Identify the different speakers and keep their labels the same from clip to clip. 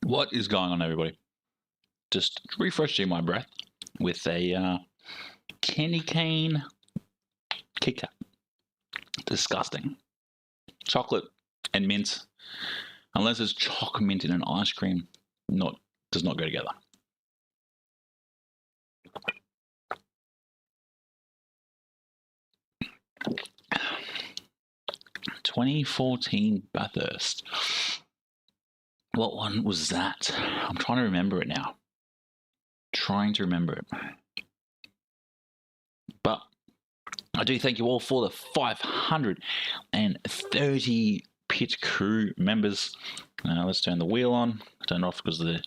Speaker 1: What is going on, everybody? Just refreshing my breath with a candy cane Kit Kat. Disgusting. Chocolate and mint, unless it's chocolate mint in an ice cream, does not go together. "2014 Bathurst." What one was that? I'm trying to remember it now. Trying to remember it. But I do thank you all for the 530 pit crew members. Let's turn the wheel on. Turn it off because the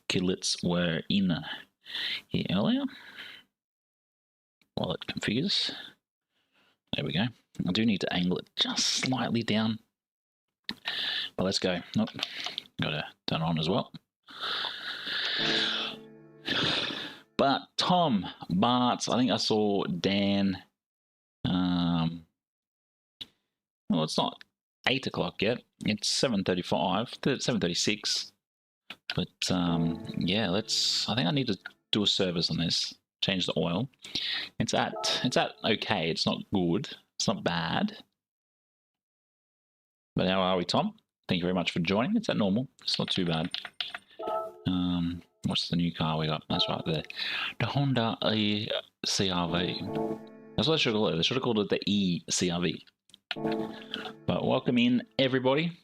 Speaker 1: kidlets were in here earlier. While it configures. There we go. I do need to angle it just slightly down. But let's go. Nope. Got to turn it on as well. But Tom, Bart, I think I saw Dan. Well, it's not 8 o'clock yet. It's 7:35, 7:36. But yeah, I think I need to do a service on this. Change the oil. It's at okay. It's not good. It's not bad. But how are we, Tom? Thank you very much for joining. It's at normal. It's not too bad. What's the new car we got? That's right there. The Honda CRV. That's what I should call it. They should have called it the E-CRV. But welcome in, everybody.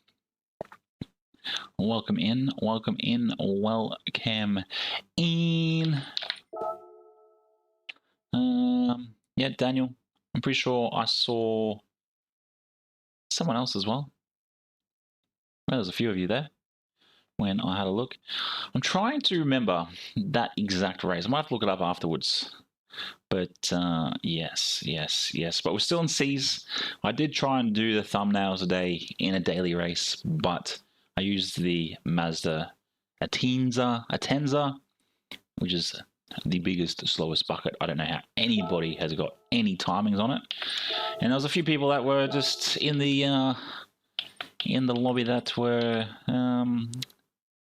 Speaker 1: Welcome in. Welcome in. Welcome in. Yeah, Daniel. I'm pretty sure I saw someone else as well. Well, there's a few of you there when I had a look. I'm trying to remember that exact race. I might have to look it up afterwards. But yes. But we're still in C's. I did try and do the thumbnails today in a daily race, but I used the Mazda Atenza, which is the biggest, slowest bucket. I don't know how anybody has got any timings on it. And there was a few people that were just in the lobby that were,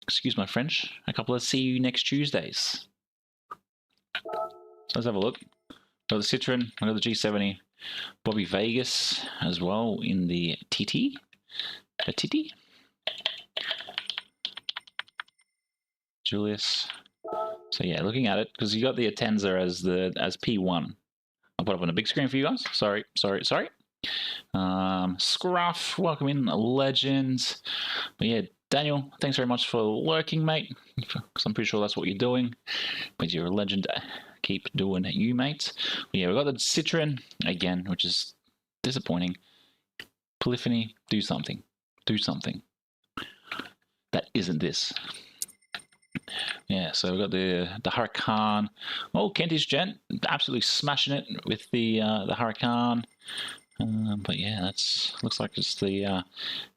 Speaker 1: excuse my French, a couple of see you next Tuesdays. So let's have a look. Got the Citroen, I got the G70, Bobby Vegas as well in the TT. A TT? Julius. So yeah, looking at it, because you got the Atenza as P1. I'll put it up on a big screen for you guys. Sorry. Scruff, welcome in, Legends. But yeah, Daniel, thanks very much for lurking, mate. Because I'm pretty sure that's what you're doing. But you're a legend. Keep doing you, mate. But yeah, we got the Citroen again, which is disappointing. Polyphony, do something. Do something. That isn't this. Yeah, so we've got the Huracan. Oh, Kentish gent, absolutely smashing it with the Huracan. But yeah, looks like it's the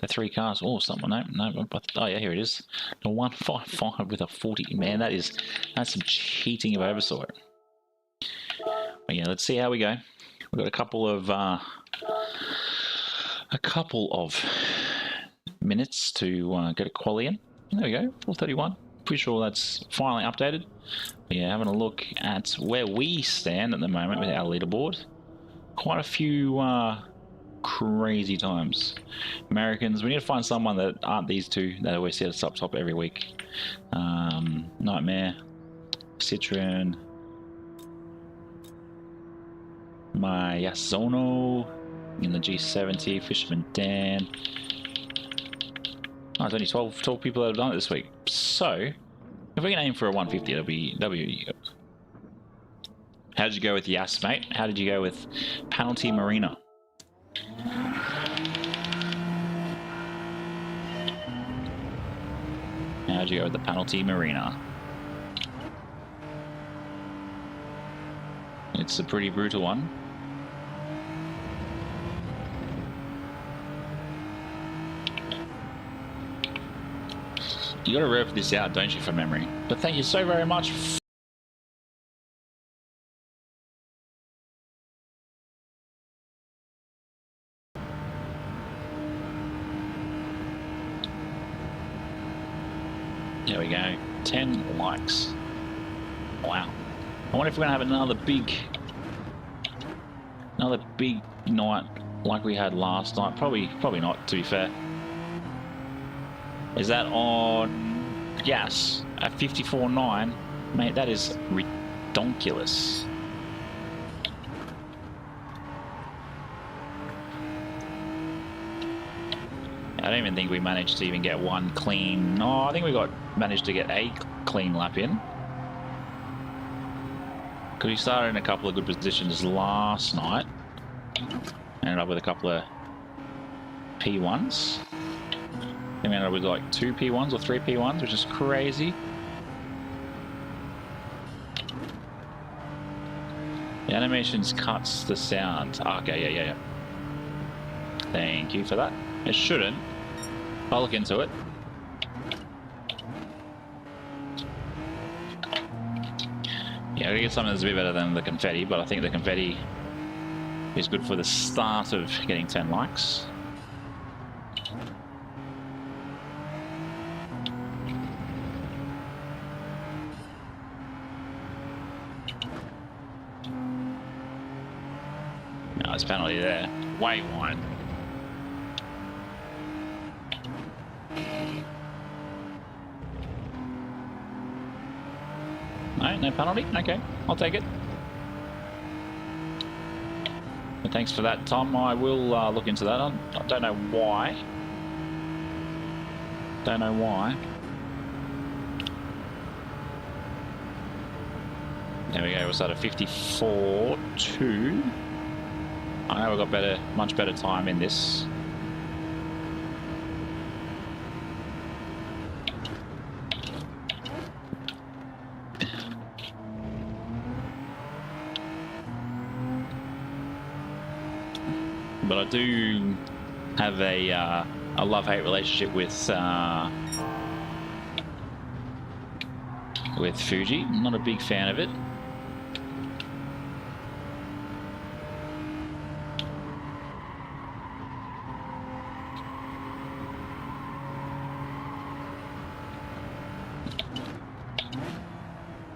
Speaker 1: 3 cars. Oh, something. No. Oh yeah, here it is. The 155 with a 40. Man, that's some cheating if I ever saw it. But yeah, let's see how we go. We've got a couple of minutes to get a quali in. There we go, 4:31. Pretty sure that's finally updated. But yeah, having a look at where we stand at the moment with our leaderboard. Quite a few crazy times. Americans, we need to find someone that aren't these two that always sit us up top every week. Nightmare, Citroen, my Yasono in the G70, Fisherman Dan. Oh, there's only 12 people that have done it this week. So, if we can aim for a 150, that'll be How did you go with Yas, mate? How did you go with Penalty Marina? How did you go with the Penalty Marina? It's a pretty brutal one. You gotta rev this out, don't you, from memory? But thank you so very much. There we go. 10 likes. Wow. I wonder if we're gonna have another big night like we had last night. Probably not, to be fair. Is that on gas at 54.9? Mate, that is ridiculous. I don't even think we managed to even get one clean. No, I think we managed to get a clean lap in. Because we started in a couple of good positions last night. Ended up with a couple of P1s. I ended up with like 2 P1s or 3 P1s, which is crazy. The animations cuts the sound. Okay, yeah. Thank you for that. It shouldn't. I'll look into it. Yeah, I gotta get something that's a bit better than the confetti, but I think the confetti is good for the start of getting 10 likes. No, there's penalty there. Way wide. No penalty? Okay, I'll take it. But thanks for that, Tom. I will look into that. I don't know why. Don't know why. There we go. What's that? A 54.2. I know we've got much better time in this. But I do have a love-hate relationship with Fuji. I'm not a big fan of it.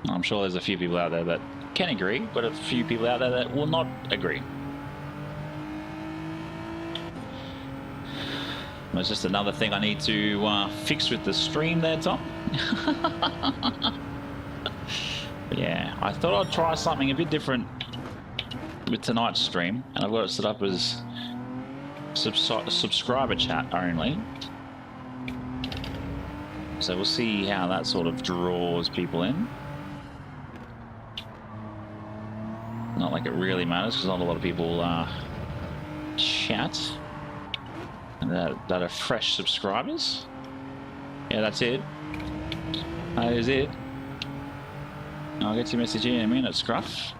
Speaker 1: I'm sure there's a few people out there that can agree, but a few people out there that will not agree. It's just another thing I need to fix with the stream there, Tom. Yeah, I thought I'd try something a bit different with tonight's stream, and I've got it set up as subscriber chat only. So we'll see how that sort of draws people in. Not like it really matters, because not a lot of people chat. That are fresh subscribers. Yeah, that's it. That is it. I'll get your message in a minute, Scruff.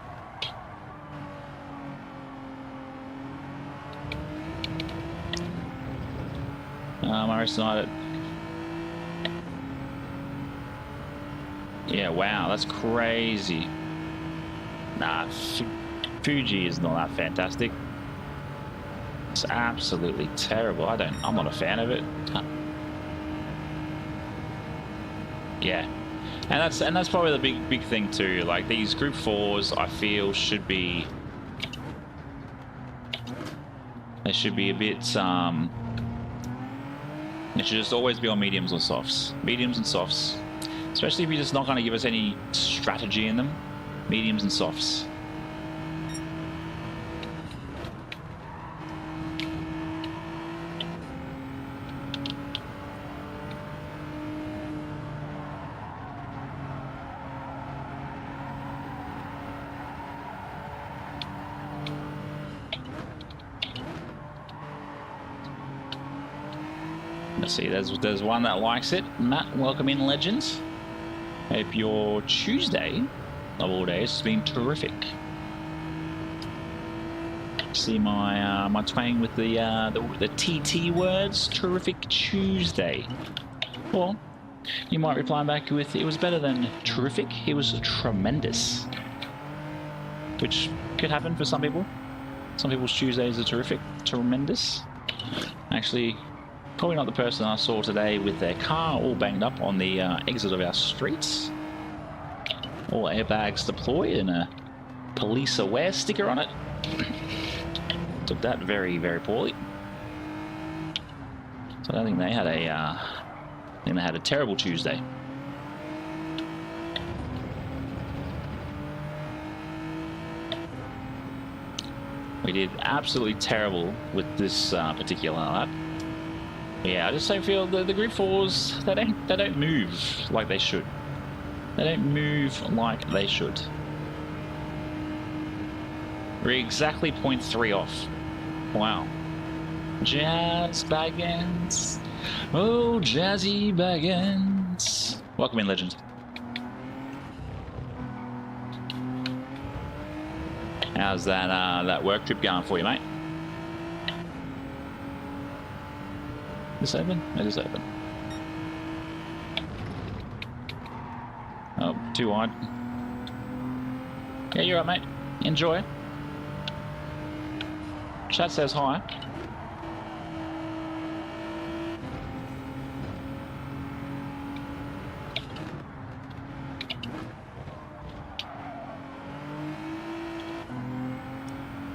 Speaker 1: Manchester United. Yeah, wow, that's crazy. Nah, Fuji is not that fantastic. It's absolutely terrible. I'm not a fan of it. Yeah, and that's probably the big thing too. Like these Group 4s, I feel should be a bit. It should just always be on mediums or softs. Mediums and softs, especially if you're just not going to give us any strategy in them. Mediums and softs. Let's see, there's one that likes it. Matt, welcome in, legends. Hope your Tuesday of all days has been terrific. See my my twang with the TT words. Terrific Tuesday. Well, you might reply back with, it was better than terrific. It was tremendous, which could happen for some people. Some people's Tuesdays are terrific, tremendous. Actually, probably not the person I saw today with their car all banged up on the exit of our streets. All airbags deployed and a police aware sticker on it. Took that very, very poorly. So I don't think they had a terrible Tuesday. We did absolutely terrible with this particular lap. Yeah, I just don't feel the Group 4s, they don't move like they should. They don't move like they should. We're exactly 0.3 off. Wow. Jazz Baggins. Oh, Jazzy Baggins. Welcome in, legend. How's that work trip going for you, mate? Is this open? It is open. Oh, too wide. Yeah, you're right, mate. Enjoy. Chat says hi.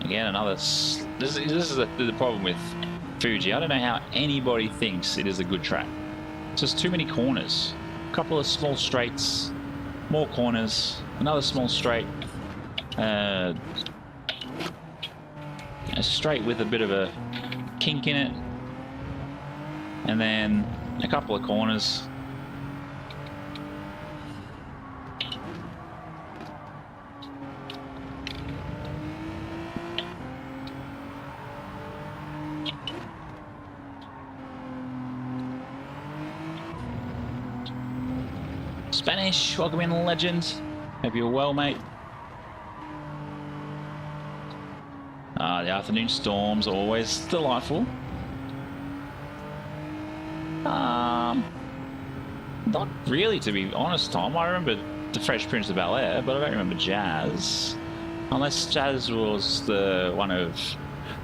Speaker 1: Again, another. This is the problem with Fuji. I don't know how anybody thinks it is a good track. It's just too many corners. A couple of small straights, more corners, another small straight, a straight with a bit of a kink in it, and then a couple of corners. Spanish, welcome in, legend. Hope you're well, mate. The afternoon storms are always delightful. Not really, to be honest, Tom. I remember the Fresh Prince of Bel-Air, but I don't remember Jazz. Unless Jazz was the one of...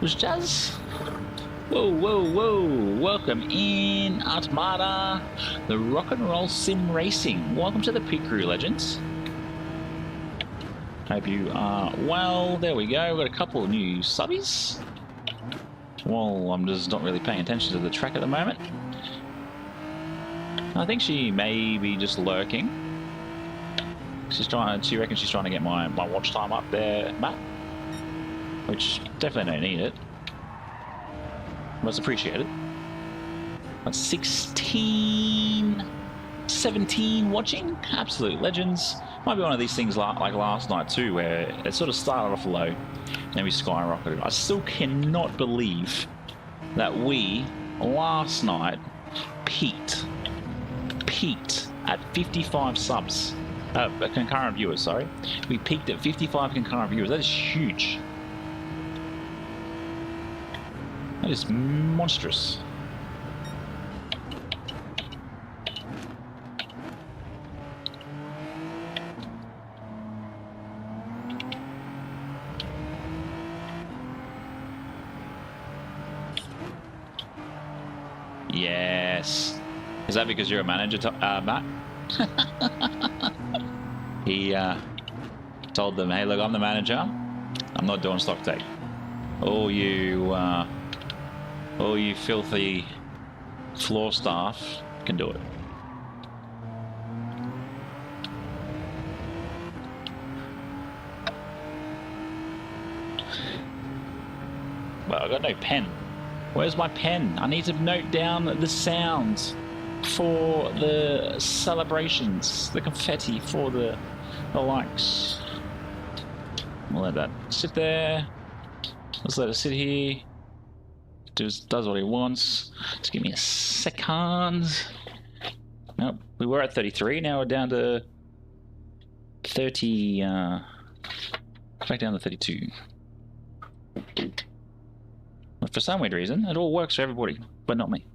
Speaker 1: Was Jazz? Whoa, whoa, whoa. Welcome in, Armada, the rock and roll sim racing. Welcome to the pit crew, legends. Hope you are well. There we go. We've got a couple of new subbies. Well, I'm just not really paying attention to the track at the moment. I think she may be just lurking. She reckons she's trying to get my watch time up there, Matt. Which definitely don't need it. Most appreciated. That's 16, 17 watching. Absolute legends. Might be one of these things like last night too, where it sort of started off low, then we skyrocketed. I still cannot believe that we last night peaked at 55 subs. Concurrent viewers, sorry. We peaked at 55 concurrent viewers. That is huge. That is monstrous. Yes. Is that because you're a manager, Matt? He told them, hey, look, I'm the manager. I'm not doing stock take. All you filthy floor staff can do it. Well, I got no pen. Where's my pen? I need to note down the sounds for the celebrations, the confetti for the likes. We'll let that sit there. Let's let it sit here. Does what he wants. Just give me a second. Nope, we were at 33. Now we're down to 30. Back down to 32. But for some weird reason, it all works for everybody, but not me.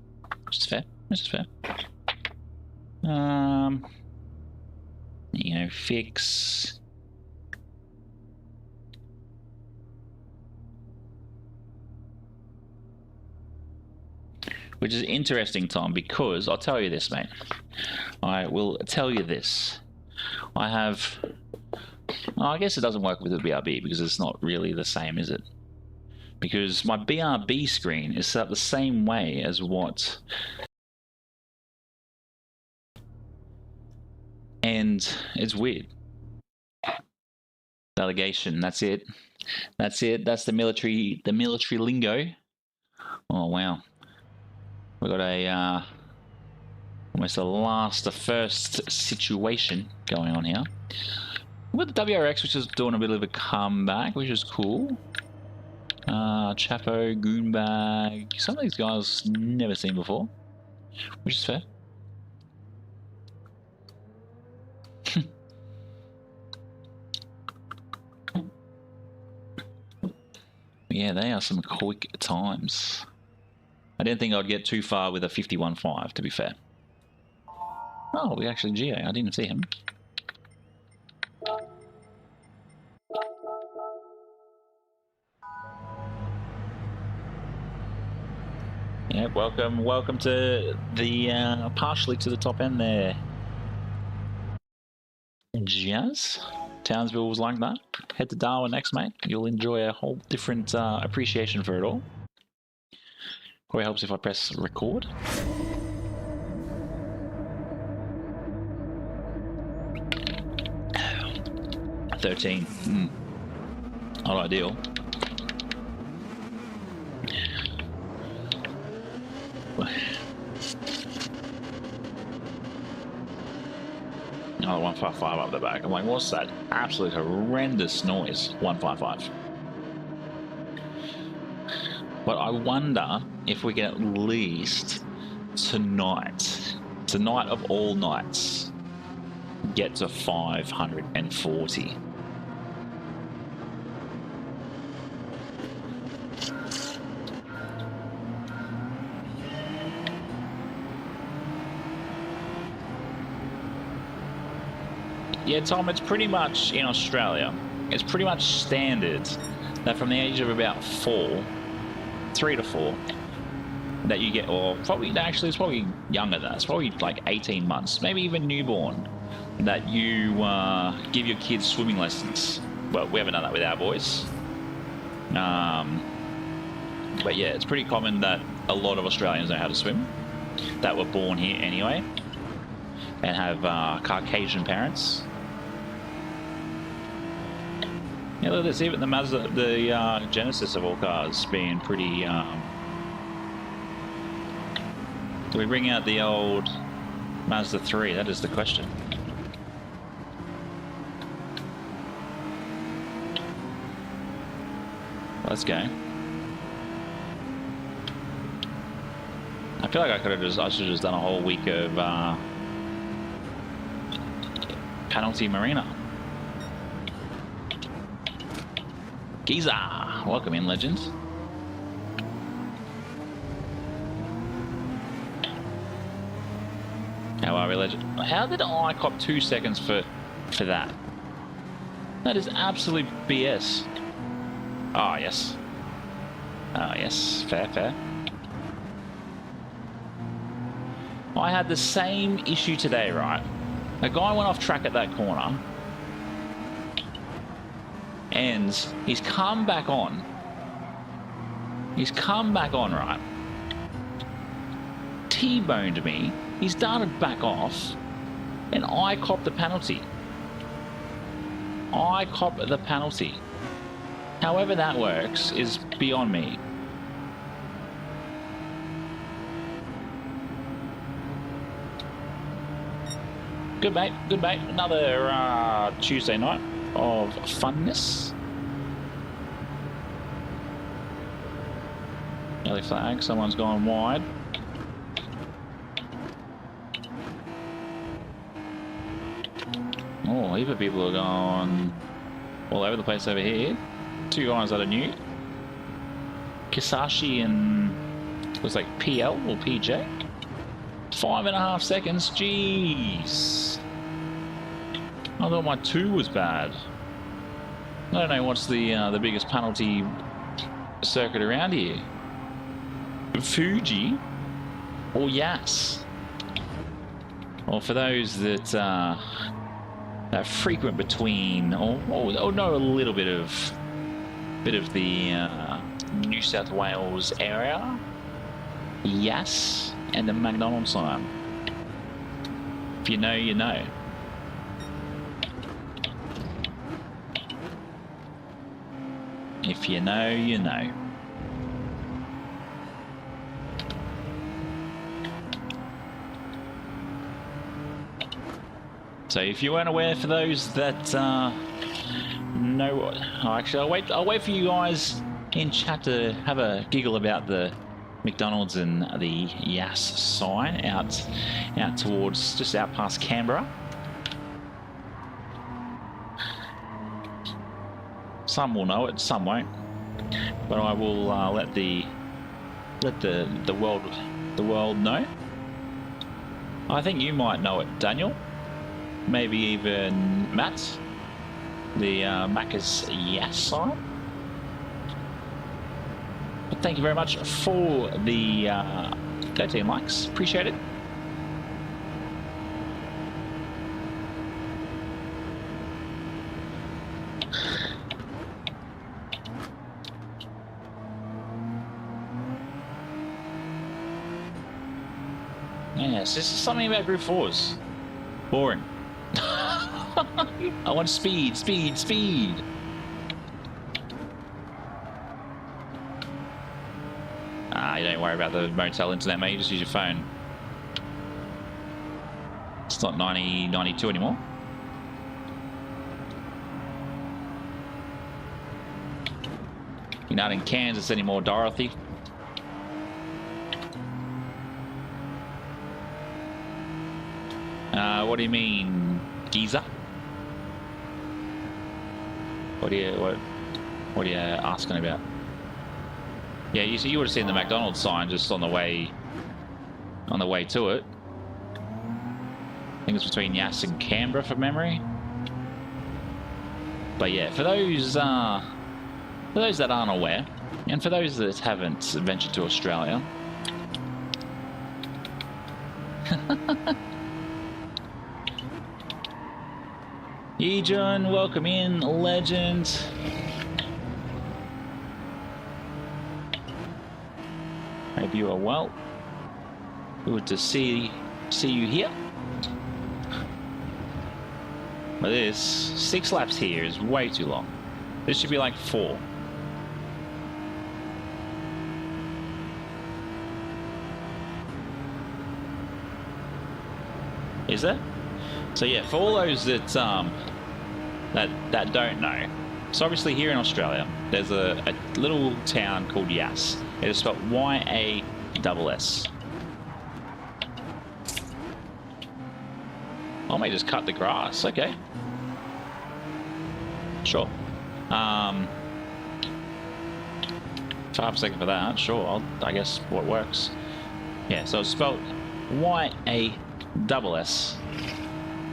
Speaker 1: Which is fair. Which is fair. You know, fix. Which is interesting, Tom, because I'll tell you this, mate. I will tell you this. I have... Well, I guess it doesn't work with the BRB because it's not really the same, is it? Because my BRB screen is set up the same way as what... And it's weird. Delegation, that's it. That's it. That's the military lingo. Oh, wow. We've got a almost a first situation going on here. We've got the WRX, which is doing a bit of a comeback, which is cool. Chapo, Goonbag. Some of these guys never seen before, which is fair. Yeah, they are some quick times. I didn't think I'd get too far with a 51.5, to be fair. Oh, we actually GA. I didn't see him. Yeah, welcome to the partially to the top end there. Jazz. Townsville was like that. Head to Darwin next, mate. You'll enjoy a whole different appreciation for it all. Probably helps if I press record. $13. Not ideal. Another 155 up the back. I'm like, what's that absolute horrendous noise? 155. But I wonder if we can at least tonight of all nights, get to 540. Yeah, Tom, it's pretty much in Australia. It's pretty much standard that from the age of about 3 to 4, that you get, or probably, actually, it's probably younger than that. It's probably like 18 months, maybe even newborn, that you give your kids swimming lessons. Well, we haven't done that with our boys. But yeah, it's pretty common that a lot of Australians know how to swim, that were born here anyway, and have Caucasian parents. Yeah, look at this, even the Mazda, the Genesis of all cars being pretty... Do we bring out the old Mazda 3? That is the question. Let's go. I feel like I should have just done a whole week of penalty Marina. Giza, welcome in, legends. How are we, legend? How did I cop 2 seconds for that? That is absolute BS. Ah, yes. Ah, yes. Fair, fair. I had the same issue today, right? A guy went off track at that corner, and he's come back on. He's come back on, right? T-boned me. He started back off, and I copped the penalty. I copped the penalty. However that works is beyond me. Good mate, good mate. Another Tuesday night of funness. Yellow flag, someone's gone wide. Oh, a heap of people are going all over the place over here. Two guys that are new. Kisashi and looks like PL or PJ. 5.5 seconds. Jeez. I thought my 2 was bad. I don't know what's the biggest penalty circuit around here. Fuji or Yas. Well, for those that are frequent between or know a little bit of the New South Wales area, Yas and the McDonald's sign. If you know, you know. If you know, you know. So if you weren't aware, for those that know, actually I'll wait for you guys in chat to have a giggle about the McDonald's and the Yas sign out towards, just out past Canberra. Some will know it, some won't. But I will let the world know. I think you might know it, Daniel. Maybe even Matt. The Macca's Yas sign. But thank you very much for the 13 likes. Appreciate it. Yes, this is something about Group 4s. Boring. I want speed, speed, speed. You don't worry about the motel internet, mate. You just use your phone. It's not 92 anymore. You're not in Kansas anymore, Dorothy. What do you mean, geezer? What are you asking about? Yeah, you would have seen the McDonald's sign just on the way to it. I think it's between Yas and Canberra from memory. But yeah, for those that aren't aware, and for those that haven't ventured to Australia. Ejon, welcome in, legend. Hope you are well. Good to see you here. But this 6 laps here is way too long. This should be like 4. Is there? So yeah, for all those that that don't know, so obviously here in Australia, there's a little town called Yas. It is spelled Y-A-S-S. I may just cut the grass. Okay, sure. 5 seconds for that. Sure, I guess what works. Yeah, so it's spelled Y-A-S-S.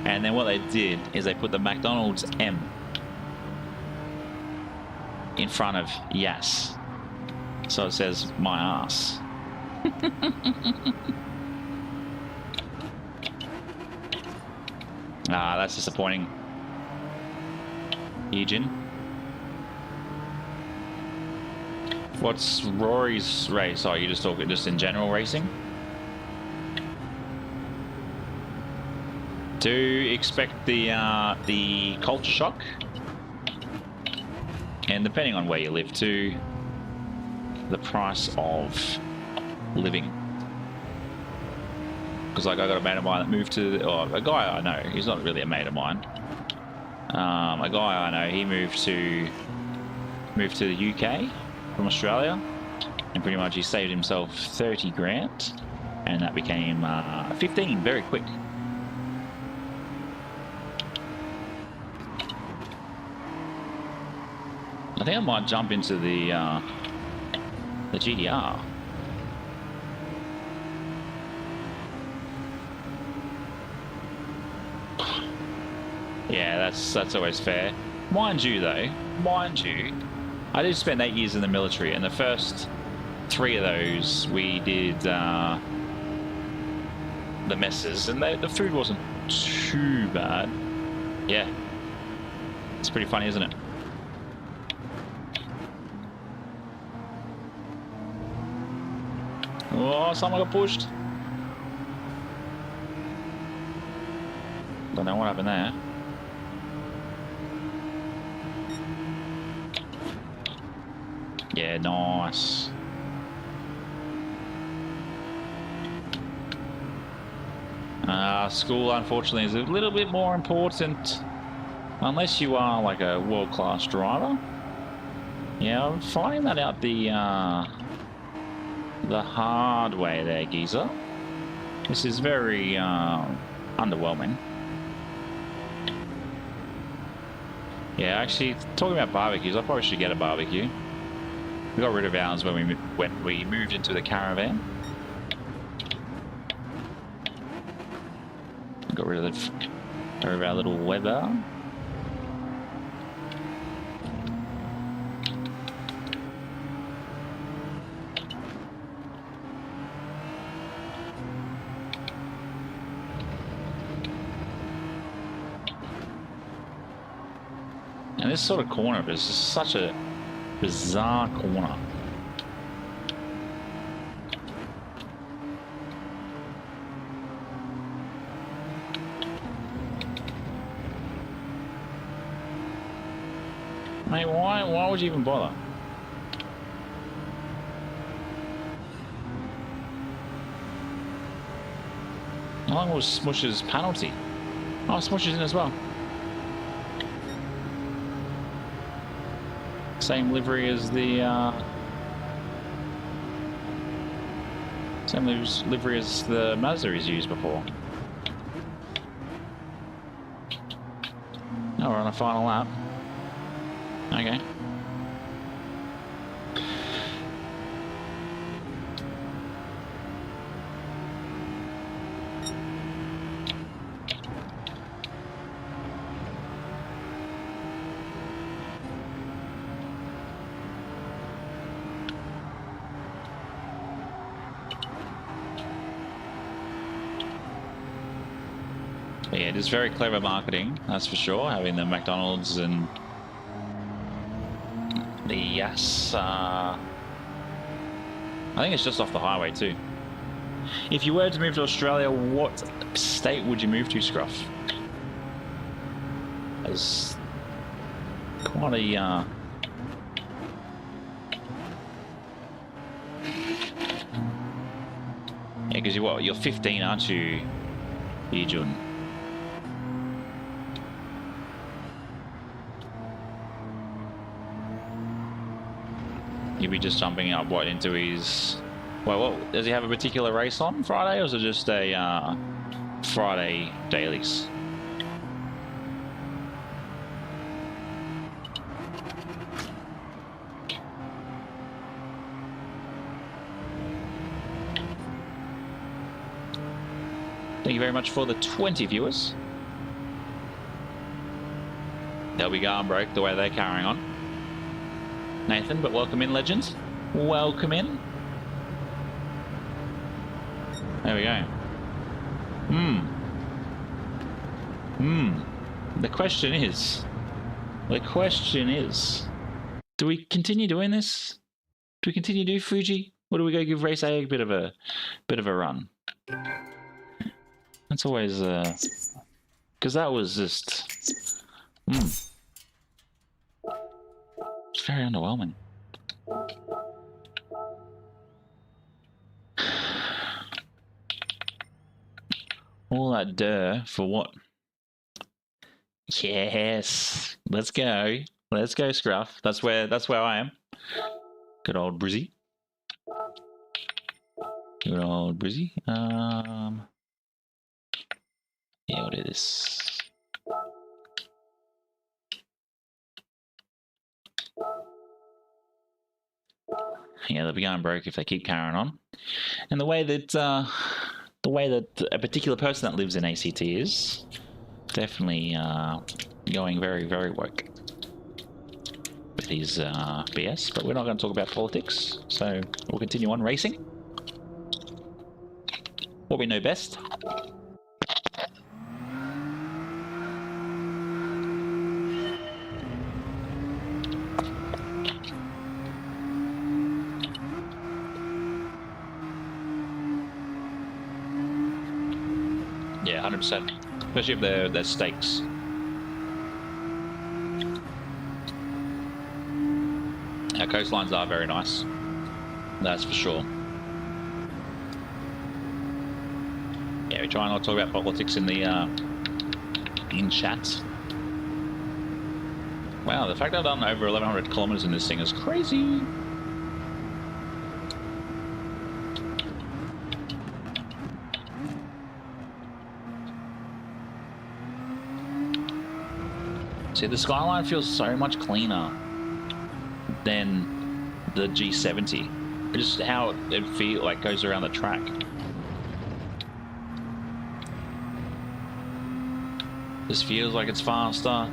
Speaker 1: And then what they did is they put the McDonald's M in front of Yas. So it says my ass. That's disappointing. Eugene. What's Rory's race? Oh, you just talking just in general racing? Do expect the culture shock, and depending on where you live too, the price of living. Because like I got a mate of mine that moved to, or a guy I know, he's not really a mate of mine. A guy I know, he moved to the UK from Australia, and pretty much he saved himself 30 grand, and that became 15 very quick. I think I might jump into the GDR. Yeah, that's always fair. Mind you, though, I did spend 8 years in the military, and the first 3 of those we did the messes, and the food wasn't too bad. Yeah, it's pretty funny, isn't it? Oh, someone got pushed. Don't know what happened there. Yeah, nice. School, unfortunately, is a little bit more important unless you are like a world-class driver. Yeah, I'm finding that out the hard way there, geezer. This is very underwhelming. Yeah, actually, talking about barbecues, I probably should get a barbecue. We got rid of ours when we moved into the caravan. Got rid of our little weather. And this sort of corner is just such a bizarre corner. Mate, why would you even bother? How long was Smush's penalty? Oh, Smush is in as well. Same livery as the same livery as the Mazda he's used before. Oh, we're on a final lap. Okay. But yeah, it is very clever marketing, that's for sure, having the McDonald's and the yes. I think it's just off the highway too. If you were to move to Australia, what state would you move to, Scruff? As quite a yeah, because you're 15, aren't you, Yijun? You'll be just jumping up what into his. Well, does he have a particular race on Friday, or is it just a Friday dailies? Thank you very much for the 20 viewers. They'll be going broke the way they're carrying on. Nathan, but welcome in, legends. Welcome in. There we go. The question is, do we continue doing this? Do we continue to do Fuji? Or do we go give race A a bit of a run? That's always because that was just it's very underwhelming. All that for what? Yes, let's go, Scruff. That's where I am. Good old Brizzy. Good old Brizzy. Yeah, we'll do this. Yeah, they'll be going broke if they keep carrying on. And the way that a particular person that lives in ACT is definitely going very, very woke with his BS. But we're not going to talk about politics, so we'll continue on racing. What we know best. Yeah, 100%. Especially if they're stakes. Our coastlines are very nice. That's for sure. Yeah, we try not to talk about politics in the in chat. Wow, the fact that I've done over 1,100 kilometers in this thing is crazy. See, the Skyline feels so much cleaner than the G70. Just how it feels like goes around the track. This feels like it's faster.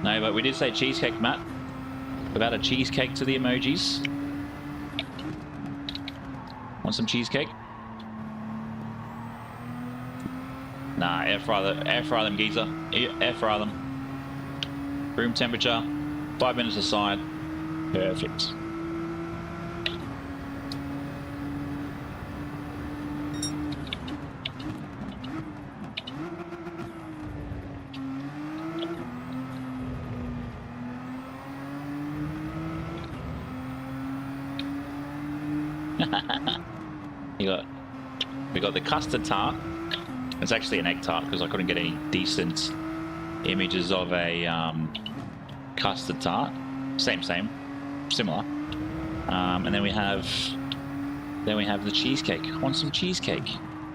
Speaker 1: No, but we did say cheesecake, Matt. About a cheesecake to the emojis. Want some cheesecake? Nah, air fry them, geezer. Air fry them. Room temperature, 5 minutes aside. Perfect. We got the custard tart. It's actually an egg tart because I couldn't get any decent images of a custard tart. Same, similar. And then we have the cheesecake. Want some cheesecake?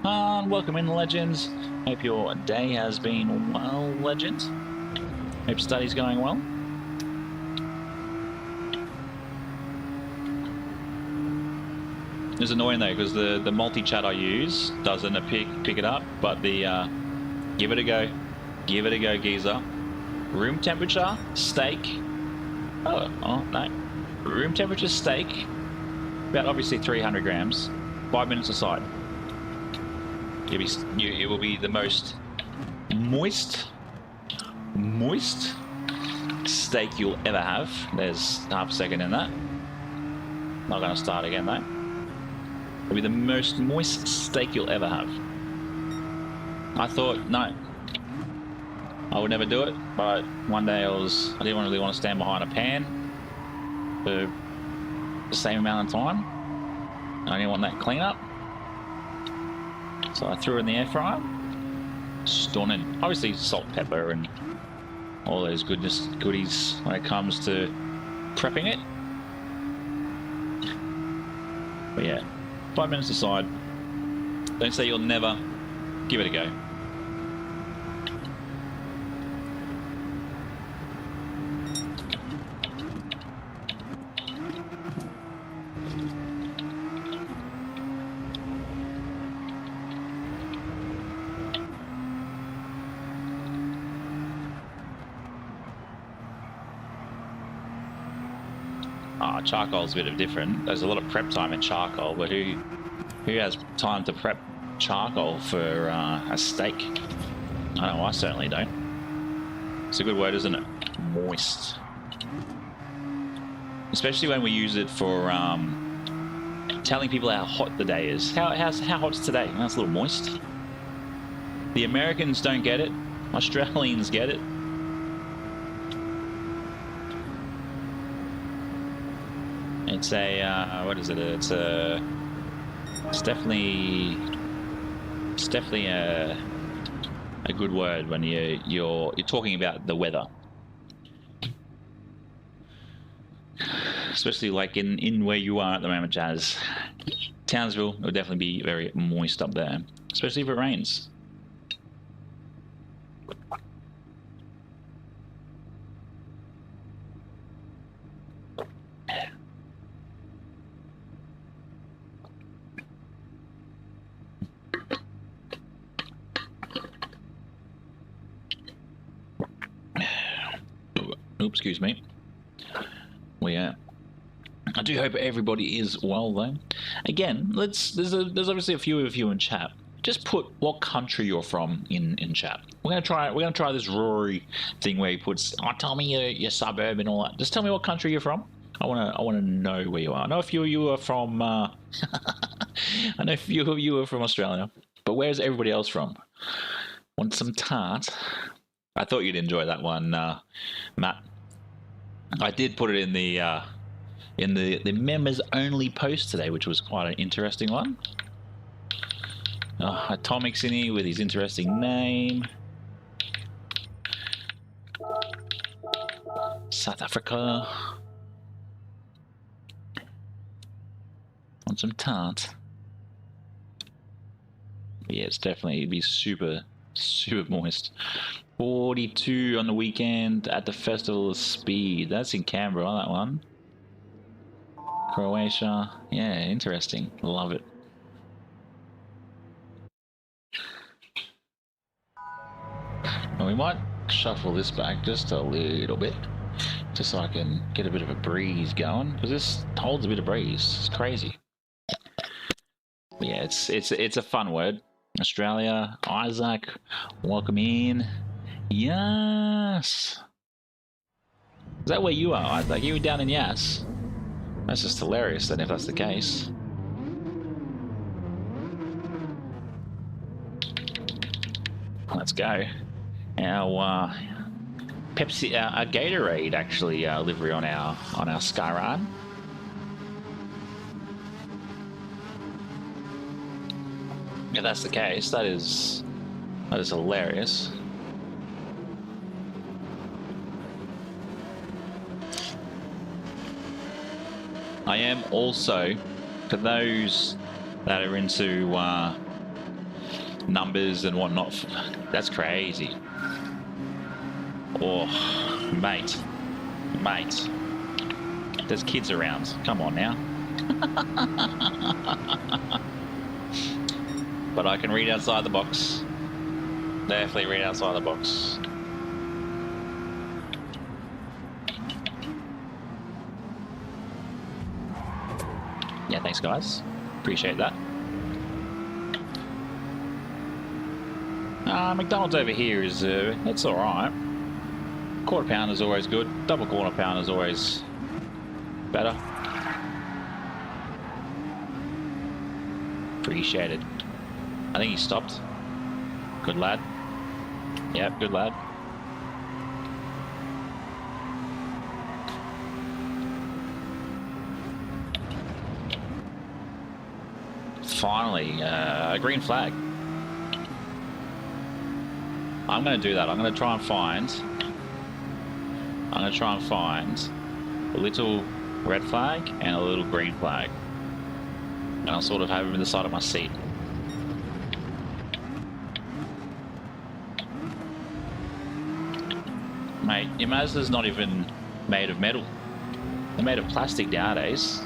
Speaker 1: Welcome in, legends. Hope your day has been well, legend. Hope study's going well. It's annoying though because the multi-chat I use doesn't pick it up, but the give it a go, geezer. Room temperature steak. Oh no, room temperature steak. About obviously 300 grams. 5 minutes aside. It will be the most moist steak you'll ever have. There's half a second in that. Not gonna start again though. It'll be the most moist steak you'll ever have. I thought, no, I would never do it, but one day I didn't really want to stand behind a pan for the same amount of time. I didn't want that cleanup. So I threw it in the air fryer. Stunning. Obviously salt, pepper, and all those goodies when it comes to prepping it. But yeah. 5 minutes aside. Don't say you'll never. Give it a go. Charcoal's a bit of different. There's a lot of prep time in charcoal, but who has time to prep charcoal for a steak? I know, I certainly don't. It's a good word, isn't it? Moist. Especially when we use it for telling people how hot the day is. How hot's today? That's a little moist. The Americans don't get it. Australians get it. It's a what is it? It's definitely a good word when you're talking about the weather, especially like in where you are at the moment, Jazz. Townsville will definitely be very moist up there, especially if it rains. Oops, excuse me. Well, yeah. I do hope everybody is well, though. Again, there's obviously a few of you in chat. Just put what country you're from in chat. We're gonna try this Rory thing where he puts, oh, tell me your suburb and all that. Just tell me what country you're from. I wanna know where you are. I know a few of you are from. I know a few of you are from Australia, but where's everybody else from? Want some tart? I thought you'd enjoy that one, Matt. I did put it in the members only post today, which was quite an interesting one. Atomic's in here with his interesting name. South Africa. Want some tart. Yeah, it's definitely be super moist. 42 on the weekend at the Festival of Speed. That's in Canberra, that one. Croatia. Yeah, interesting. Love it. Well, we might shuffle this back just a little bit, just so I can get a bit of a breeze going, because this holds a bit of breeze. It's crazy. But yeah, it's a fun word. Australia, Isaac, welcome in. Yes. Is that where you are, Isaac? You were down in Yass? That's just hilarious then, if that's the case. Let's go. Our Pepsi, our Gatorade actually livery on our Skyride. If that's the case, that is hilarious. I am also, for those that are into numbers and whatnot, that's crazy. Oh, mate, there's kids around. Come on now. But I can read outside the box. Definitely read outside the box. Yeah, thanks guys. Appreciate that. McDonald's over here is, it's alright. Quarter pound is always good. Double quarter pound is always better. Appreciated. I think he stopped. Good lad. Yep, good lad. Finally, a green flag. I'm going to do that. I'm going to try and find a little red flag and a little green flag. And I'll sort of have them in the side of my seat. Mate, your Mazda's not even made of metal. They're made of plastic nowadays.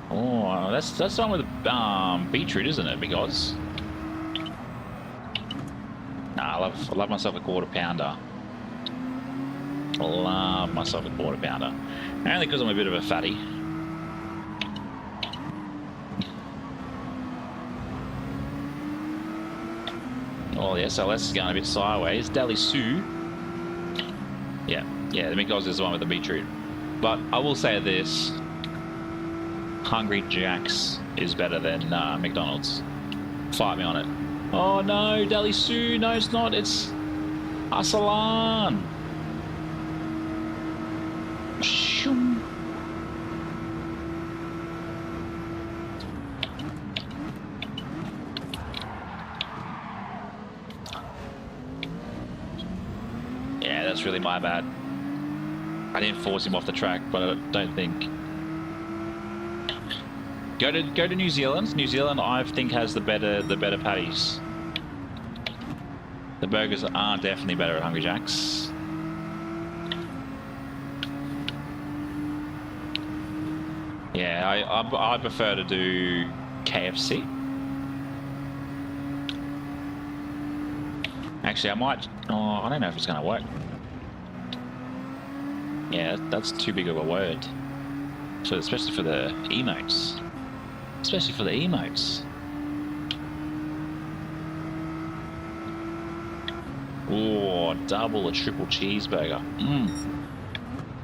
Speaker 1: Oh, that's the one with the beetroot, isn't it? Because I love myself a quarter pounder. I love myself a quarter pounder. Only because I'm a bit of a fatty. Oh yeah, so this is going a bit sideways. Deli Sue. Yeah, the Migos is the one with the beetroot. But I will say this. Hungry Jack's is better than McDonald's. Fight me on it. Oh no, Deli Sue. No, it's not. It's Asalan. Shoom. Yeah, that's really my bad. I didn't force him off the track, but I don't think. Go to New Zealand. New Zealand, I think, has the better patties. The burgers are definitely better at Hungry Jack's. Yeah, I prefer to do KFC. Actually, I might. Oh, I don't know if it's going to work. Yeah, that's too big of a word. So especially for the emotes. Especially for the emotes. Oh, double or triple cheeseburger.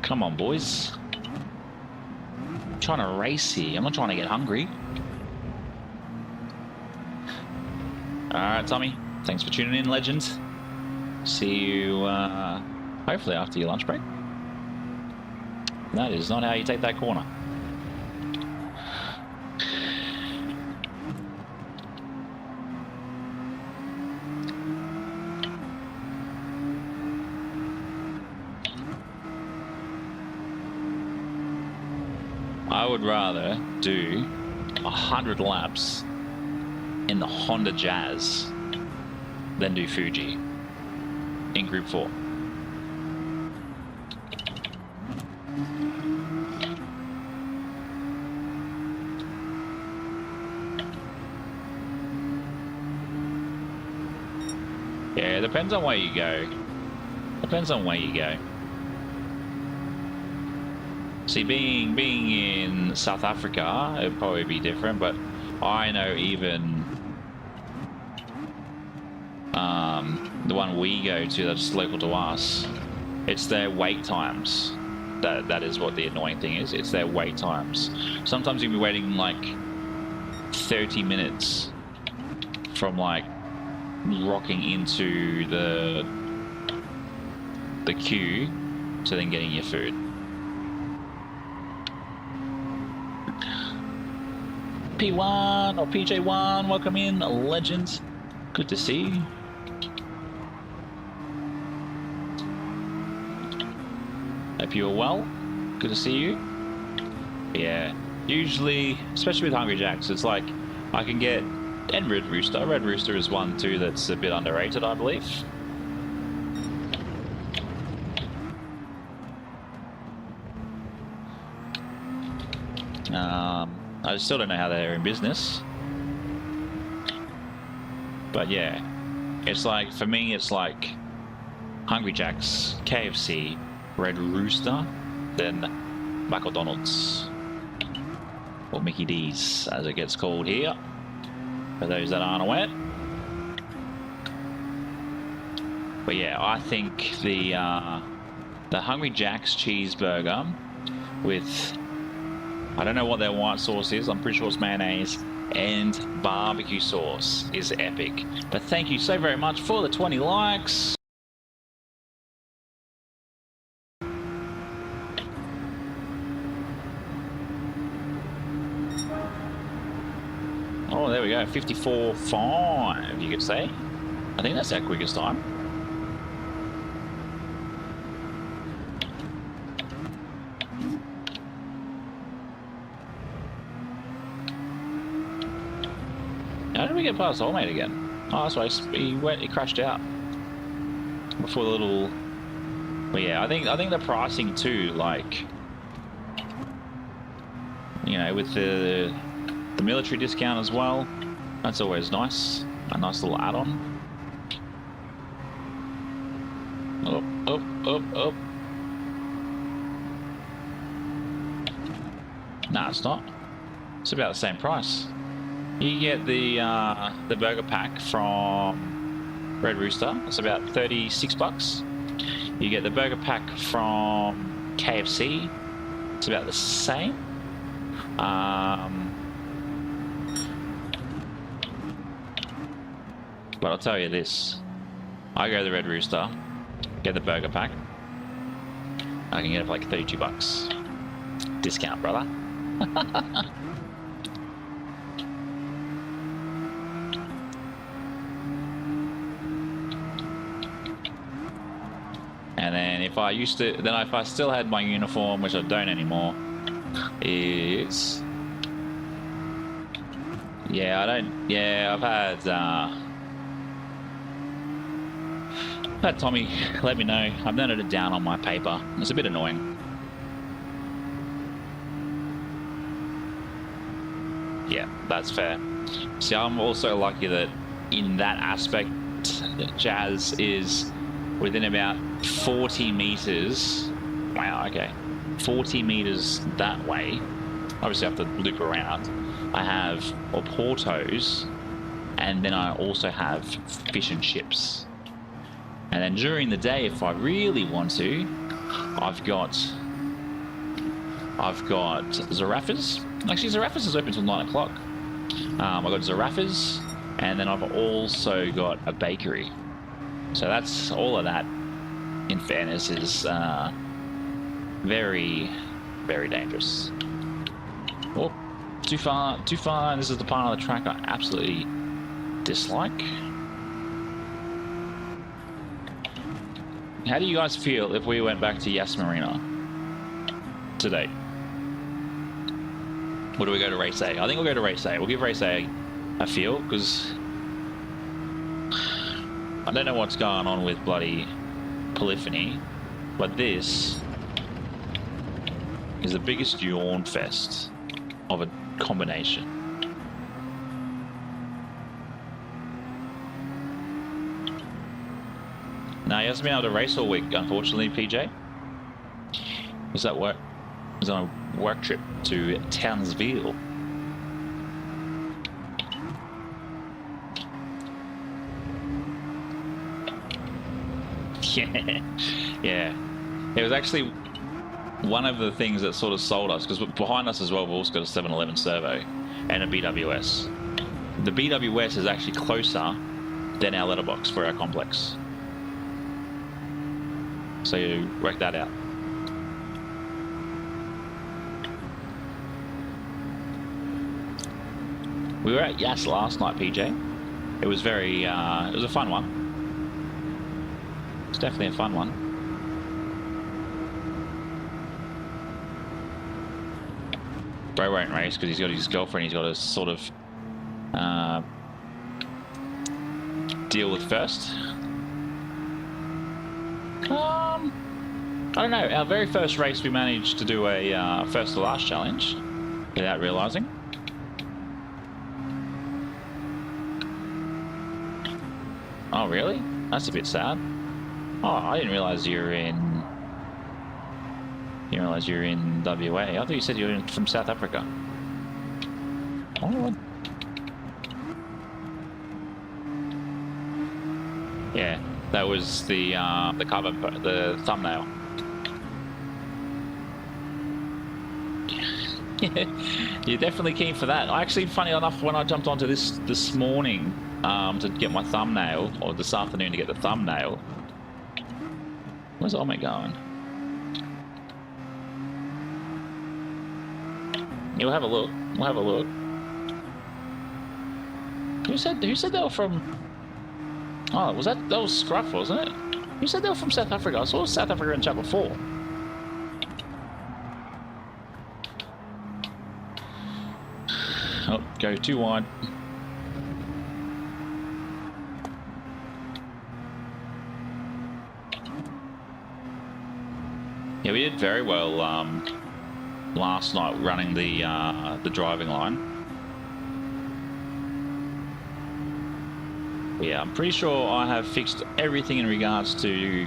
Speaker 1: Come on, boys. I'm trying to race here. I'm not trying to get hungry. Alright, Tommy. Thanks for tuning in, legend. See you, hopefully after your lunch break. That is not how you take that corner. I would rather do 100 laps in the Honda Jazz than do Fuji in Group 4. Yeah, it depends on where you go. Depends on where you go. See, being in South Africa, it'd probably be different, but I know even the one we go to that's local to us, it's their wait times. That is what the annoying thing is. It's their wait times. Sometimes you'll be waiting like 30 minutes from like rocking into the queue to then getting your food. P1 or PJ1, welcome in, legend. Good to see you. Hope you're well. Good to see you. Yeah, usually, especially with Hungry Jacks, it's like I can get, and Red Rooster. Red Rooster is one too that's a bit underrated, I believe. I still don't know how they're in business. But yeah, it's like, for me, it's like Hungry Jacks, KFC, Red Rooster, then McDonald's, or Mickey D's, as it gets called here, for those that aren't aware. But yeah, I think the Hungry Jacks cheeseburger with, I don't know what their white sauce is, I'm pretty sure it's mayonnaise, and barbecue sauce is epic. But thank you so very much for the 20 likes. Oh, there we go, 54.5, you could say. I think that's our quickest time. How did we get past Old Mate again? Oh, that's why he crashed out before the little. But yeah, I think the pricing too, like, you know, with the military discount as well, that's always nice. A nice little add-on. Up. Nah, it's not. It's about the same price. You get the burger pack from Red Rooster. It's about 36 bucks. You get the burger pack from KFC. It's about the same. But I'll tell you this. I go to the Red Rooster, get the burger pack. I can get it for like 32 bucks. Discount, brother. And then if I still had my uniform, which I don't anymore, is, I've had Tommy let me know. I've noted it down on my paper. It's a bit annoying. Yeah, that's fair. See, I'm also lucky that in that aspect, Jazz is within about 40 meters. Wow, okay. 40 meters that way. Obviously I have to loop around. I have Oporto's, and then I also have fish and chips. And then during the day, if I really want to, I've got Zarafas. Actually, Zarafas is open till 9 o'clock. I've got Zarafas, and then I've also got a bakery. So that's all of that, in fairness, is very, very dangerous. Oh, too far. This is the part of the track I absolutely dislike. How do you guys feel if we went back to Marina today? Or do we go to race A? I think we'll go to race A. We'll give race A a feel, because I don't know what's going on with bloody Polyphony, but this is the biggest yawn fest of a combination. Now, he hasn't been able to race all week, unfortunately, PJ. Was that work? He was on a work trip to Townsville. Yeah. It was actually one of the things that sort of sold us, because behind us as well, we've also got a 711 servo and a BWS. The BWS is actually closer than our letterbox for our complex. So you work that out. We were at Yas last night, PJ. It was very, it was a fun one. It's definitely a fun one. Bro won't race because he's got his girlfriend he's got to sort of deal with first. I don't know. Our very first race we managed to do a first to last challenge without realising. Oh really? That's a bit sad. Oh, I didn't realise you're in... You didn't realise you're in WA. I thought you said you were from South Africa. Oh. Yeah, that was the cover, the thumbnail. You're definitely keen for that. Actually, funny enough, when I jumped onto this morning to get my thumbnail, or this afternoon to get the thumbnail, where's Ome going? Yeah, we'll have a look. We'll have a look. Who said they were from? Oh, that was Scruff, wasn't it? Who said they were from South Africa? I saw South Africa in chapter 4. Oh, go too wide. Yeah, we did very well last night running the driving line. Yeah, I'm pretty sure I have fixed everything in regards to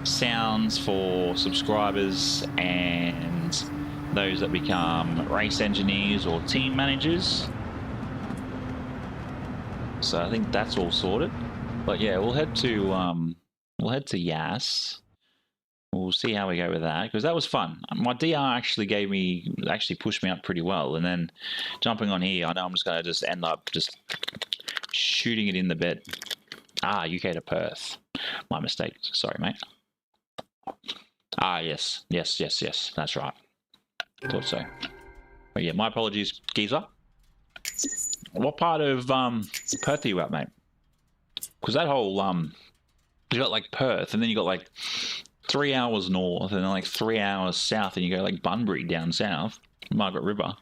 Speaker 1: sounds for subscribers and those that become race engineers or team managers. So I think that's all sorted. But yeah, we'll head to Yas. We'll see how we go with that, because that was fun. My DR actually pushed me up pretty well, and then jumping on here, I know I'm just going to just end up just shooting it in the bed. Ah, UK to Perth. My mistake. Sorry, mate. Ah, yes. That's right. Thought so. But yeah, my apologies, geezer. What part of Perth are you at, mate? Because that whole you got like Perth, and then you got like 3 hours north, and then like 3 hours south, and you go like Bunbury down south, Margaret River.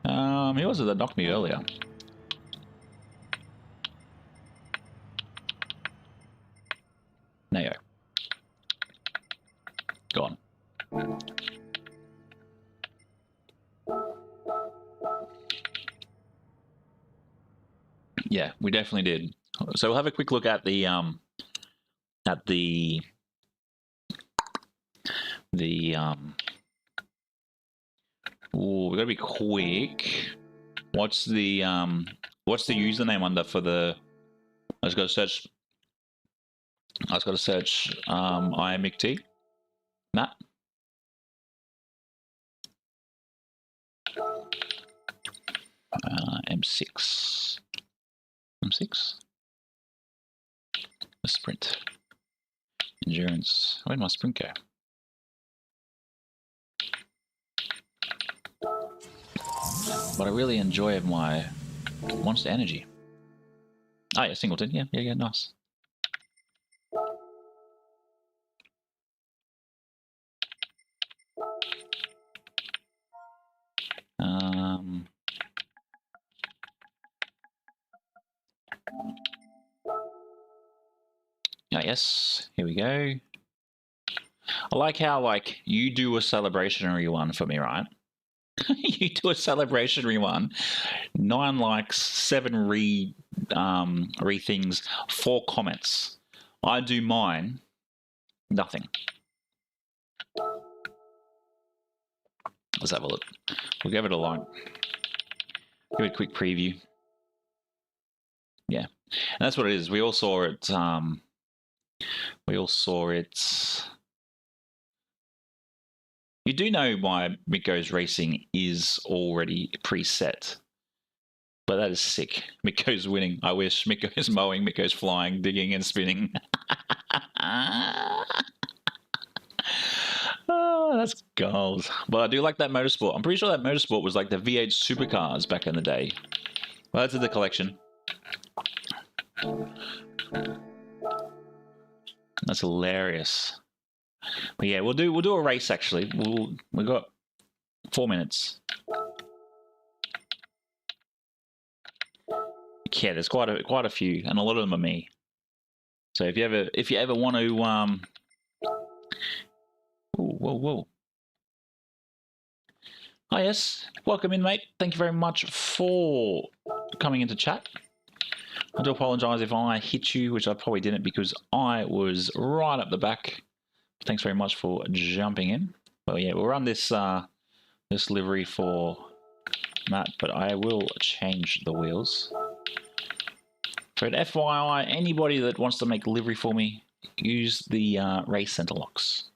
Speaker 1: Who was it that knocked me earlier? Neo. Gone. Yeah, we definitely did. So we'll have a quick look at the ooh, we gotta be quick. What's the username under for the? I just gotta search IMICT. Matt. M6. M6. A sprint. Endurance. Where'd my sprint go? But I really enjoy my Monster Energy. Oh yeah, Singleton. Yeah, nice. Ah, yes, here we go. I like how, like, you do a celebrationary one for me, right? You do a celebrationary one. 9 likes, 7 re things, 4 comments. I do mine, nothing. Let's have a look. We'll give it a like. Give it a quick preview. Yeah, and that's what it is. We all saw it. We all saw it. You do know why Mikko's racing is already preset. But that is sick. Mikko's winning. I wish. Mikko's mowing, Mikko's flying, digging, and spinning. Oh, that's gold. But I do like that Motorsport. I'm pretty sure that Motorsport was like the V8 supercars back in the day. Well, that's in the collection. That's hilarious. But yeah, we'll do a race actually. We got 4 minutes. Yeah, there's quite a few, and a lot of them are me. So if you ever want to whoa. Hi, yes. Welcome in, mate. Thank you very much for coming into chat. I do apologize if I hit you, which I probably didn't because I was right up the back. Thanks very much for jumping in. Well, yeah, we'll run this this livery for Matt, but I will change the wheels. For an FYI, anybody that wants to make livery for me, use the race center locks.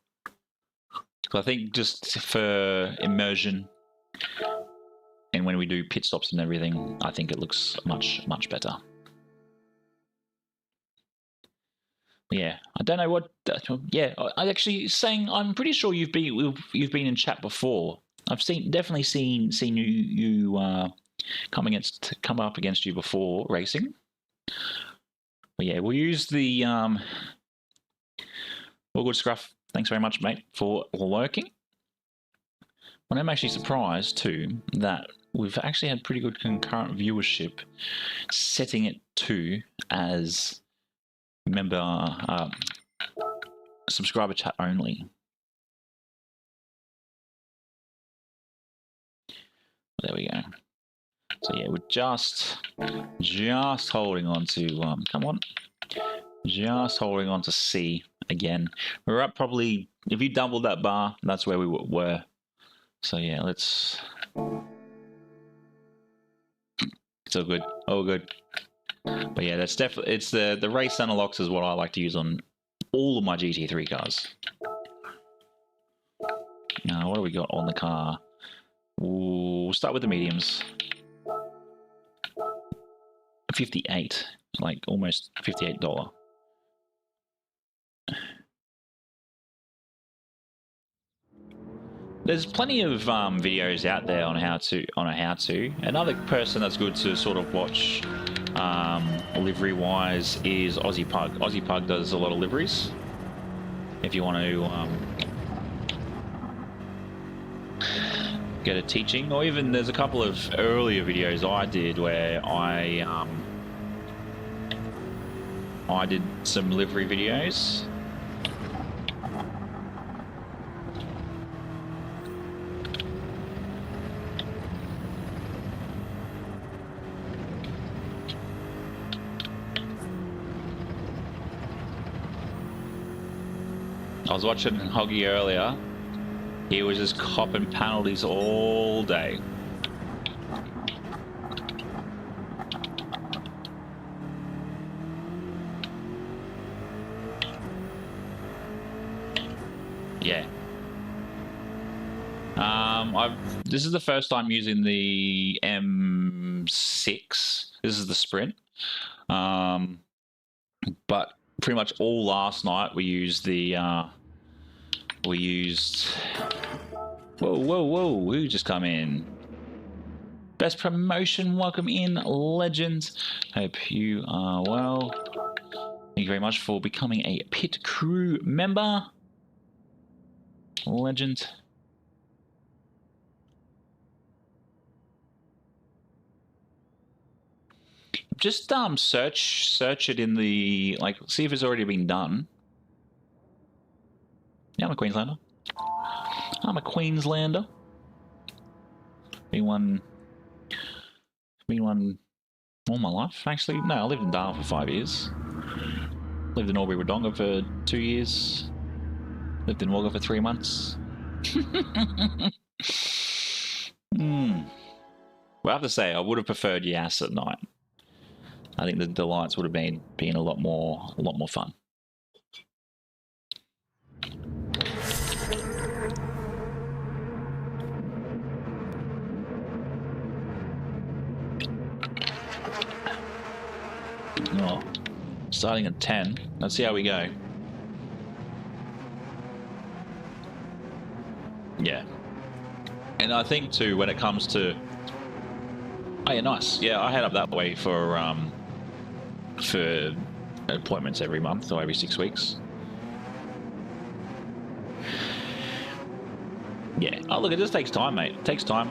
Speaker 1: So I think just for immersion, and when we do pit stops and everything, I think it looks much better. Yeah, I don't know what. Yeah, I actually saying I'm pretty sure you've been in chat before. I've definitely seen you come up against you before racing. But yeah, we'll use the all good Scruff. Thanks very much, mate, for lurking. And I'm actually surprised too that we've actually had pretty good concurrent viewership, setting it to as member subscriber chat only. There we go. So yeah, we're just holding on to come on, just holding on to C again. We're up probably, if you doubled that bar, that's where we were. So yeah, let's. It's all good, all good. But yeah, that's definitely, it's the race center locks is what I like to use on all of my GT3 cars. Now, what do we got on the car? We'll start with the mediums. 58, like almost $58. There's plenty of videos out there on how to. Another person that's good to sort of watch livery wise is Aussie Pug. Aussie Pug does a lot of liveries. If you want to get a teaching, or even there's a couple of earlier videos I did where I did some livery videos. I was watching Hoggy earlier. He was just copping penalties all day. Yeah. This is the first time using the M6. This is the Sprint. But pretty much all last night we used the whoa, who just come in? Best promotion, welcome in, legends. Hope you are well. Thank you very much for becoming a pit crew member. Legend. Just search it in the, like, see if it's already been done. Yeah, I'm a Queenslander. I'm a Queenslander. Been one all my life, actually. No, I lived in Darwin for 5 years. Lived in Albury-Wodonga for 2 years. Lived in Wagga for 3 months. Well, I have to say, I would have preferred Yass at night. I think the lights would have been a lot more fun. Oh, starting at 10. Let's see how we go. Yeah. And I think too, when it comes to, oh yeah, nice. Yeah, I head up that way for appointments every month or every 6 weeks. Yeah. Oh look, it just takes time, mate. It takes time.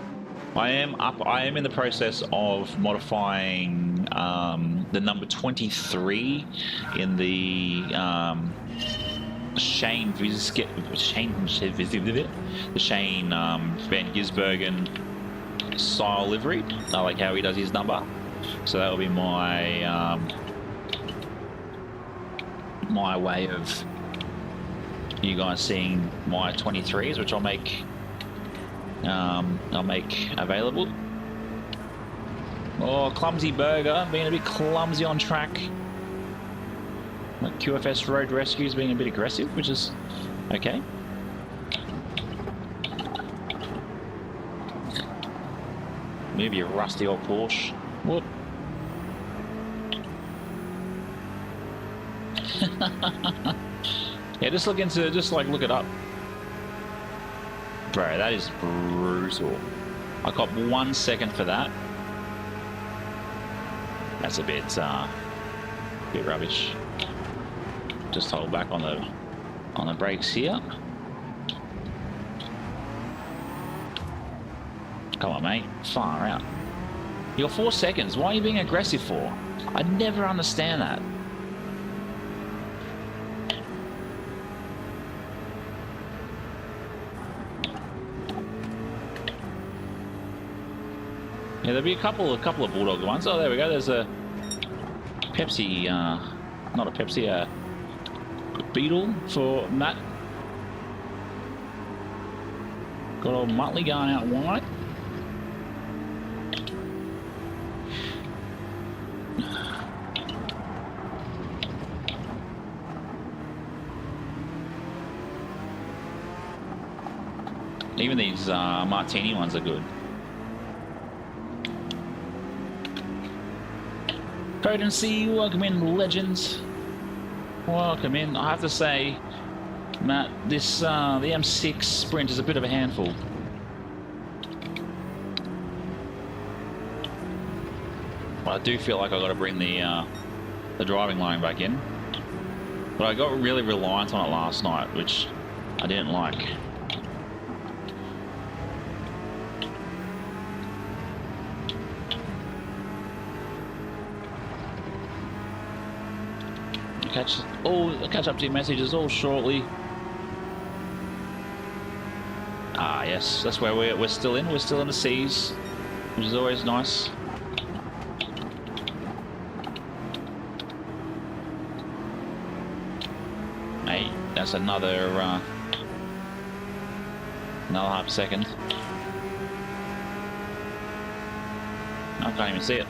Speaker 1: I am in the process of modifying the number 23 in the Shane Van Gisbergen style livery. I like how he does his number. So that will be my my way of you guys seeing my 23s, which I'll make available. Oh, clumsy burger, being a bit clumsy on track. QFS Road Rescue's being a bit aggressive, which is okay. Maybe a rusty old Porsche. What? Yeah, just look it up. Bro, that is brutal. I got 1 second for that. That's a bit rubbish. Just hold back on the brakes here. Come on, mate. Far out. You got 4 seconds. Why are you being aggressive for? I never understand that. Yeah, there'll be a couple of Bulldog ones. Oh, there we go. There's a Pepsi, not a Pepsi, a Beetle for Matt. Got old Muttley going out wide. Even these Martini ones are good. Potency, welcome in, legends. Welcome in. I have to say, Matt, this the M6 Sprint is a bit of a handful. But I do feel like I got to bring the driving line back in. But I got really reliant on it last night, which I didn't like. Catch up to your messages all shortly. Ah, yes, that's where we're still in. We're still in the seas, which is always nice. Hey, that's another half second. I can't even see it.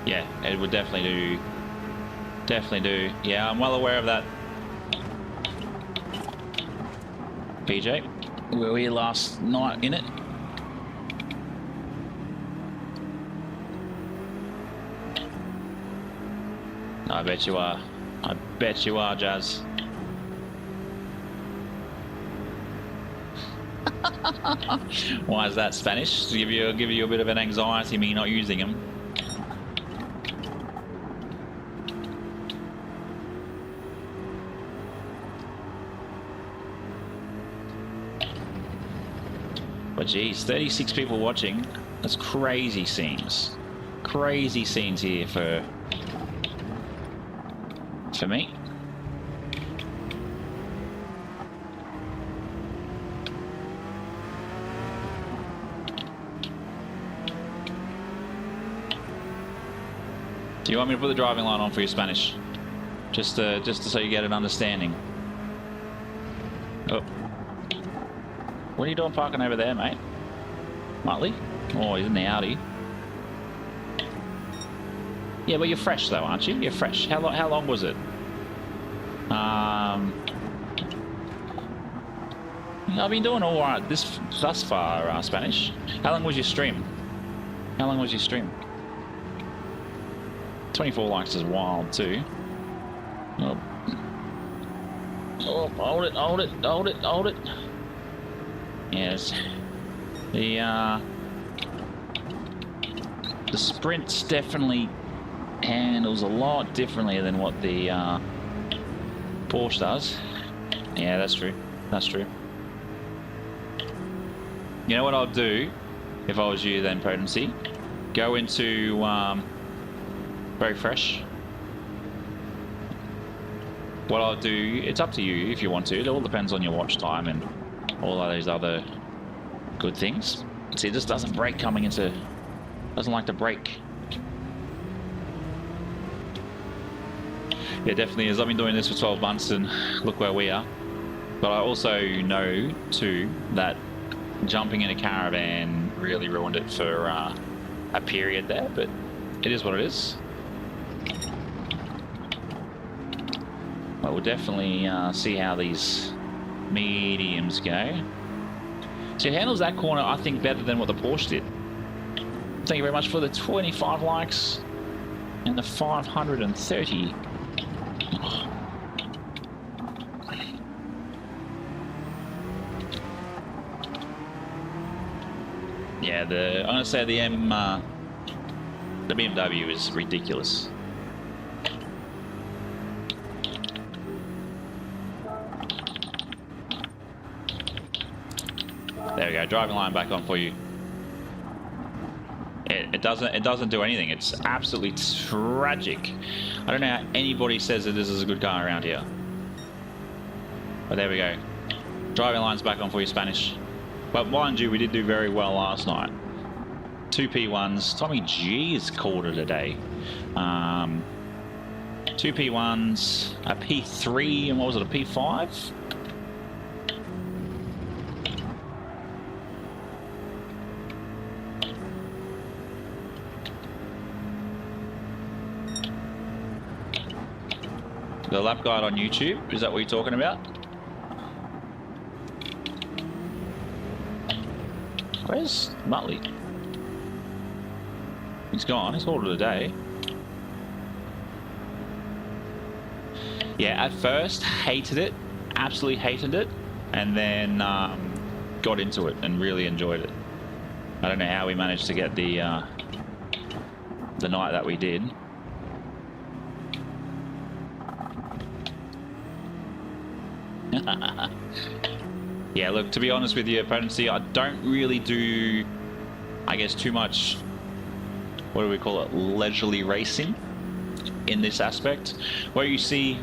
Speaker 1: Yeah, it would definitely do. Definitely do. Yeah, I'm well aware of that. PJ, we were here last night in it. I bet you are. I bet you are, Jazz. Why is that, Spanish? To give you a bit of an anxiety, me not using them. But geez, 36 people watching. That's crazy scenes. Crazy scenes here for me. Do you want me to put the driving line on for your Spanish? Just so you get an understanding. Oh. What are you doing parking over there, mate? Muttley? Oh, he's in the Audi. Yeah, but you're fresh though, aren't you? You're fresh. How long was it? I've been doing all right thus far, Spanish. How long was your stream? How long was your stream? 24 likes is wild too. Oh, oh, hold it, hold it, hold it, hold it. Yes. The Sprint's definitely handles a lot differently than what the Porsche does. Yeah, that's true. That's true. You know what I'll do if I was you then, Potency? Go into very fresh. What I'll do, it's up to you if you want to. It all depends on your watch time and all of those other good things. See, it just doesn't brake coming into... Doesn't like to brake. Yeah, definitely is. I've been doing this for 12 months and look where we are. But I also know too that jumping in a caravan really ruined it for a period there, but it is what it is. But we'll definitely see how these mediums go. So it handles that corner, I think, better than what the Porsche did. Thank you very much for the 25 likes and the 530. Yeah, I'm gonna say the BMW is ridiculous. There we go, driving line back on for you. It doesn't do anything. It's absolutely tragic. I don't know how anybody says that this is a good car around here. But there we go. Driving line's back on for you, Spanish. But mind you, we did do very well last night. 2 P1s. Tommy G has called it a day. 2 P1s, a P3, and what was it, a P5? The lap guide on YouTube, is that what you're talking about? Where's Muttley? He's gone, he's called it a day. Yeah, at first, hated it, absolutely hated it, and then got into it and really enjoyed it. I don't know how we managed to get the night that we did. Yeah, look, to be honest with you, Potency, I don't really do, I guess, too much, what do we call it, leisurely racing in this aspect. When you see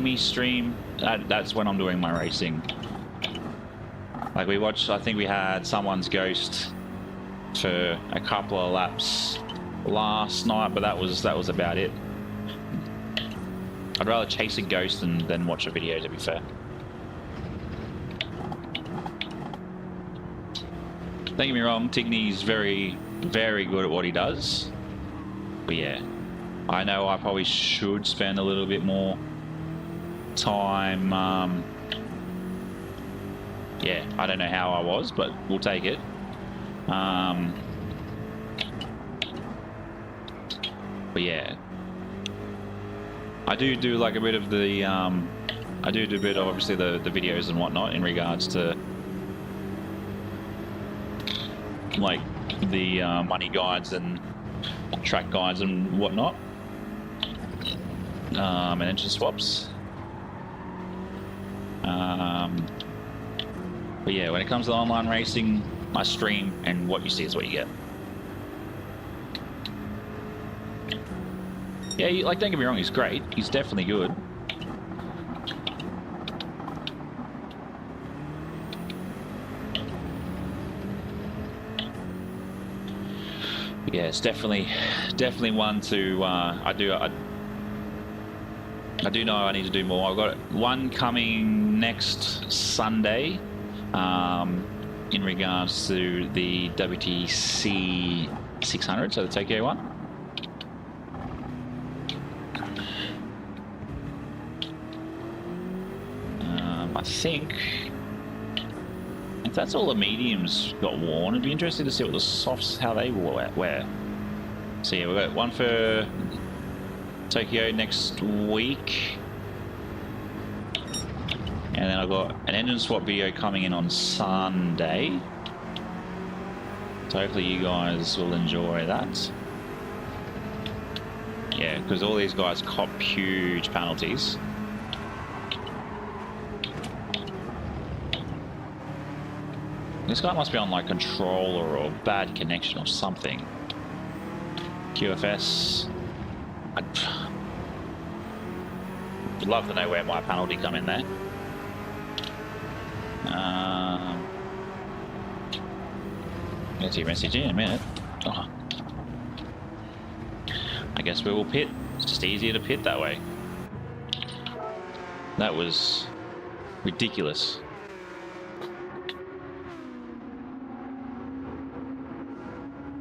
Speaker 1: me stream, that's when I'm doing my racing. Like we watched, I think we had someone's Ghost for a couple of laps last night, but that was about it. I'd rather chase a Ghost than watch a video, to be fair. Don't get me wrong, Tigny's very, very good at what he does. But yeah, I know I probably should spend a little bit more time. Yeah, I don't know how I was, but we'll take it. But yeah, I do like a bit of the I do a bit of obviously the videos and whatnot in regards to like the money guides and track guides and whatnot, and engine swaps. But yeah, when it comes to online racing, I stream, and what you see is what you get. Yeah, like, don't get me wrong, he's great. He's definitely good. Yeah, it's definitely one to. I do know I need to do more. I've got one coming next Sunday, in regards to the WTC 600, so the Tokyo one. I think if that's all the mediums got worn, it'd be interesting to see what the softs, how they wear. So yeah, we've got one for Tokyo next week, and then I've got an engine swap video coming in on Sunday, so hopefully you guys will enjoy that. Yeah, because all these guys cop huge penalties. This guy must be on like controller or bad connection or something. QFS. I'd love to know where my penalty come in there. Get your message in a minute. Oh. I guess we will pit. It's just easier to pit that way. That was ridiculous.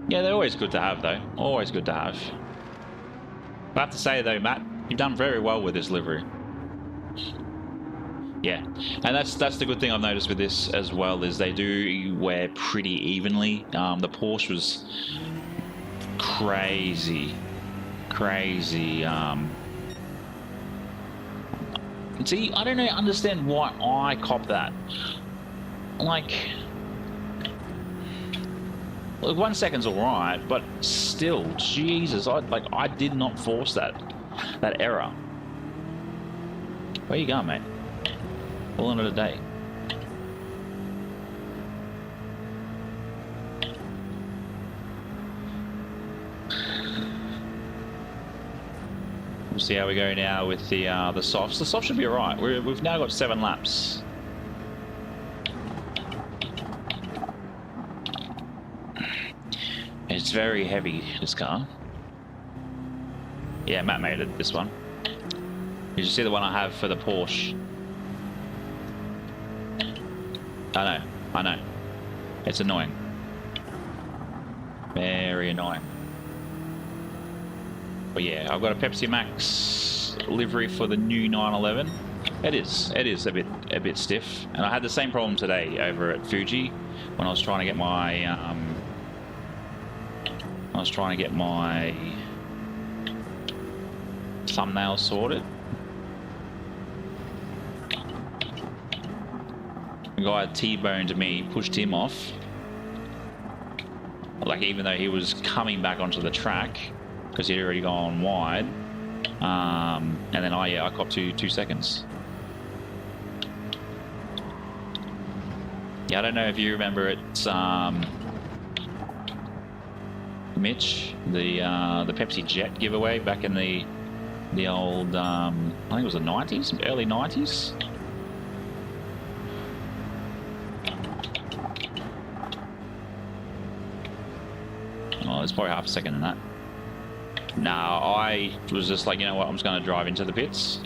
Speaker 1: Yeah, they're always good to have, though. Always good to have. I have to say, though, Matt, you've done very well with this livery. Yeah, and that's the good thing I've noticed with this as well, is they do wear pretty evenly. The Porsche was crazy. See, I don't understand why I cop that. Like... Look, 1 second's all right, but still, Jesus, I did not force that error. Where you going, mate? All into the day. We'll see how we go now with the softs. The softs should be all right. We've now got 7 laps. It's very heavy, this car. Yeah, Matt made it, this one. Did you see the one I have for the Porsche? I know. It's annoying. Very annoying. But yeah, I've got a Pepsi Max livery for the new 911. It is a bit stiff. And I had the same problem today over at Fuji when I was trying to get my thumbnail sorted. The guy T-boned me, pushed him off. Like, even though he was coming back onto the track because he'd already gone wide. And then I copped 2 seconds. Yeah, I don't know if you remember it. Mitch, the Pepsi Jet giveaway back in the old, I think it was the 90s, early 90s. Oh, it's probably half a second in that. No, I was just like, you know what, I'm just going to drive into the pits.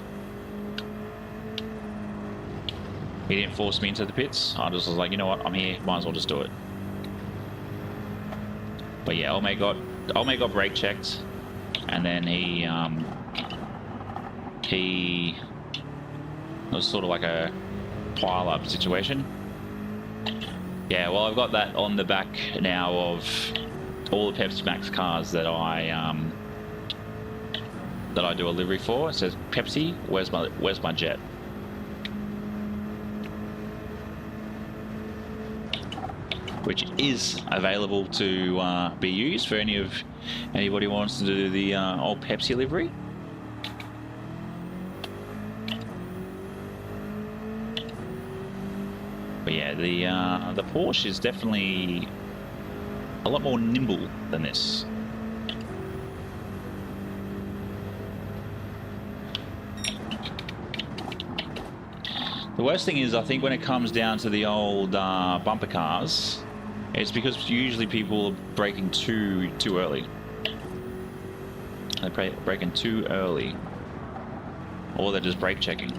Speaker 1: He didn't force me into the pits. I just was like, you know what, I'm here, might as well just do it. But yeah, Olmec got brake checked, and then he was sort of like a pile-up situation. Yeah, well, I've got that on the back now of all the Pepsi Max cars that I do a livery for. It says, Pepsi, where's my jet? Which is available to be used for anybody who wants to do the old Pepsi livery. But yeah, the Porsche is definitely a lot more nimble than this. The worst thing is, I think when it comes down to the old bumper cars, it's because usually people are braking too early. They're braking too early. Or they're just brake checking.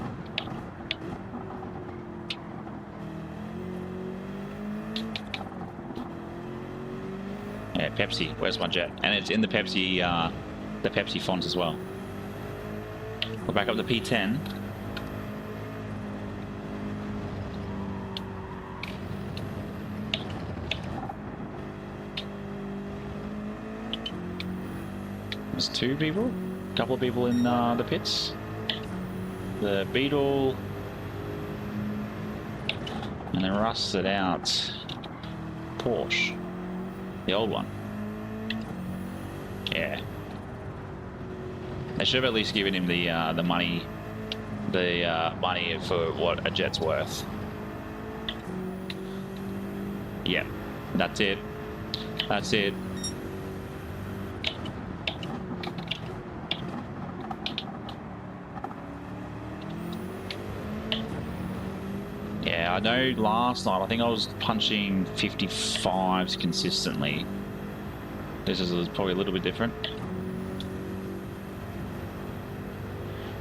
Speaker 1: Yeah, Pepsi. Where's my jet? And it's in the Pepsi font as well. We're back up to P10. There's two people, a couple of people in the pits. The Beetle, and then rusted out Porsche, the old one. Yeah, they should have at least given him the money, money for what a jet's worth. Yeah, that's it. That's it. Yeah, I know last night, I think I was punching 55s consistently. This is probably a little bit different.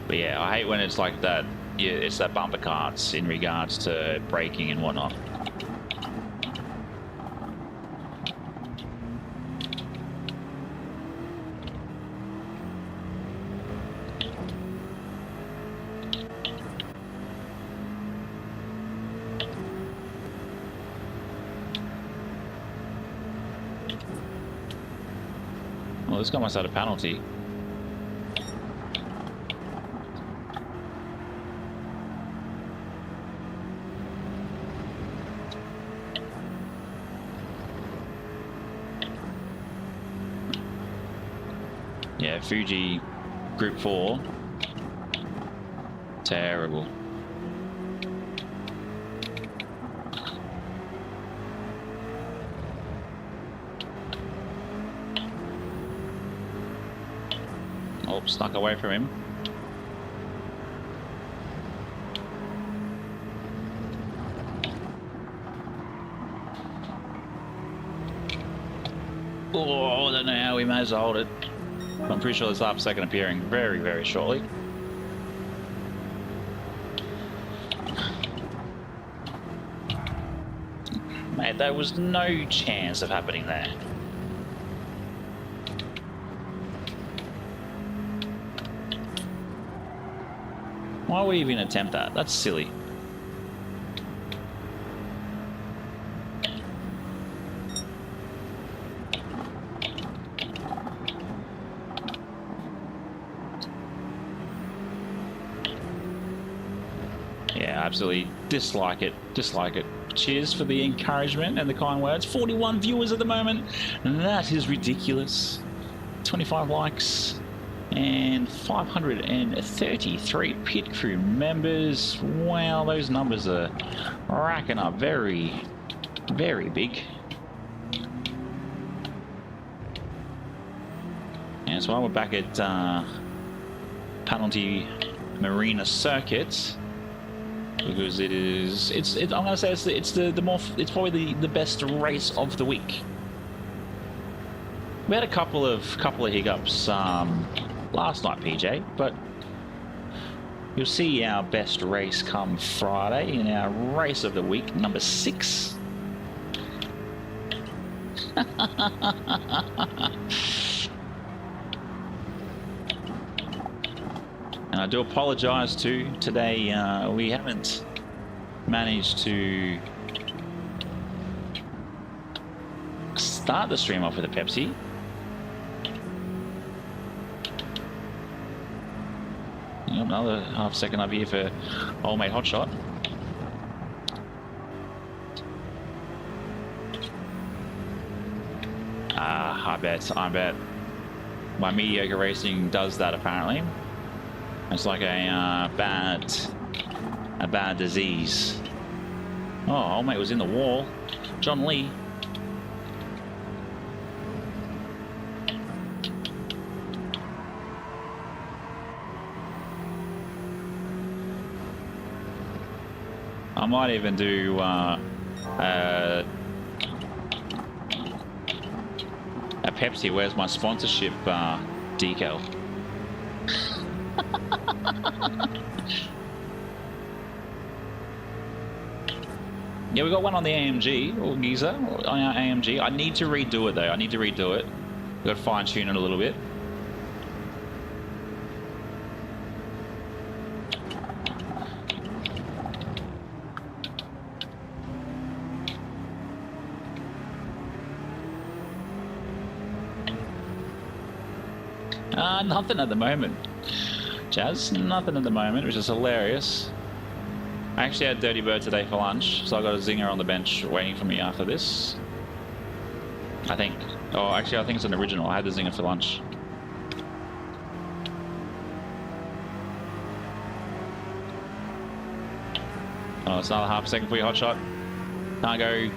Speaker 1: But yeah, I hate when it's like that. Yeah, it's that bumper carts in regards to braking and whatnot. Well, this guy must have had a penalty. Yeah, Fuji Group 4. Terrible. Oh, snuck away from him. Oh, I don't know how we managed to hold it. I'm pretty sure this lap second appearing very, very shortly. Mate, there was no chance of happening there. Why would we even attempt that? That's silly. Yeah, absolutely dislike it. Dislike it. Cheers for the encouragement and the kind words. 41 viewers at the moment. That is ridiculous. 25 likes. And 533 pit crew members. Wow, those numbers are racking up very, very big. And so we're back at penalty Marina circuit, because I'm gonna say it's probably the best race of the week. We had a couple of hiccups last night, PJ, but you'll see our best race come Friday in our race of the week, number 6. And I do apologize too. Today we haven't managed to start the stream off with a Pepsi. Another half second up here for old mate Hotshot. I bet my mediocre racing does that apparently. It's like a bad disease. Oh, old mate was in the wall. John Lee. I might even do a Pepsi. Where's my sponsorship decal? Yeah, we got one on the AMG, or Giza, on our AMG. I need to redo it though. I need to redo it. We've got to fine tune it a little bit. Nothing at the moment, Jazz. Nothing at the moment, which is hilarious. I actually had Dirty Bird today for lunch, so I got a zinger on the bench waiting for me after this. I think. Oh, actually, I think it's an original. I had the zinger for lunch. Oh, it's another half a second for your hot shot. Can't go.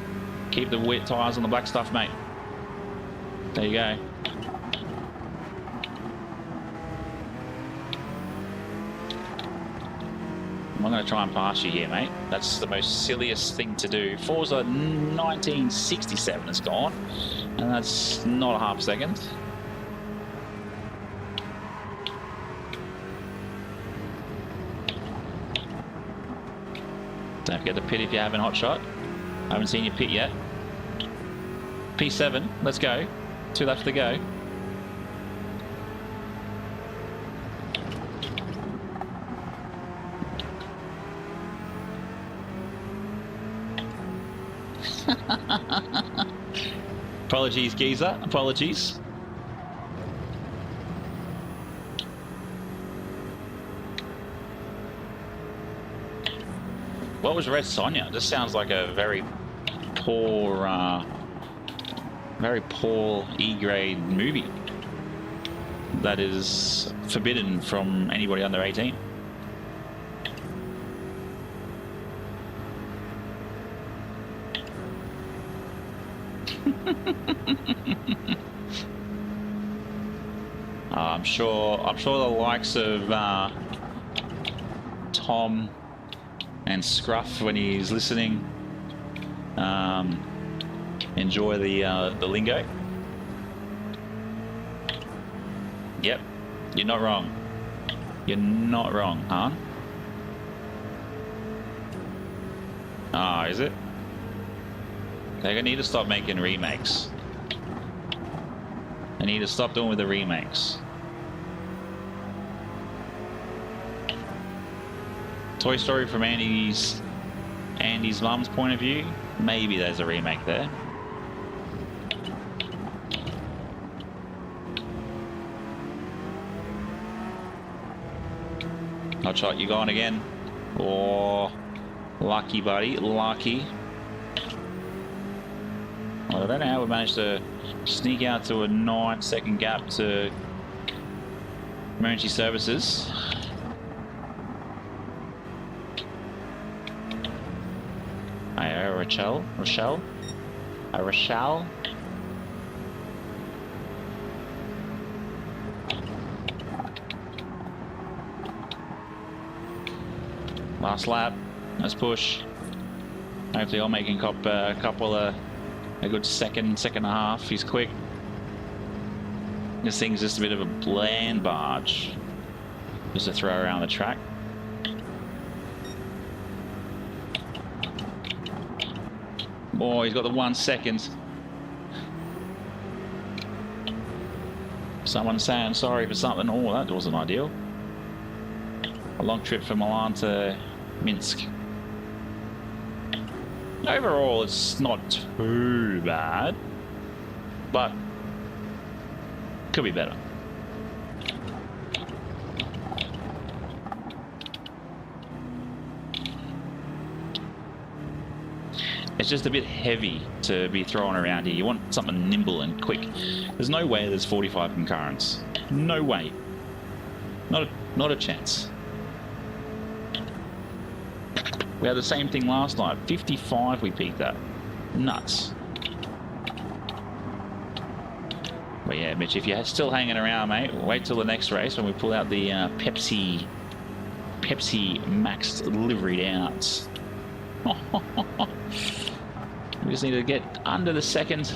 Speaker 1: Keep the wet tyres on the black stuff, mate. There you go. I'm going to try and pass you here, mate. That's the most silliest thing to do. Forza 1967 is gone, and that's not a half second. Don't forget to pit if you haven't hot shot. I haven't seen you pit yet. P7, let's go. 2 left to go. Apologies, Giza. Apologies. What was Red Sonja? This sounds like a very poor E-grade movie that is forbidden from anybody under 18. I'm sure the likes of Tom and Scruff, when he's listening, enjoy the lingo. Yep, you're not wrong. You're not wrong, huh? Ah, is it? They're gonna need to stop making remakes. They need to stop doing with the remakes. Toy Story from Andy's mum's point of view, maybe there's a remake there. Hot shot, you going again? Oh, lucky, buddy, lucky. Well, I don't know how we managed to sneak out to a 9-second gap to emergency services. Rochelle. Last lap. Let's push. Hopefully I'll make a couple of a good second and a half. He's quick. This thing's just a bit of a bland barge, just to throw around the track. Oh, he's got the 1 second. Someone saying sorry for something. Oh, that wasn't ideal. A long trip from Milan to Minsk. Overall, it's not too bad, but could be better. It's just a bit heavy to be thrown around here. You want something nimble and quick. There's no way there's 45 concurrents. No way. Not a chance. We had the same thing last night. 55 we peaked at. Nuts. But yeah, Mitch, if you're still hanging around, mate, wait till the next race when we pull out the Pepsi Max liveried out. We just need to get under the second.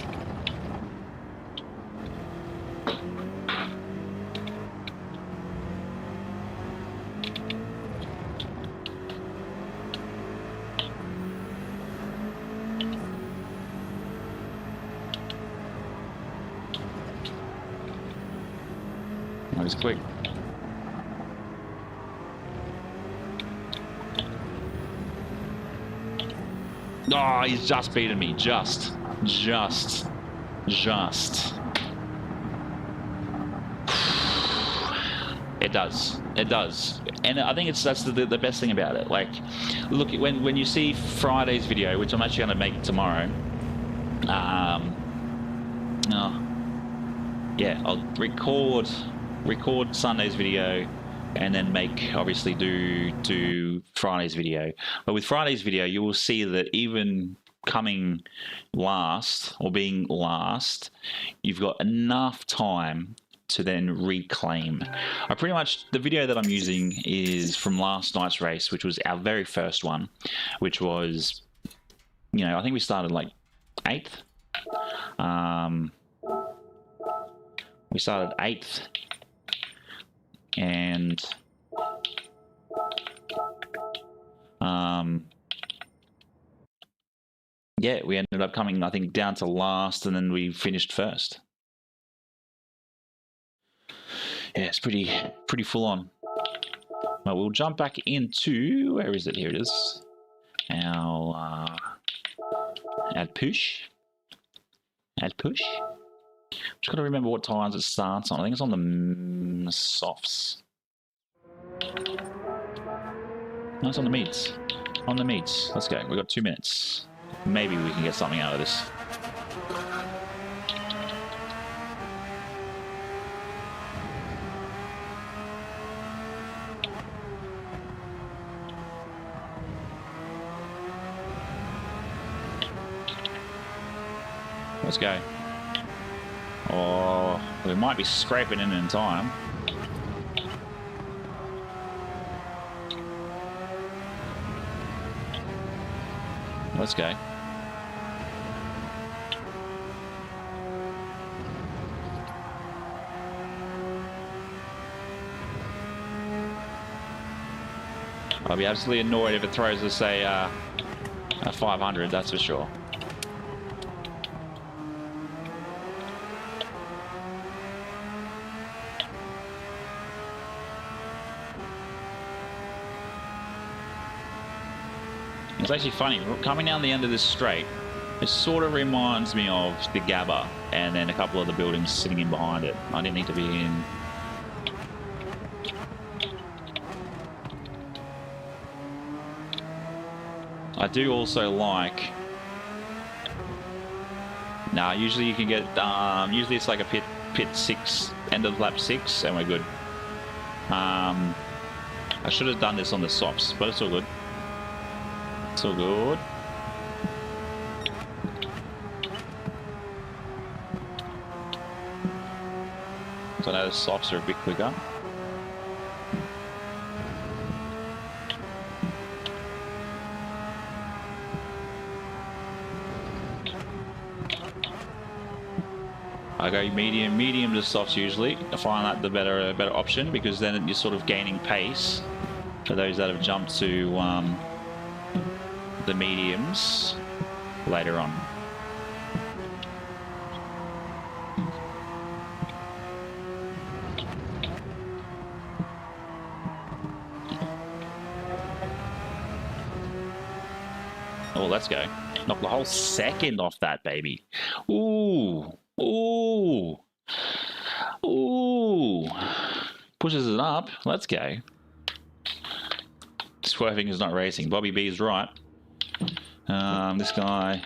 Speaker 1: That was quick. Oh, he's just beaten me. Just. It does. It does. And I think that's the best thing about it. Like, look, when you see Friday's video, which I'm actually going to make tomorrow, yeah, I'll record Sunday's video and then obviously do Friday's video. But with Friday's video, you will see that even coming last or being last, you've got enough time to then reclaim. The video that I'm using is from last night's race, which was our very first one, which was, you know, I think we started like 8th. We started 8th, and yeah, we ended up coming, I think, down to last, and then we finished first. Yeah, it's pretty full on. But we'll jump back into, where is it? Here it is. Our add push. Just got to remember what times it starts on. I think it's on the softs. No, it's on the meats. On the meats. Let's go. We've got 2 minutes. Maybe we can get something out of this. Let's go. Oh, we might be scraping in time. Let's go. I'll be absolutely annoyed if it throws us a 500, that's for sure. It's actually funny, coming down the end of this straight, it sort of reminds me of the Gabba and then a couple of the buildings sitting in behind it. I didn't need to be in. I do also like... Nah, usually you can get, usually it's like a pit 6, end of lap 6, and we're good. I should have done this on the softs, but it's all good. It's all good. So now the softs are a bit quicker. I go medium to softs usually. I find that the better option, because then you're sort of gaining pace for those that have jumped to the mediums later on. Oh, let's go. Knock the whole second off that baby. Ooh. Ooh. Ooh. Pushes it up. Let's go. Swerving is not racing. Bobby B is right. This guy,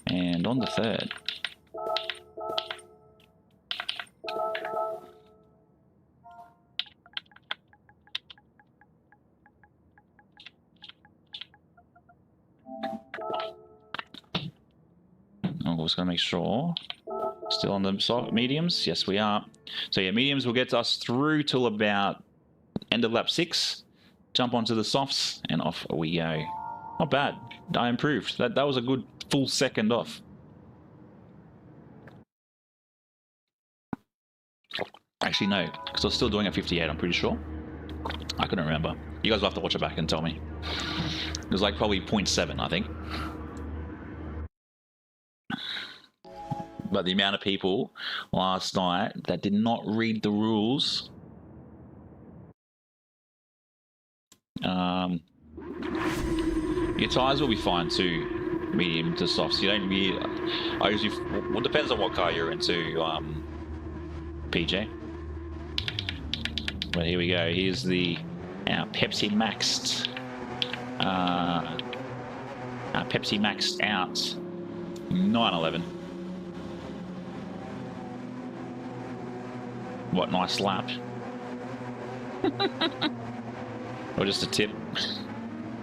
Speaker 1: and on the third. I'm just going to make sure. Still on the soft mediums? Yes, we are. So yeah, mediums will get us through till about end of lap 6. jump onto the softs, and off we go. Not bad. I improved. That was a good full second off. Actually, no, because I was still doing a 58, I'm pretty sure. I couldn't remember. You guys will have to watch it back and tell me. It was like probably 0.7, I think. But the amount of people last night that did not read the rules. Your tyres will be fine too, medium to softs. You don't really. I usually. Well, it depends on what car you're into, PJ. But here we go. Here's our Pepsi Maxed. Our Pepsi Maxed out 911. What nice lap. Or just a tip.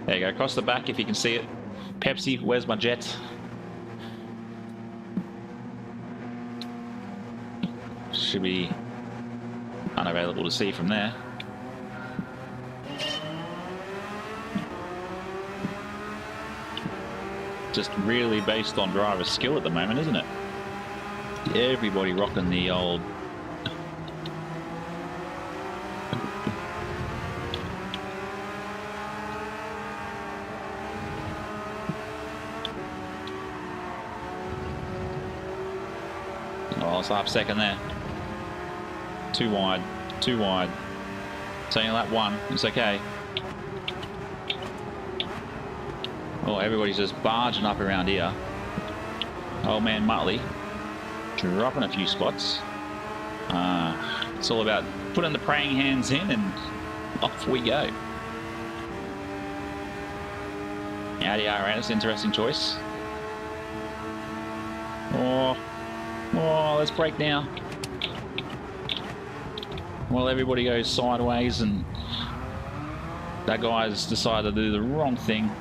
Speaker 1: There you go, across the back if you can see it. Pepsi, where's my jet? Should be unavailable to see from there. Just really based on driver skill at the moment, isn't it? Everybody rocking the old lap second there. Too wide. Too wide. It's only lap 1. It's okay. Oh, everybody's just barging up around here. Old man Muttley dropping a few spots. It's all about putting the praying hands in and off we go. Audi R8, interesting choice. Oh, let's brake now. Well, everybody goes sideways and that guy's decided to do the wrong thing.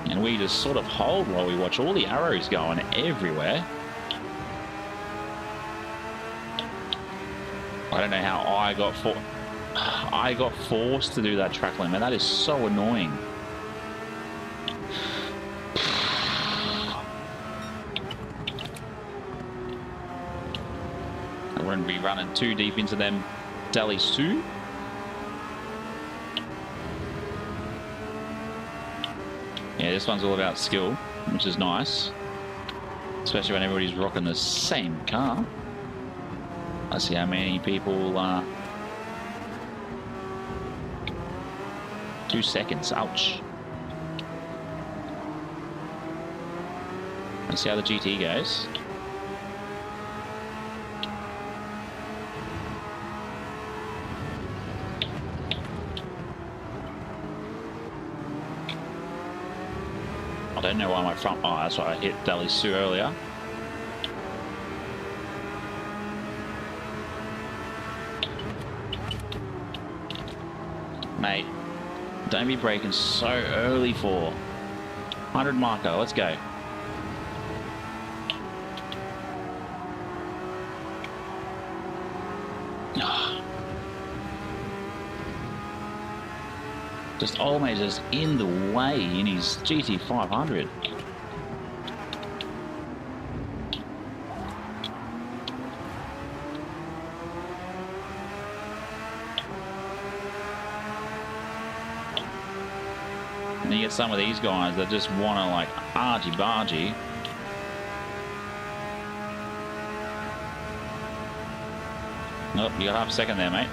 Speaker 1: And we just sort of hold while we watch all the arrows going everywhere. I don't know how I got forced to do that track limit. That is so annoying. We're going to be running too deep into them Delhi Sue. Yeah, this one's all about skill, which is nice. Especially when everybody's rocking the same car. Let's see how many people... 2 seconds, ouch. Let's see how the GT goes. I don't know why my front... Oh, that's why I hit Delhi Sue earlier. Mate, don't be braking so early for 100 marker. Let's go. Just old mate just in the way in his GT500. And you get some of these guys that just want to like argy-bargy. Nope, you got half a second there, mate.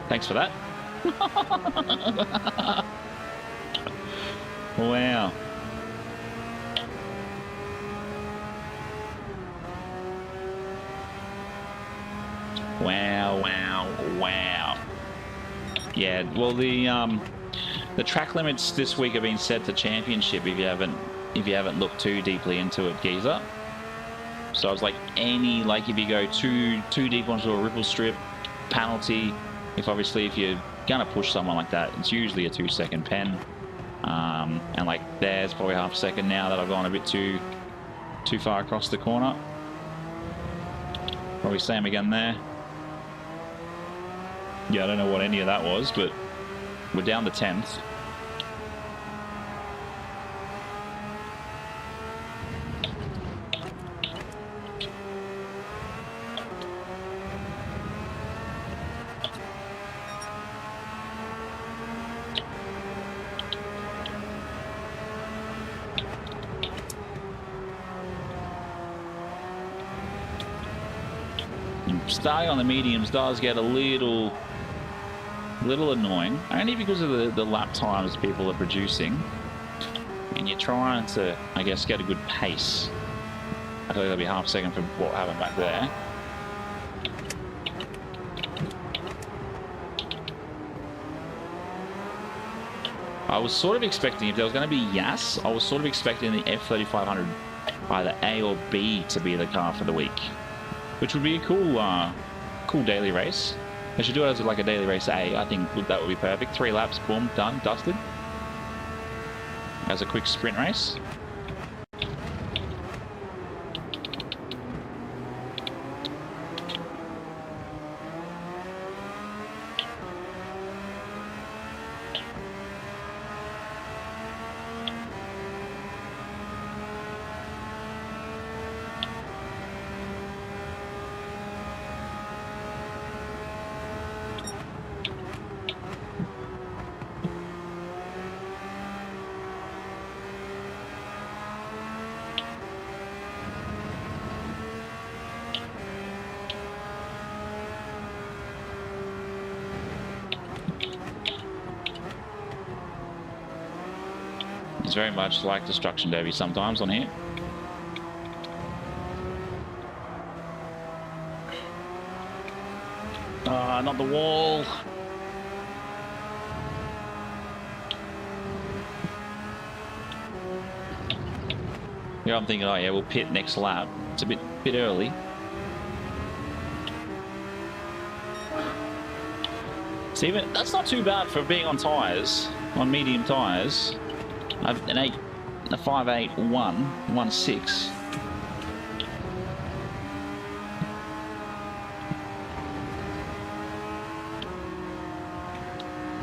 Speaker 1: Thanks for that. Wow. Wow, wow, wow. Yeah, well the track limits this week have been set to championship if you haven't looked too deeply into it, geezer. So it's like if you go too deep onto a ripple strip, penalty. If you're gonna push someone like that, it's usually a 2-second pen. And like there's probably half a second now that I've gone a bit too far across the corner. Probably same again there. Yeah, I don't know what any of that was, but we're down to 10th. Starting on the mediums does get a little annoying, only because of the lap times people are producing, and you're trying to, I guess, get a good pace. I feel like that'll be half a second from what happened back there. I was sort of expecting, if there was going to be Yas, I was sort of expecting the F3500 either A or B to be the car for the week, which would be a cool daily race. They should do it as like a daily race A. I think that would be perfect. 3 laps, boom, done, dusted. As a quick sprint race. It's very much like Destruction Derby sometimes on here. Not the wall. Yeah, I'm thinking, oh yeah, we'll pit next lap. It's a bit early. Steven, that's not too bad for being on tyres, on medium tyres. I've an 5.8 1.6.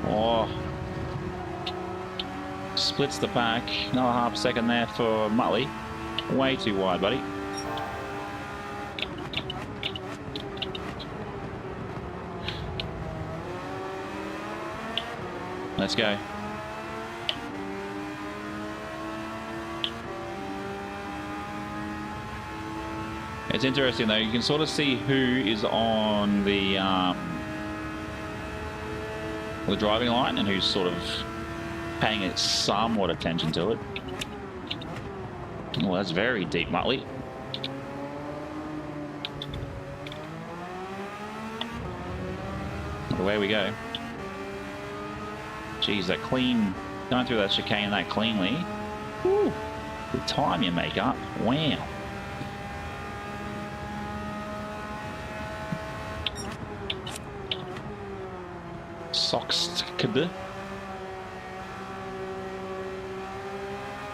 Speaker 1: Oh, splits the pack. Another half second there for Muttley. Way too wide, buddy. Let's go. It's interesting though, you can sort of see who is on the driving line and who's sort of paying it somewhat attention to it. Well, that's very deep, Muttley. Away we go. Geez, that clean, going through that chicane that cleanly. Whew, the time you make up, wow.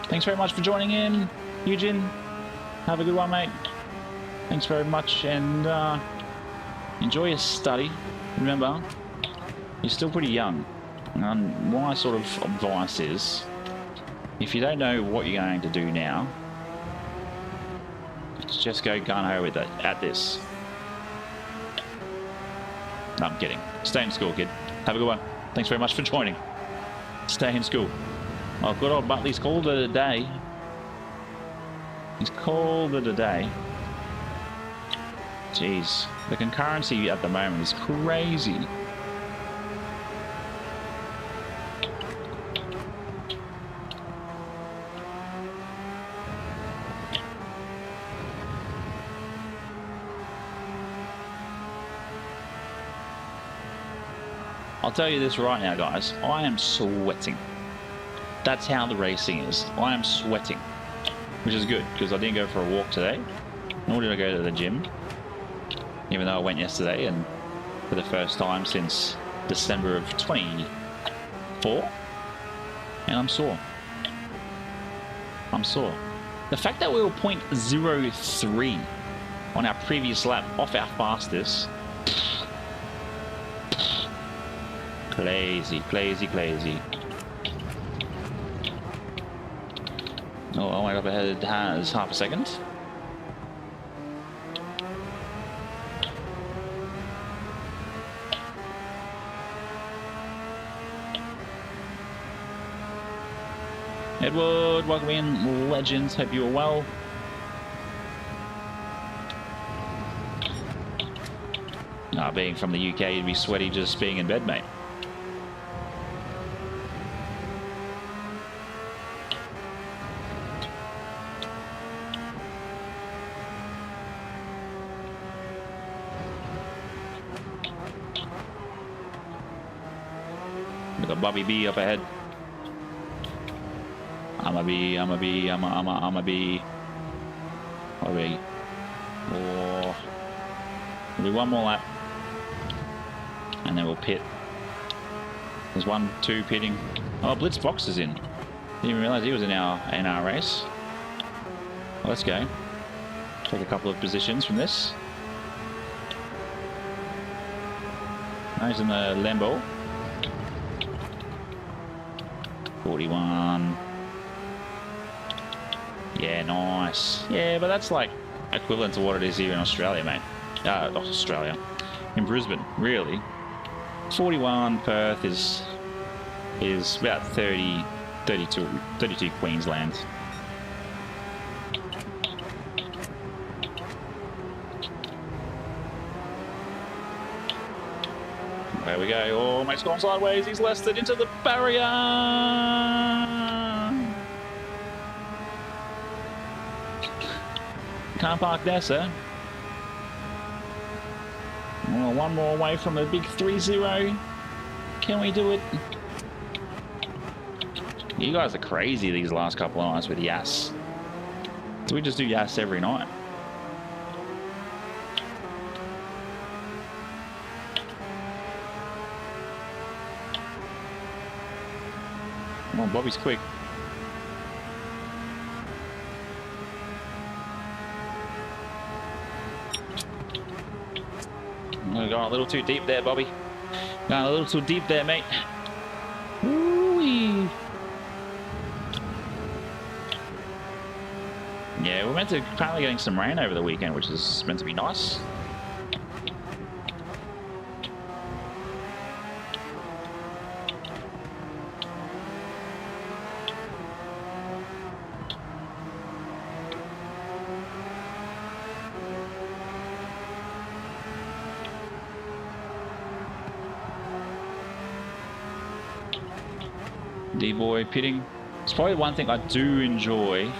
Speaker 1: Thanks very much for joining in, Eugene. Have a good one, mate. Thanks very much, and enjoy your study. Remember, you're still pretty young. And my sort of advice is, if you don't know what you're going to do now, just go gung-ho with it at this. No, I'm kidding. Stay in school, kid. Have a good one. Thanks very much for joining. Stay in school. Oh, good old Muttley's called it a day. He's called it a day. Jeez. The concurrency at the moment is crazy. I'll tell you this right now, guys. I am sweating. That's how the racing is. I am sweating. Which is good, because I didn't go for a walk today. Nor did I go to the gym. Even though I went yesterday, and for the first time since December of 24. And and I'm sore. I'm sore. The fact that we were 0.03 on our previous lap off our fastest. Crazy, crazy, crazy. Oh, I went up ahead has half a second. Edward, welcome in, legends. Hope you are well. Being from the UK, you'd be sweaty just being in bed, mate. With a Bobby B up ahead. I'ma be. Oh, we'll do one more lap. And then we'll pit. There's 1, 2 pitting. Oh, Blitz Box is in. Didn't even realize he was in our race. Well, let's go. Take a couple of positions from this. Now he's in the Lambo. 41. Yeah, nice. Yeah, but that's like equivalent to what it is here in Australia, mate. Not Australia. In Brisbane, really. 41 Perth is about 32 Queensland. There we go. Oh, mate's gone sideways. He's left it into the barrier. Can't park there, sir. Oh, one more away from the big 3-0. Can we do it? You guys are crazy these last couple of nights with Yas. Do we just do Yas every night? Come on, Bobby's quick. We're going a little too deep there, Bobby. Going a little too deep there, mate. Woo-wee. Yeah, we're meant to apparently getting some rain over the weekend, which is meant to be nice. D-boy pitting. It's probably one thing I do enjoy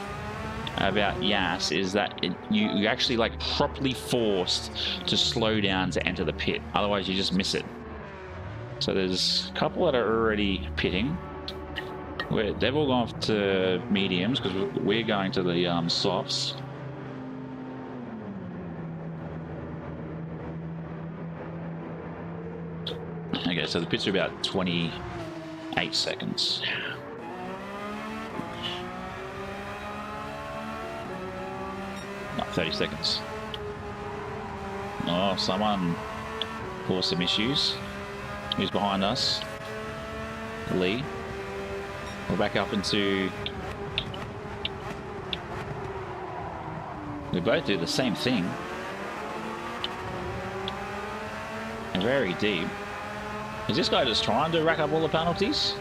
Speaker 1: about Yas is that you're actually like properly forced to slow down to enter the pit. Otherwise you just miss it. So there's a couple that are already pitting. They've all gone to mediums because we're going to the softs. Okay, so the pits are about 28 seconds. Not 30 seconds. Oh, someone caused some issues. Who's behind us? Lee. We're back up into... We both do the same thing. And very deep. Is this guy just trying to rack up all the penalties?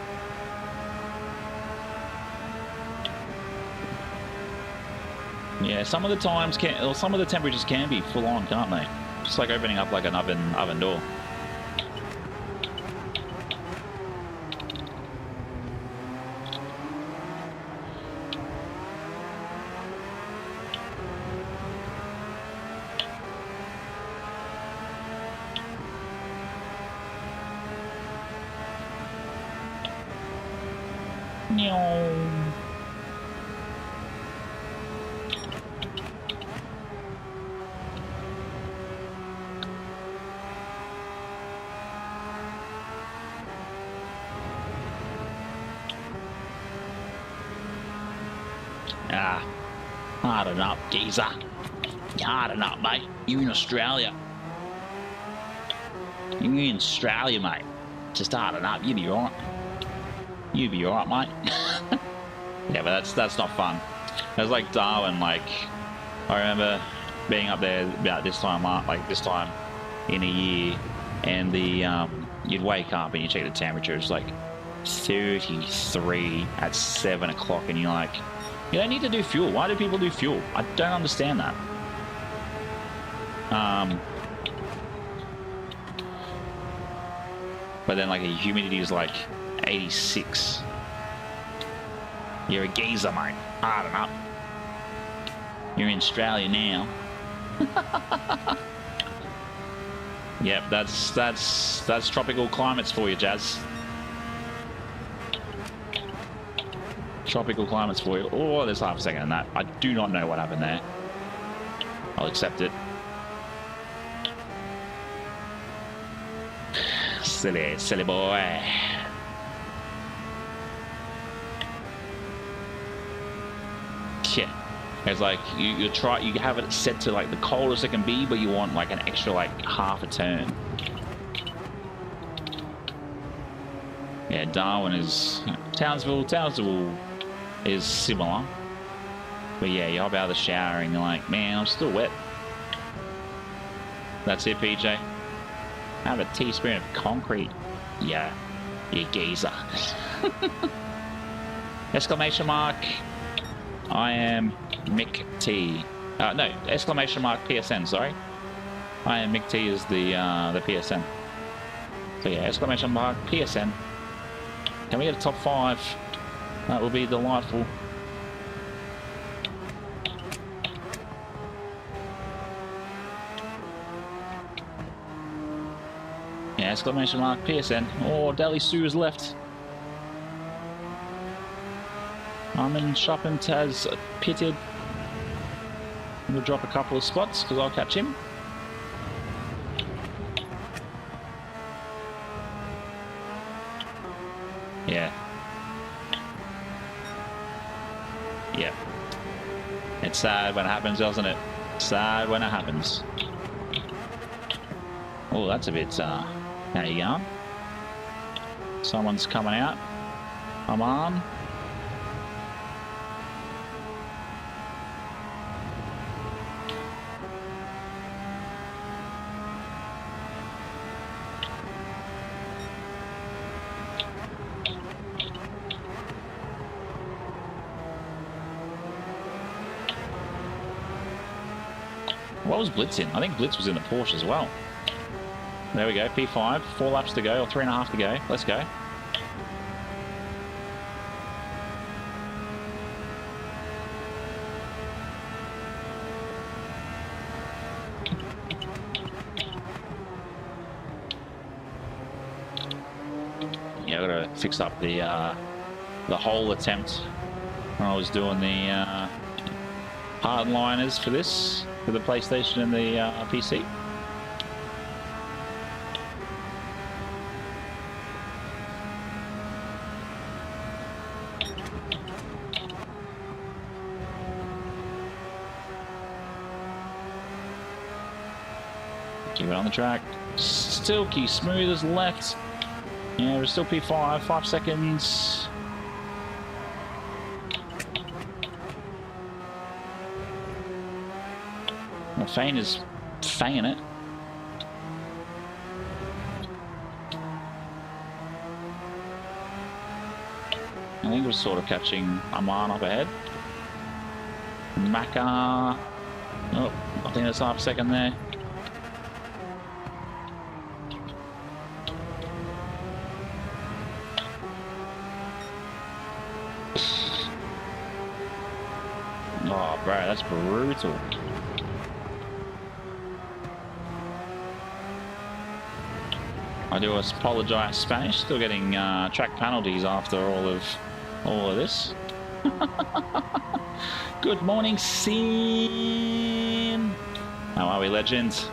Speaker 1: Yeah, some of the times can, or some of the temperatures can be full on, can't they? Just like opening up like an oven door. Ah, harden up, geezer. Harden up, mate. You're in Australia. You're in Australia, mate. Just harden up. You'll be alright. You'll be alright, mate. Yeah, but that's not fun. It's like Darwin. Like, I remember being up there about this time, like this time in a year, and the you'd wake up and you check the temperature. It's like 33 at 7 o'clock, and you're like, you don't need to do fuel. Why do people do fuel? I don't understand that. But then like the humidity is like 86. You're a geezer, mate. Harden up. You're in Australia now. Yep, that's tropical climates for you, Jazz. Tropical climates for you. Oh, there's half a second in that. I do not know what happened there. I'll accept it. Silly boy. Yeah. It's like you have it set to like the coldest it can be, but you want like an extra like half a turn. Yeah, Darwin is Townsville is similar. But yeah, you hop out of the shower and you're like, man, I'm still wet. That's it, PJ. Have a teaspoon of concrete. Yeah, you geezer. Exclamation mark. I am Mick T. No, exclamation mark PSN, sorry. I am Mick T is the PSN. So yeah, exclamation mark PSN. Can we get a top 5? That would be delightful. Yeah, exclamation mark PSN. Oh, Deli Sue is left. I'm in shopping Taz pitted. I'm gonna drop a couple of spots because I'll catch him. Yeah. Yeah. It's sad when it happens, doesn't it? Sad when it happens. Oh, that's a bit, how you going? Someone's coming out. I'm on. What was Blitz in? I think Blitz was in the Porsche as well. There we go, P5, 4 laps to go, or 3.5 to go. Let's go. Yeah, I gotta fix up the whole attempt when I was doing the hardliners for this, for the PlayStation and the PC. Keep it on the track. Silky smooth as left. Yeah, we're still P5, 5 seconds. Well, Fane is fanging it. I think we're sort of catching Aman up ahead. Maka. Oh, I think that's half a second there. Oh, bro, that's brutal. I do apologize, Spanish. Still getting track penalties after all of this. Good morning, Sin. How are we, legends?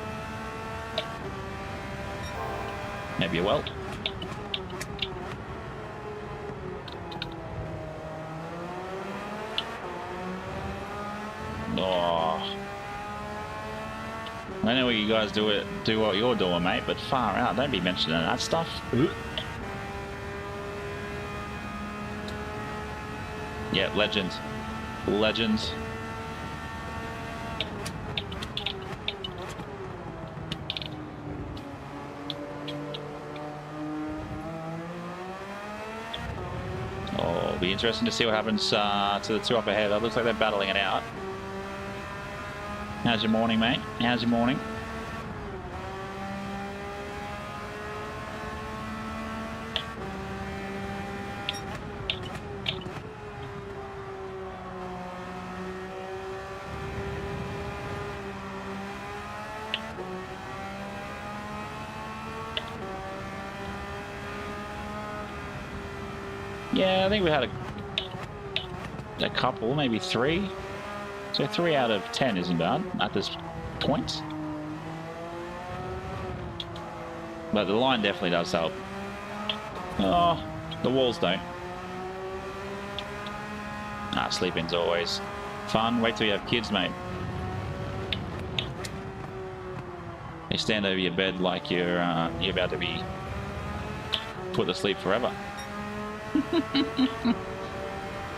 Speaker 1: Maybe you're well. I know what you guys do what you're doing, mate, but far out. Don't be mentioning that stuff. Yeah, legend. Legends. Oh, it'll be interesting to see what happens to the two up ahead. It looks like they're battling it out. How's your morning, mate? How's your morning? Yeah, I think we had a couple, maybe 3. So 3 out of 10 isn't bad at this point. But the line definitely does help. Oh, the walls don't. Ah, sleeping's always fun. Wait till you have kids, mate. They stand over your bed like you're about to be put to sleep forever.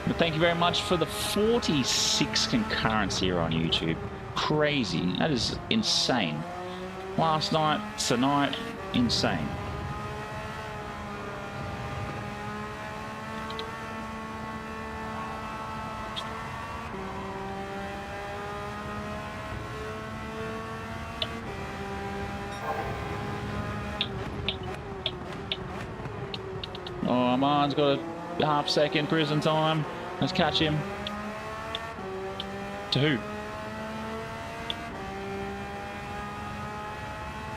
Speaker 1: But thank you very much for the 46 concurrents here on YouTube. Crazy. That is insane. Last night, tonight, insane. Oh, Armand's got a half-second prison time. Let's catch him. To who?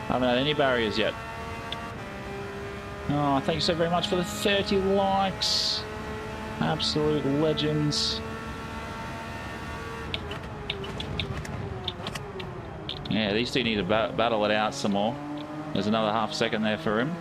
Speaker 1: I haven't had any barriers yet. Oh, thank you so very much for the 30 likes. Absolute legends. Yeah, these two need to battle it out some more. There's another half-second there for him.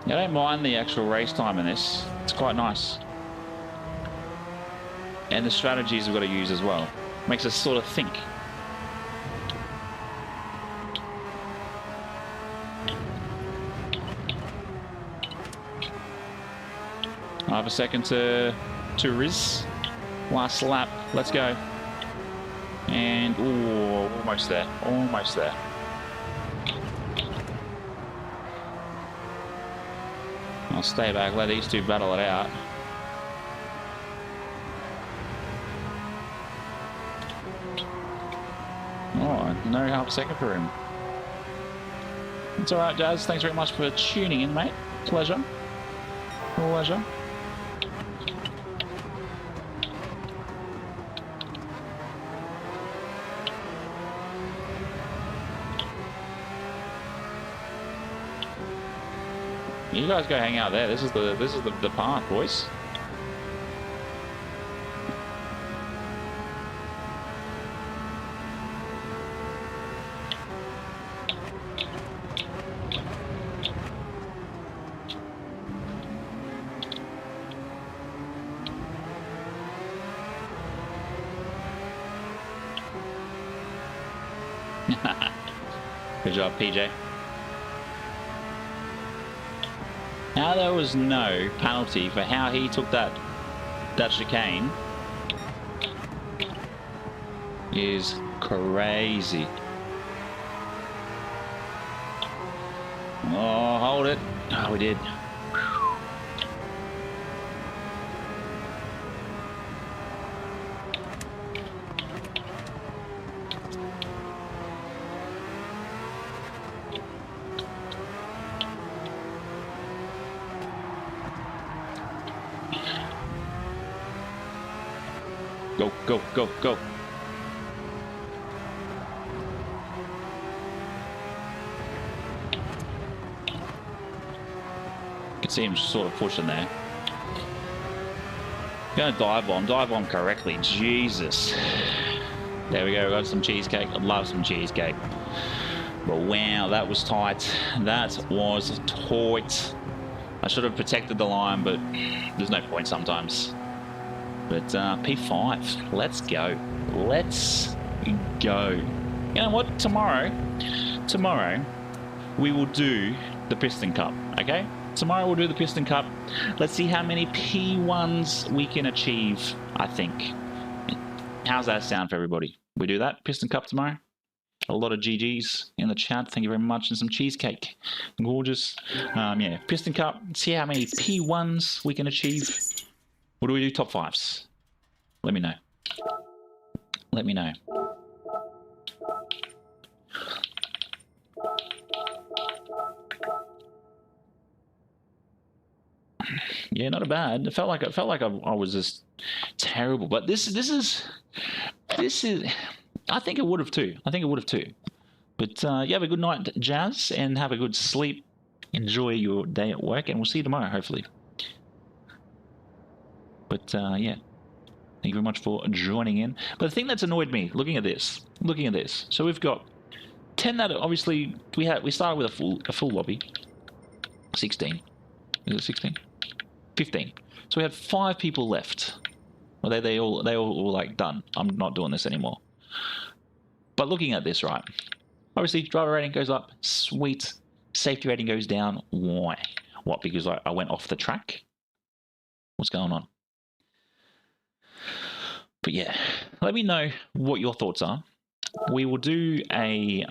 Speaker 1: I don't mind the actual race time in this. It's quite nice. And the strategies we've got to use as well. Makes us sort of think. Half a second to Riz. Last lap. Let's go. And ooh, almost there. Almost there. I'll stay back, let these two battle it out. Oh, no half second for him. It's alright, Jazz. Thanks very much for tuning in, mate. Pleasure. Pleasure. You guys go hang out there. This is the path, boys. Good job, PJ. How there was no penalty for how he took that chicane is crazy. Oh, hold it. Oh, we did. Go, go, go, go. You can see him sort of pushing there. Gonna dive bomb correctly. Jesus. There we go, we got some cheesecake. I love some cheesecake. But wow, that was tight. That was tight. I should have protected the line, but there's no point sometimes. But P5, let's go. Let's go. You know what? Tomorrow, we will do the Piston Cup, okay? Tomorrow we'll do the Piston Cup. Let's see how many P1s we can achieve, I think. How's that sound for everybody? We do that, Piston Cup tomorrow? A lot of GGs in the chat. Thank you very much. And some cheesecake. Gorgeous. Yeah, Piston Cup. See how many P1s we can achieve. What do we do? Top 5s. Let me know. Let me know. Yeah, not bad. It felt like I was just terrible. But this is. I think it would have too. But you have a good night, Jazz, and have a good sleep. Enjoy your day at work, and we'll see you tomorrow, hopefully. But yeah, thank you very much for joining in. But the thing that's annoyed me, looking at this. So we've got 10 that obviously we started with a full lobby. 16. Is it 16? 15. So we have 5 people left. Well, they all like done. I'm not doing this anymore. But looking at this, right? Obviously, driver rating goes up. Sweet. Safety rating goes down. Why? What? Because I went off the track? What's going on? But yeah, let me know what your thoughts are. We will do a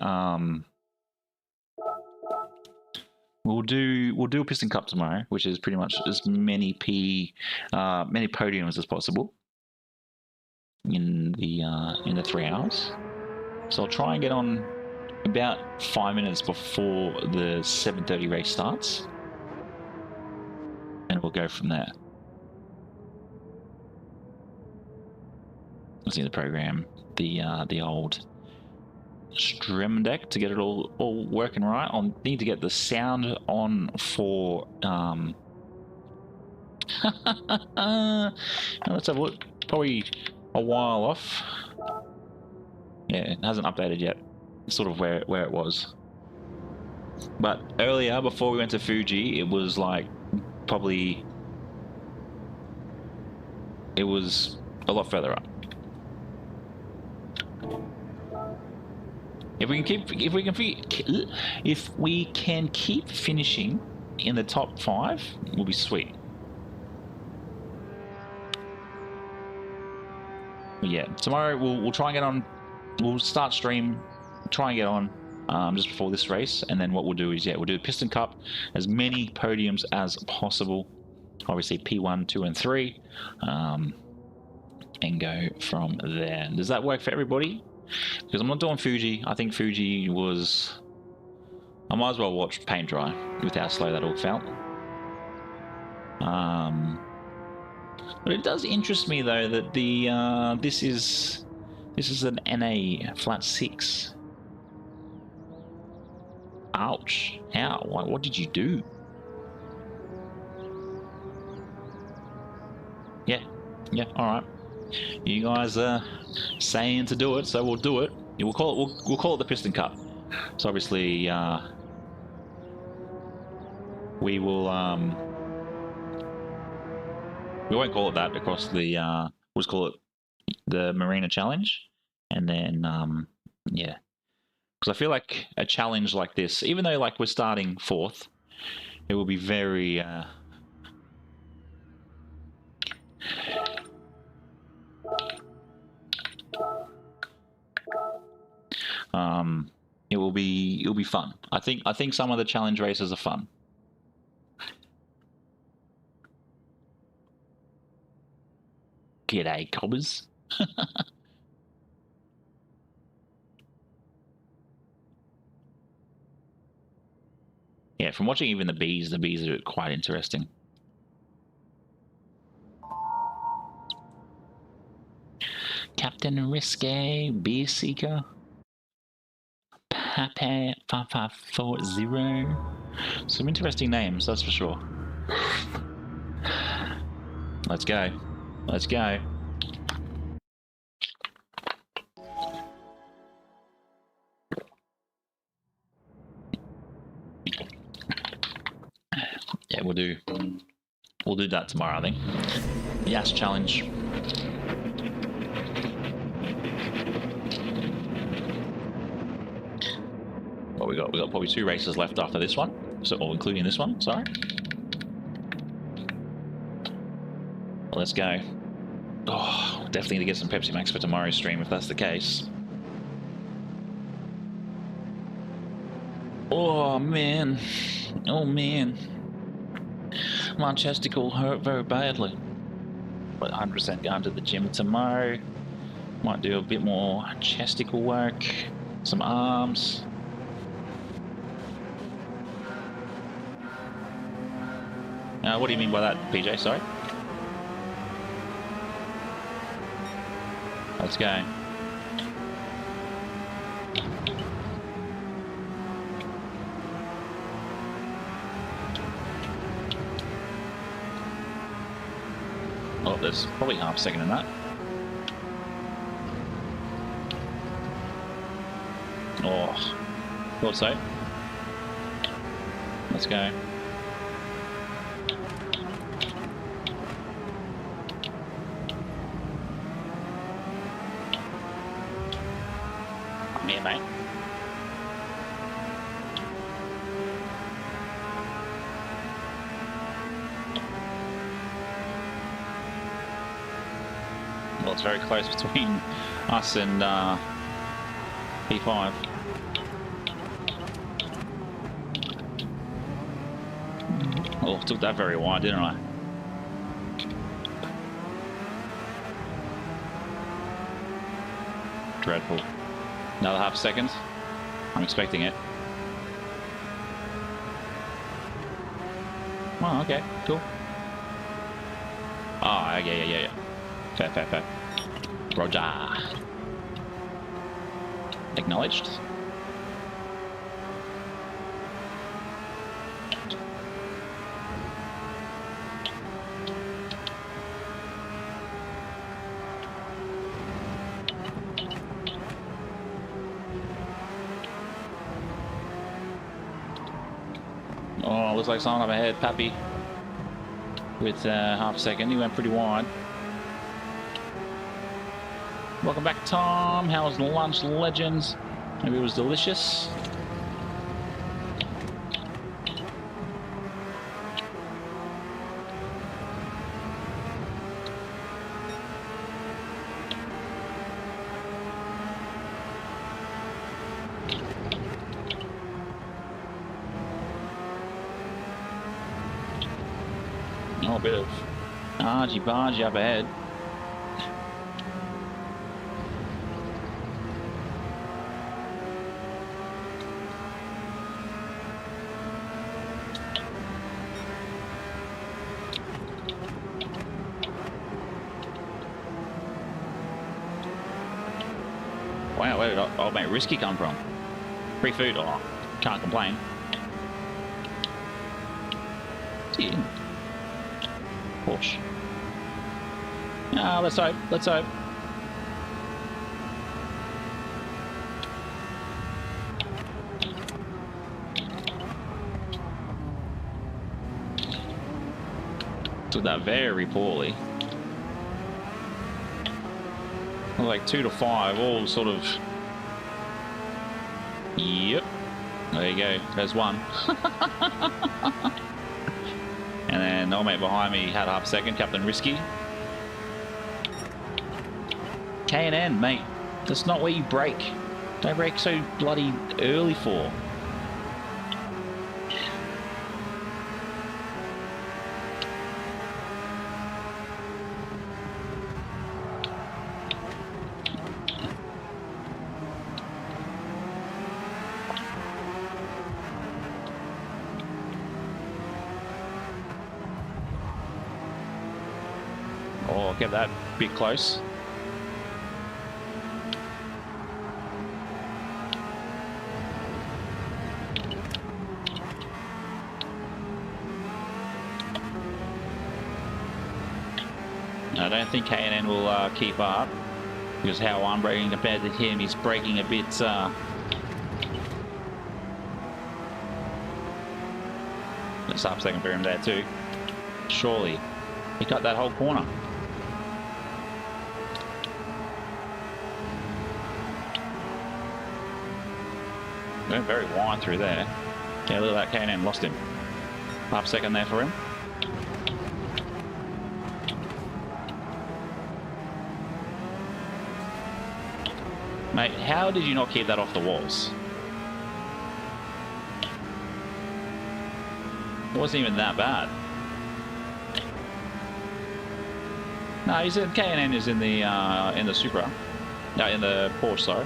Speaker 1: we'll do a Piston Cup tomorrow, which is pretty much as many podiums as possible in the 3 hours. So I'll try and get on about 5 minutes before the 7:30 race starts, and we'll go from there. Let's see the program, the old stream deck to get it all working right. I'll need to get the sound on for let's have a look. Probably a while off. Yeah, it hasn't updated yet. It's sort of where it was. But earlier, before we went to Fuji, it was like probably it was a lot further up. If we can keep finishing in the top 5, we'll be sweet. But yeah, tomorrow we'll try and get on. We'll start stream, try and get on just before this race, and then what we'll do is we'll do the Piston Cup, as many podiums as possible. Obviously P1, 2, and 3, and go from there. Does that work for everybody? Because I'm not doing Fuji. I think Fuji was... I might as well watch paint dry with how slow that all felt. But it does interest me though that the this is an NA flat 6. Ouch! Ow! What did you do? Yeah. All right. You guys are saying to do it, so we'll do it. Yeah, we'll call it the Piston Cup. So obviously, we will we won't call it that across the. We'll just call it the Marina Challenge, and then yeah, because I feel like a challenge like this, even though like we're starting 4th, it will be very. It'll be fun. I think some of the challenge races are fun. G'day, cobbers. Yeah, from watching even the bees are quite interesting. Captain Risque, Beer Seeker, Pape 5540. Some interesting names, that's for sure. Let's go. Let's go. Yeah, we'll do that tomorrow, I think. Yes, challenge. What we got? We got probably 2 races left after this one, so including this one. Sorry. Well, let's go. Oh, definitely need to get some Pepsi Max for tomorrow's stream if that's the case. Oh man, oh man. My chesticle hurt very badly. But 100% going to the gym tomorrow. Might do a bit more chesticle work, some arms. What do you mean by that, PJ? Sorry. Let's go. Oh, there's probably half a second in that. Oh, thought so. Let's go. I'm here, mate. Well, it's very close between us and P5. Oh, took that very wide, didn't I? Dreadful. Another half second. I'm expecting it. Oh, okay, cool. Oh, yeah. Fair. Roger. Acknowledged. Oh, looks like someone up ahead, Pappy. With half a second, he went pretty wide. Welcome back, Tom. How was lunch, legends? Maybe it was delicious. Oh, a bit of argy-bargy up ahead. Wow, where did old mate Risky come from? Free food, oh, can't complain. Yeah. Porsche. Ah, let's hope, let's hope. Took that very poorly. Like 2 to 5, all sort of. Yep. There you go. There's one. And then old mate behind me had half a second, Captain Risky. K&N, mate. That's not where you brake. Don't brake so bloody early for. Oh, get that bit close. I don't think K&N will keep up, because how I'm braking compared to him, he's braking a bit... Let's up second for him there too. Surely. He cut that whole corner. Went very wide through there. Yeah, look at that, K&N lost him. Half second there for him. Mate, how did you not keep that off the walls? It wasn't even that bad. No, he's in K&N is in the Supra. No, in the Porsche, sorry.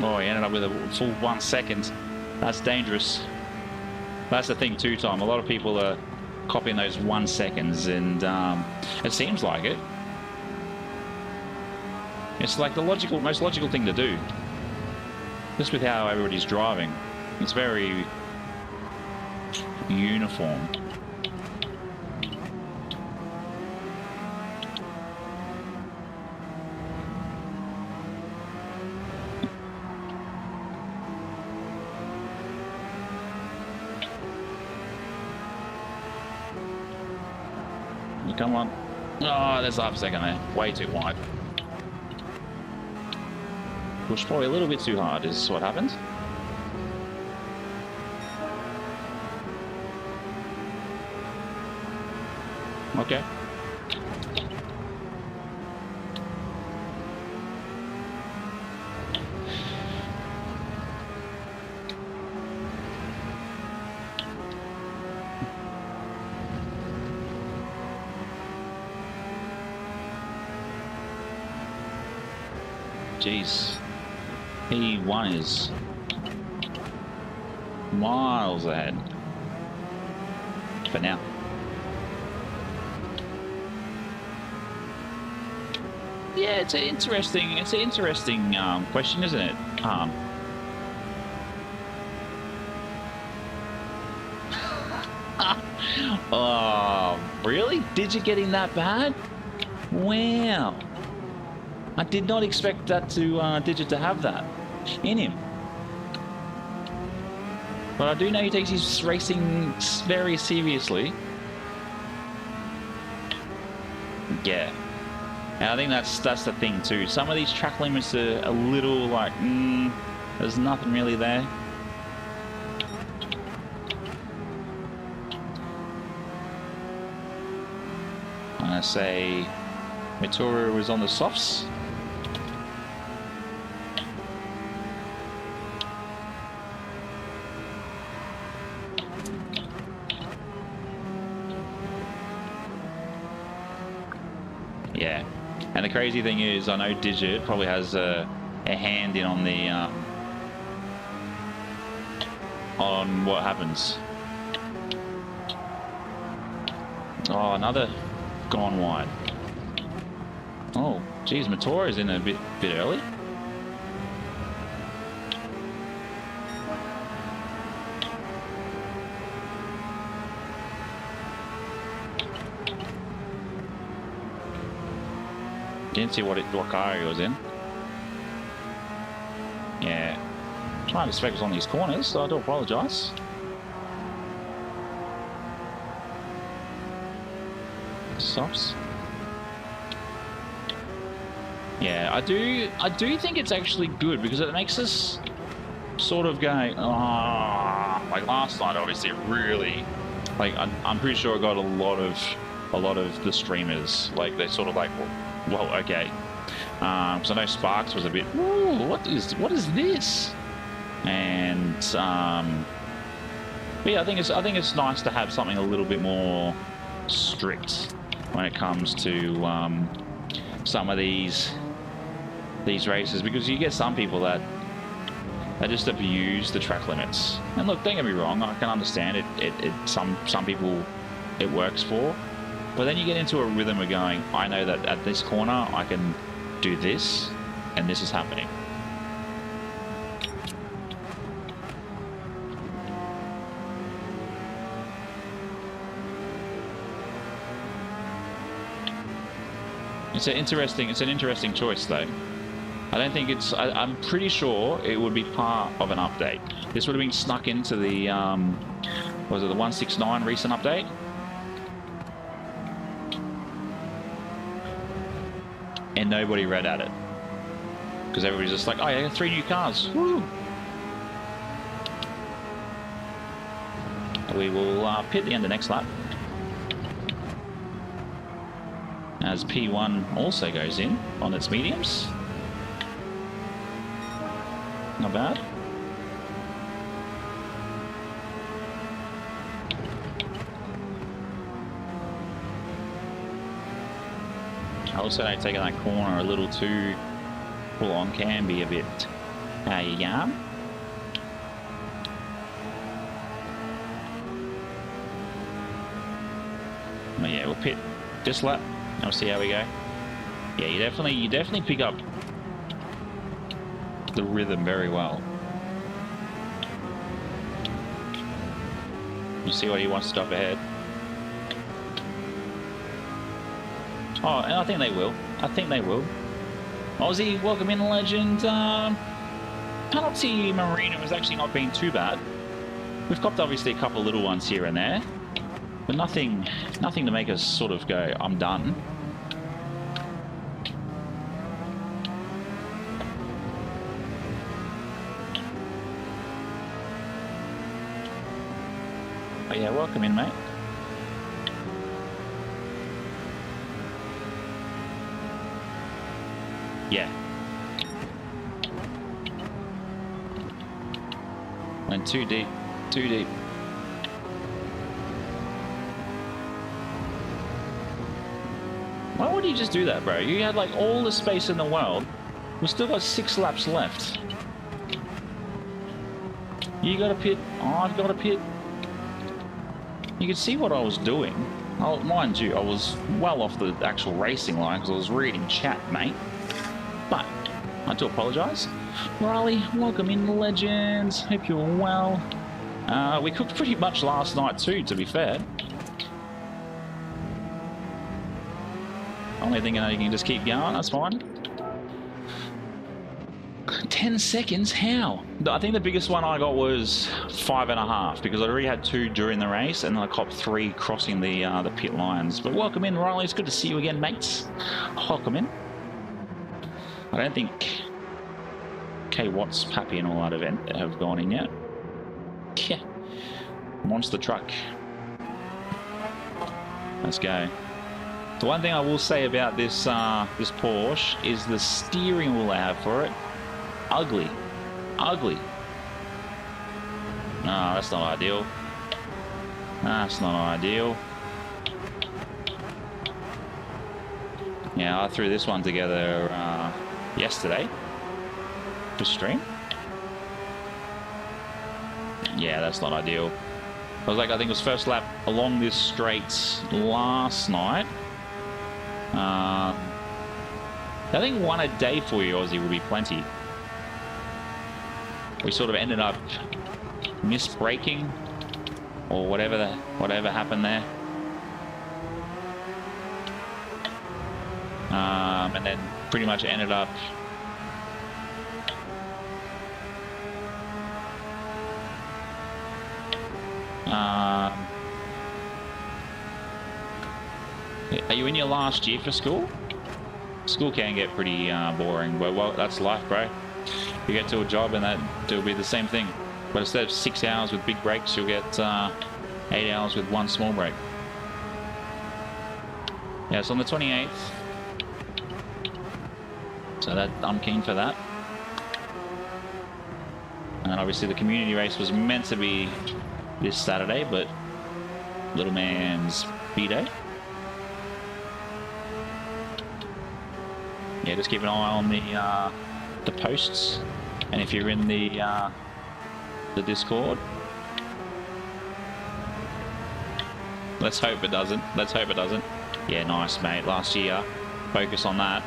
Speaker 1: Oh, he ended up with a full 1 second. That's dangerous. That's the thing too, Tom. A lot of people are copying those 1 seconds, and it seems like it. It's like the most logical thing to do. Just with how everybody's driving. It's very uniform. Come on. Oh, there's half a second there. Way too wide. Pushed probably a little bit too hard is what happened. Okay. Jeez, P1 is miles ahead for now. Yeah, it's an interesting question, isn't it? Oh, really? Did you get him that bad? Wow. I did not expect that to Digit to have that in him. But I do know he takes his racing very seriously. Yeah. And I think that's the thing too. Some of these track limits are a little like, there's nothing really there. I'm gonna say Motorola was on the softs. Yeah, and the crazy thing is, I know Digit probably has a hand in on the on what happens. Oh, another gone wide. Oh, geez, Motorola is in a bit early. Didn't see what car he was in. Yeah. Trying to focus on these corners, so I do apologise. Softs. Yeah, I do think it's actually good because it makes us sort of go, like last night obviously really, like I'm pretty sure I got a lot of the streamers, like they sort of like, well, okay. So I know Sparks was a bit, ooh, what is this? And but yeah, I think it's nice to have something a little bit more strict when it comes to some of these races, because you get some people that They just abuse the track limits. And look, don't get me wrong, I can understand it. Some people it works for, but then you get into a rhythm of going, I know that at this corner I can do this, and this is happening. It's an interesting choice though. I don't think it's, I'm pretty sure it would be part of an update. This would have been snuck into the, was it the 169 recent update? And nobody read at it. Because everybody's just like, oh yeah, 3 new cars. Woo! We will pit the end of next lap. As P1 also goes in on its mediums. Not bad. I also know taking that corner a little too full on can be a bit yarn. But yeah, we'll pit this lap. I'll see how we go. Yeah, you definitely pick up the rhythm very well. You see what he wants to stop ahead. Oh, and I think they will. Aussie, welcome in, legend. Penalty Marina has actually not been too bad. We've copped obviously a couple little ones here and there, but nothing to make us sort of go, I'm done. Oh yeah, welcome in, mate. Yeah. Went too deep. Why would you just do that, bro? You had like all the space in the world. We've still got 6 laps left. You got a pit. I've got a pit. You can see what I was doing. Mind you, I was well off the actual racing line because I was reading chat, mate. But I do apologise. Riley, welcome in, legends. Hope you're well. We cooked pretty much last night too, to be fair. Only thinking that you can just keep going, that's fine. 10 seconds? How? I think the biggest one I got was 5.5 because I already had 2 during the race and then I copped 3 crossing the pit lines. But welcome in, Riley. It's good to see you again, mates. Welcome in. I don't think K Watts, Pappy and all that event have gone in yet. Yeah. Monster truck. Let's go. The one thing I will say about this this Porsche is the steering wheel I have for it. Ugly. Ugly. No, that's not ideal. That's not ideal. Yeah, I threw this one together yesterday for stream. Yeah, that's not ideal. I was like, I think it was first lap along this straight last night. I think 1 a day for you, Aussie, would be plenty. We sort of ended up misbraking or whatever happened there. And then pretty much ended up are you in your last year for school? School can get pretty boring, but well, that's life, bro. You get to a job and it'll be the same thing. But instead of 6 hours with big breaks, you'll get 8 hours with 1 small break. Yeah, it's on the 28th. So that I'm keen for that. And obviously the community race was meant to be this Saturday, but little man's B-Day. Yeah, just keep an eye on the posts And if you're in the Discord, let's hope it doesn't. Let's hope it doesn't. Yeah, nice, mate. Last year, focus on that.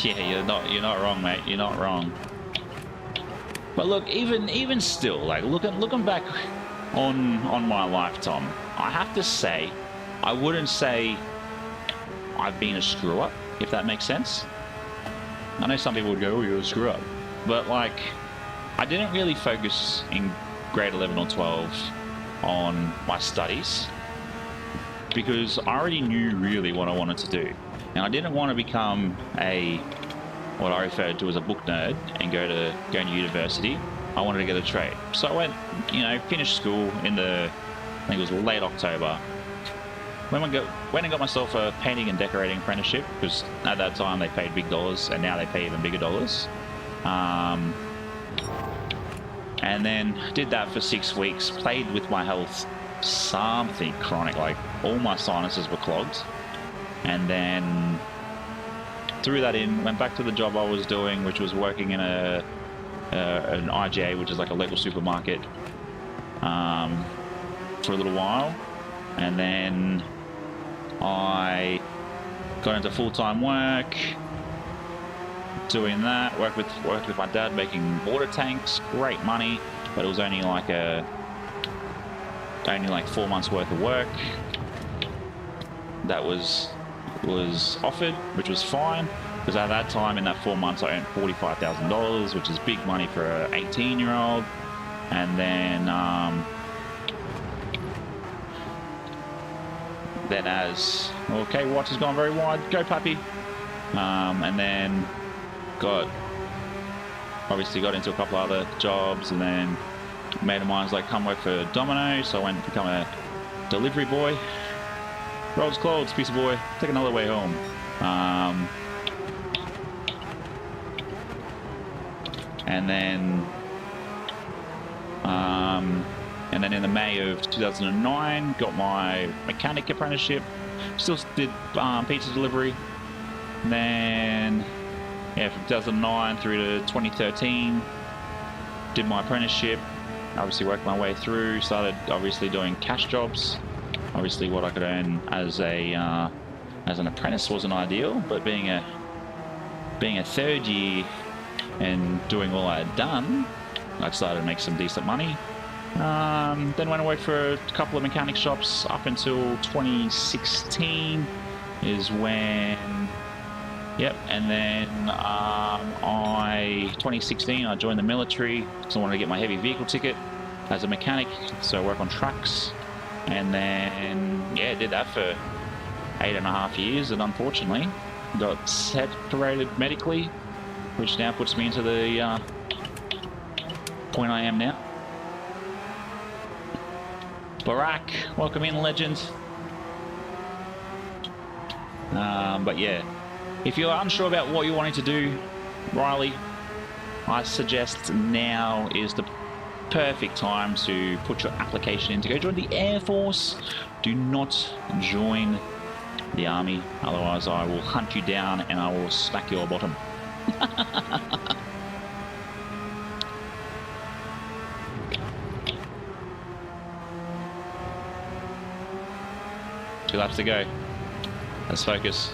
Speaker 1: Yeah, you're not wrong, mate. You're not wrong. But look, even still, like looking back on my lifetime, I have to say, I wouldn't say I've been a screw up, if that makes sense. I know some people would go, "Oh, you're a screw up," but like, I didn't really focus in grade 11 or 12 on my studies because I already knew really what I wanted to do. And I didn't want to become what I referred to as a book nerd and go to university. I wanted to get a trade. So I went, finished school in I think it was late October. Went and got myself a painting and decorating apprenticeship because at that time they paid big dollars and now they pay even bigger dollars. And then did that for 6 weeks, played with my health, something chronic, like all my sinuses were clogged. And then threw that in, went back to the job I was doing, which was working in an IGA, which is like a local supermarket, for a little while. And then I got into full-time work, doing that, worked with my dad making water tanks, great money, but it was only like 4 months worth of work that was offered, which was fine, because at that time in that 4 months I earned $45,000, which is big money for an 18-year-old. And then watch has gone very wide, go puppy. And then obviously got into a couple other jobs, and then a mate of mine's like, come work for Domino's, so I went to become a delivery boy. Roads closed, piece of boy. Take another way home. And then in the May of 2009, got my mechanic apprenticeship. Still did pizza delivery. And then, from 2009 through to 2013, did my apprenticeship. Obviously worked my way through. Started obviously doing cash jobs. Obviously, what I could earn as an apprentice wasn't ideal, but being a third year and doing all I had done, I started to make some decent money. Then went and worked for a couple of mechanic shops up until 2016 is when, and then 2016 I joined the military because I wanted to get my heavy vehicle ticket as a mechanic, so I work on trucks. And then, did that for 8.5 years, and unfortunately got separated medically, which now puts me into the point I am now. Barack, welcome in, legend. But yeah, if you're unsure about what you're wanting to do, Riley, I suggest now is the perfect time to put your application in to go join the Air Force. Do not join the Army, otherwise I will hunt you down and I will smack your bottom. 2 laps to go. Let's focus.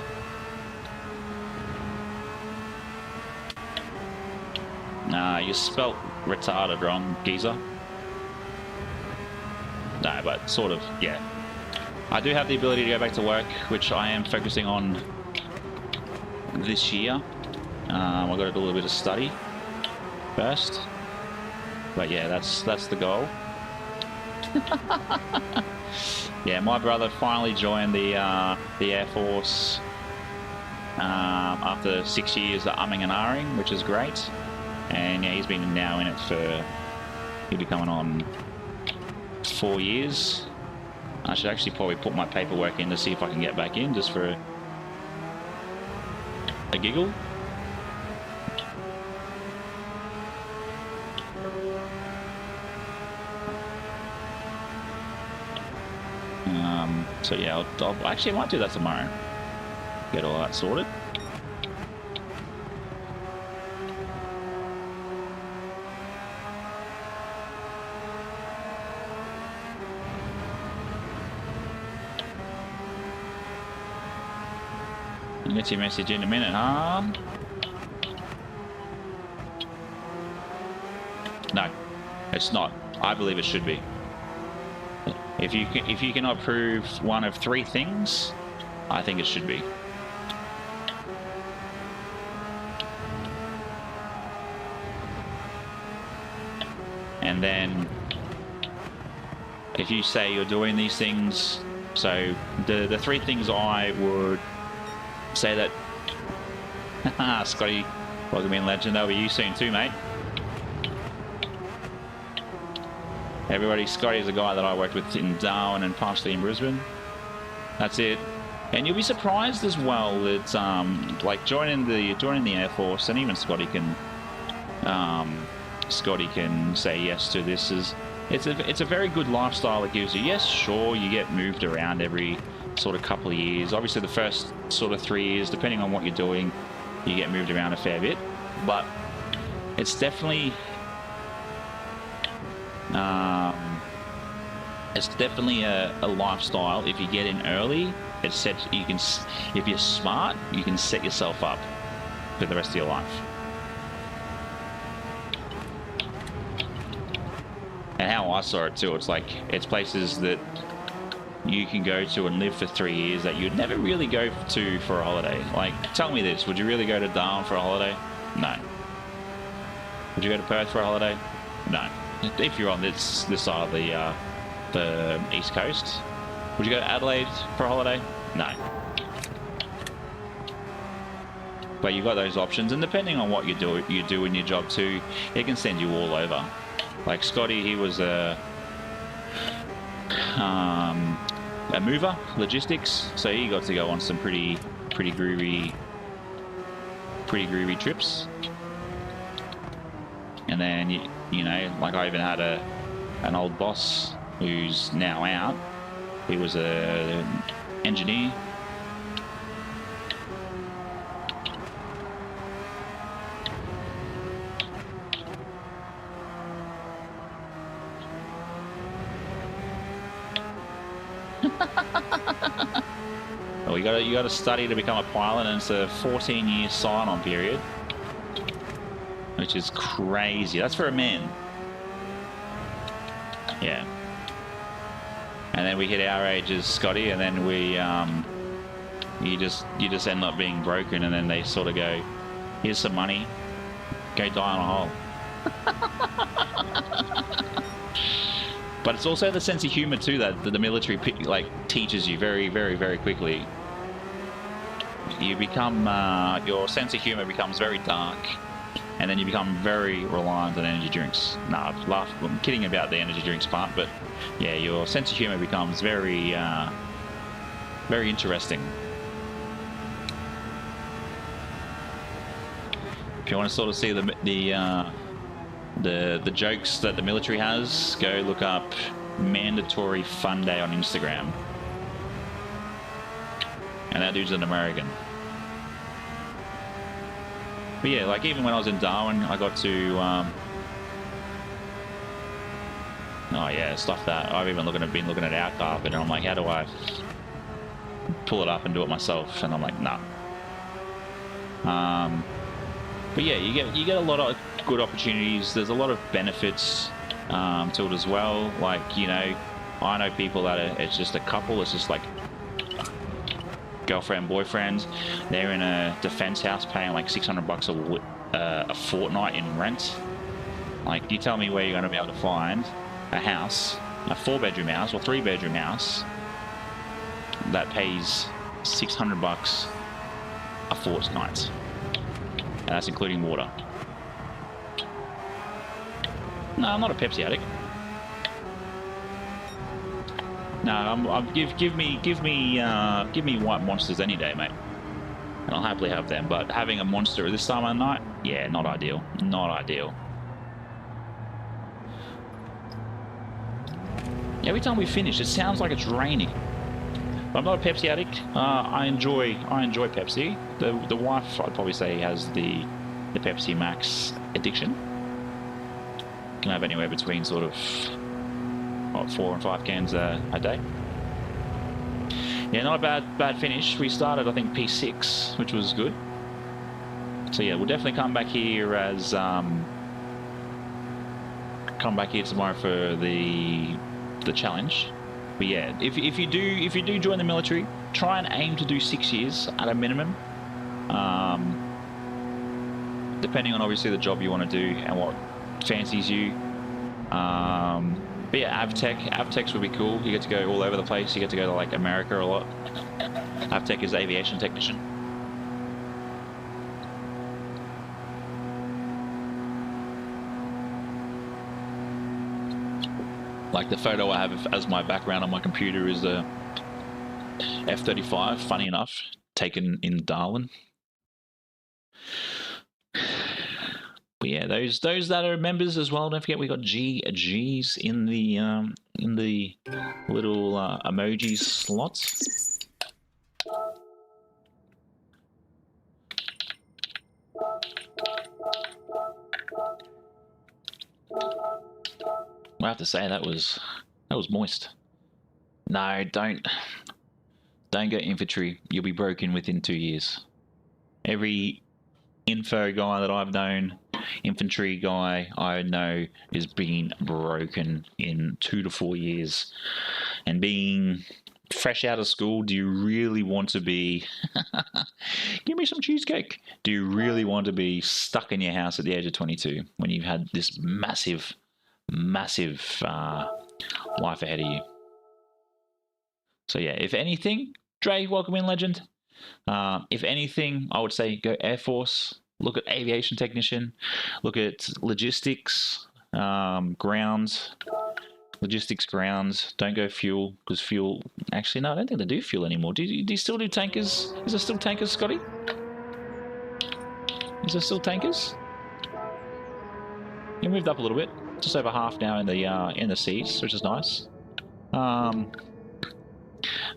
Speaker 1: Nah, you spelt retarded wrong, geezer. No, but sort of, yeah. I do have the ability to go back to work, which I am focusing on this year. I've got to do a little bit of study first. But yeah, that's the goal. Yeah, my brother finally joined the Air Force after 6 years of umming and ahhing, which is great. And yeah, he's been now in it for, he'll be coming on 4 years. I should actually probably put my paperwork in to see if I can get back in, just for a giggle. So yeah, I'll actually I might do that tomorrow. Get all that sorted. I'll get your message in a minute, huh? No, it's not. I believe it should be. If you cannot prove one of three things, I think it should be. And then if you say you're doing these things, so the three things I would say that Scotty, welcome in, legend. That'll be you soon too, mate. Everybody, Scotty is a guy that I worked with in Darwin and partially in Brisbane. That's it. And you'll be surprised as well that like joining the Air Force, and even Scotty can say yes to this. It's a very good lifestyle it gives you. Yes, sure, you get moved around every sort of couple of years. Obviously, the first sort of 3 years, depending on what you're doing, you get moved around a fair bit. But it's definitely a lifestyle. If you get in early, it's set. You can, if you're smart, you can set yourself up for the rest of your life. And how I saw it too, it's like it's places that you can go to and live for 3 years that you'd never really go to for a holiday. Like, tell me this: would you really go to Darwin for a holiday? No. Would you go to Perth for a holiday? No. If you're on this side of the East Coast. Would you go to Adelaide for a holiday? No. But you've got those options, and depending on what you do in your job too, it can send you all over. Like Scotty, he was a mover, logistics, so he got to go on some pretty groovy trips. And then you know, like I even had an old boss who's now out. He was an engineer. Well, you got to study to become a pilot, and it's a 14-year sign-on period, which is crazy. That's for a man. Yeah. And then we hit our ages, Scotty, and then we you just end up being broken, and then they sort of go, here's some money, go die on a hole. But it's also the sense of humor too that the military like teaches you very, very, very quickly. You become your sense of humor becomes very dark, and then you become very reliant on energy drinks. Nah, I'm kidding about the energy drinks part, but yeah, your sense of humor becomes very, very interesting. If you want to sort of see the jokes that the military has, go look up Mandatory Fun Day on Instagram. And that dude's an American. But yeah, like even when I was in Darwin, I got to oh yeah, stuff that I've even been looking at our carpet, and I'm like, how do I pull it up and do it myself? And I'm like, nah. But yeah, you get a lot of good opportunities. There's a lot of benefits to it as well. Like, you know, I know people that it's just a couple. It's just like girlfriend, boyfriend. They're in a defense house paying like $600 a fortnight in rent. Like, you tell me where you're going to be able to find a house, a 4-bedroom house or 3-bedroom house that pays $600 a fortnight. And that's including water. No, I'm not a Pepsi addict. No, give me white monsters any day, mate. and I'll happily have them. But having a monster at this time of the night, yeah, not ideal. Not ideal. Every time we finish, it sounds like it's raining. But I'm not a Pepsi addict. I enjoy Pepsi. The wife, I'd probably say, has the Pepsi Max addiction. Can have anywhere between sort of 4 and 5 cans a day. Yeah, not a bad finish. We started, I think, P6, which was good. So yeah, we'll definitely come back here as come back here tomorrow for the challenge. But yeah, if you do join the military, try and aim to do 6 years at a minimum. Depending on obviously the job you want to do and what fancies you. But yeah, Avtechs would be cool. You get to go all over the place. You get to go to like America a lot. Avtech is aviation technician. Like the photo I have as my background on my computer is the F-35, funny enough, taken in Darwin. But yeah, those that are members as well. Don't forget we got G's in the little emoji slots. I have to say that was moist. No, don't go infantry. You'll be broken within 2 years. Every info guy that I've known, infantry guy I know, is being broken in 2 to 4 years. And being fresh out of school, do you really want to be give me some cheesecake? Do you really want to be stuck in your house at the age of 22 when you've had this massive life ahead of you? So yeah, if anything, Dre, welcome in, legend. If anything, I would say go Air Force, look at aviation technician, look at logistics, grounds. Logistics, grounds. Don't go fuel, because fuel... Actually, no, I don't think they do fuel anymore. Do you still do tankers? Is there still tankers, Scotty? Is there still tankers? You moved up a little bit. Just over half now in the seas, which is nice. But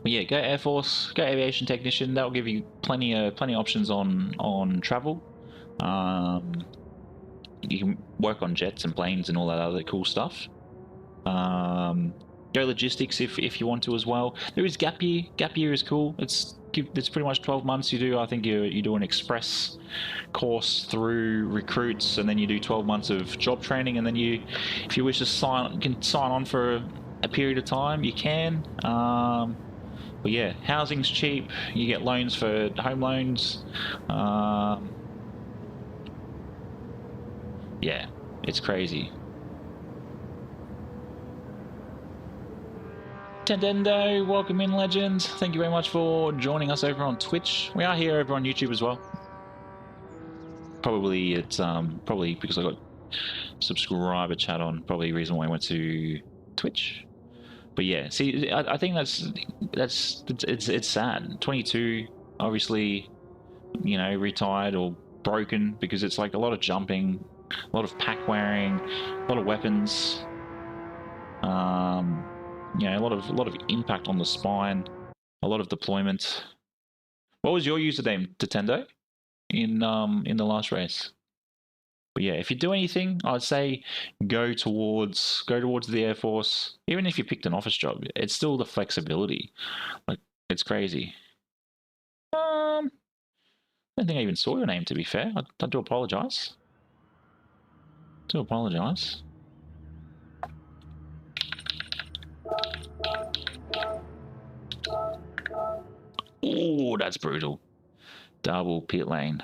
Speaker 1: yeah, go Air Force, go aviation technician. That will give you plenty of options on travel. You can work on jets and planes and all that other cool stuff. Go logistics if you want to as well. There is gap year. Gap year is cool. It's pretty much 12 months. You do, I think you do an express course through recruits, and then you do 12 months of job training, and then if you wish to sign on for a period of time, you can. But yeah, housing's cheap. You get loans for home loans. Yeah, it's crazy. Tendendo, welcome in, legends. Thank you very much for joining us over on Twitch. We are here over on YouTube as well. Probably it's probably because I got subscriber chat on. Probably the reason why I went to Twitch. But yeah, see, I think it's sad. 22, obviously, you know, retired or broken because it's like a lot of jumping, a lot of pack wearing, a lot of weapons. You know, a lot of impact on the spine, a lot of deployment. What was your username, Nintendo, in the last race? But yeah, if you do anything, I'd say go towards the Air Force. Even if you picked an office job, it's still the flexibility. Like, it's crazy. I don't think I even saw your name, to be fair. I do apologize. Oh, that's brutal. Double pit lane.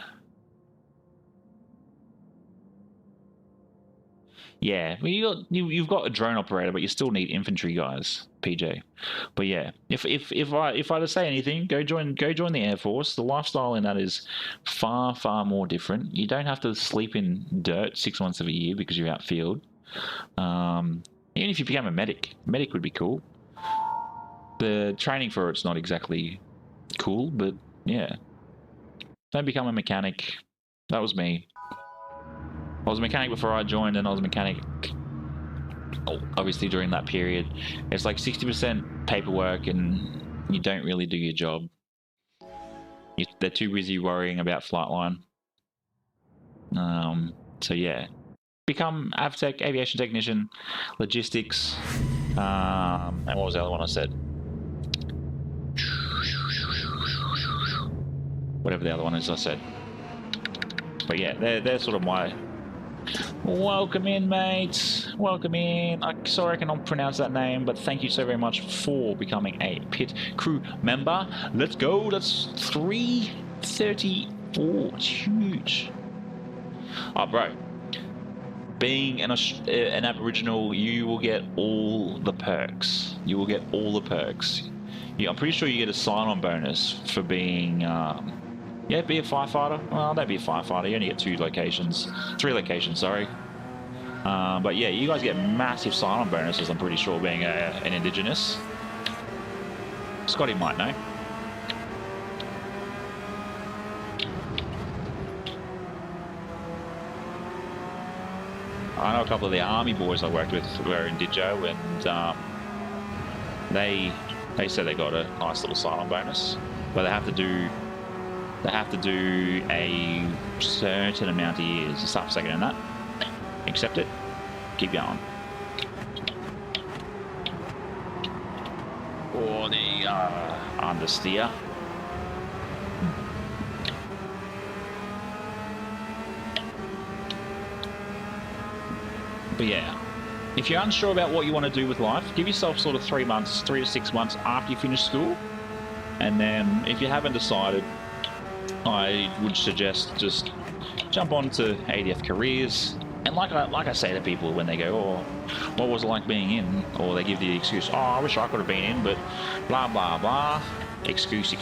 Speaker 1: Yeah, well, you've got a drone operator, but you still need infantry guys, PJ. But yeah, if I to say anything, go join the Air Force. The lifestyle in that is far more different. You don't have to sleep in dirt 6 months of a year because you're outfield. Even if you become a medic would be cool. The training for it's not exactly cool, but yeah. Don't become a mechanic. That was me. I was a mechanic before I joined, and I was a mechanic obviously during that period. It's like 60% paperwork, and you don't really do your job. They're too busy worrying about Flightline. So yeah, become AvTech, aviation technician, logistics, and what was the other one I said? Whatever the other one is I said. But yeah, they're sort of my... Welcome in, mates. Welcome in. I'm sorry I cannot pronounce that name, but thank you so very much for becoming a pit crew member. Let's go. That's 334. It's huge. Oh, bro. Being an Aboriginal, you will get all the perks. You will get all the perks. Yeah, I'm pretty sure you get a sign-on bonus for being... yeah, be a firefighter. Well, don't be a firefighter. You only get 3 locations, sorry. But yeah, you guys get massive sign-on bonuses, I'm pretty sure, being an Indigenous. Scotty might know. I know a couple of the army boys I worked with were Indigio, and they said they got a nice little sign-on bonus, but they have to do a certain amount of years. Start for a second in that. Accept it. Keep going. Or the understeer. But yeah, if you're unsure about what you want to do with life, give yourself sort of 3 to 6 months after you finish school. And then if you haven't decided, I would suggest just jump on to ADF careers. And like I say to people when they go, oh, what was it like being in? Or they give the excuse, oh, I wish I could have been in, but blah, blah, blah. Excuse.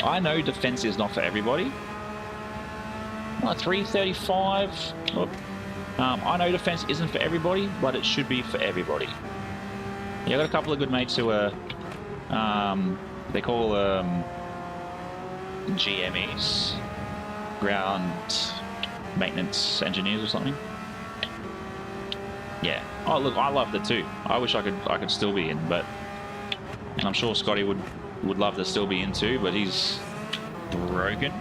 Speaker 1: I know defense is not for everybody. 335. Look, I know defense isn't for everybody, but it should be for everybody. Yeah, I got a couple of good mates who are, they call GMEs, ground maintenance engineers or something. Yeah. Oh look, I loved it too. I wish I could still be in, but, and I'm sure Scotty would love to still be in too, but he's broken.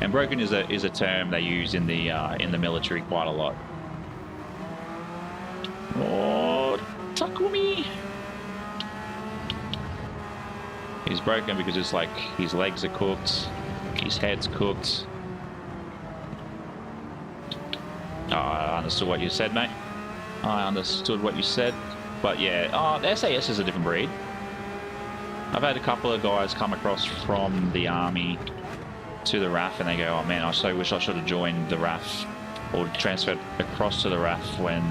Speaker 1: And broken is a term they use in the military quite a lot. Oh, Takumi. He's broken because it's like his legs are cooked, his head's cooked. Oh, I understood what you said, mate. I understood what you said. But yeah, the SAS is a different breed. I've had a couple of guys come across from the army to the RAF and they go, oh man, I so wish I should have joined the RAF or transferred across to the RAF when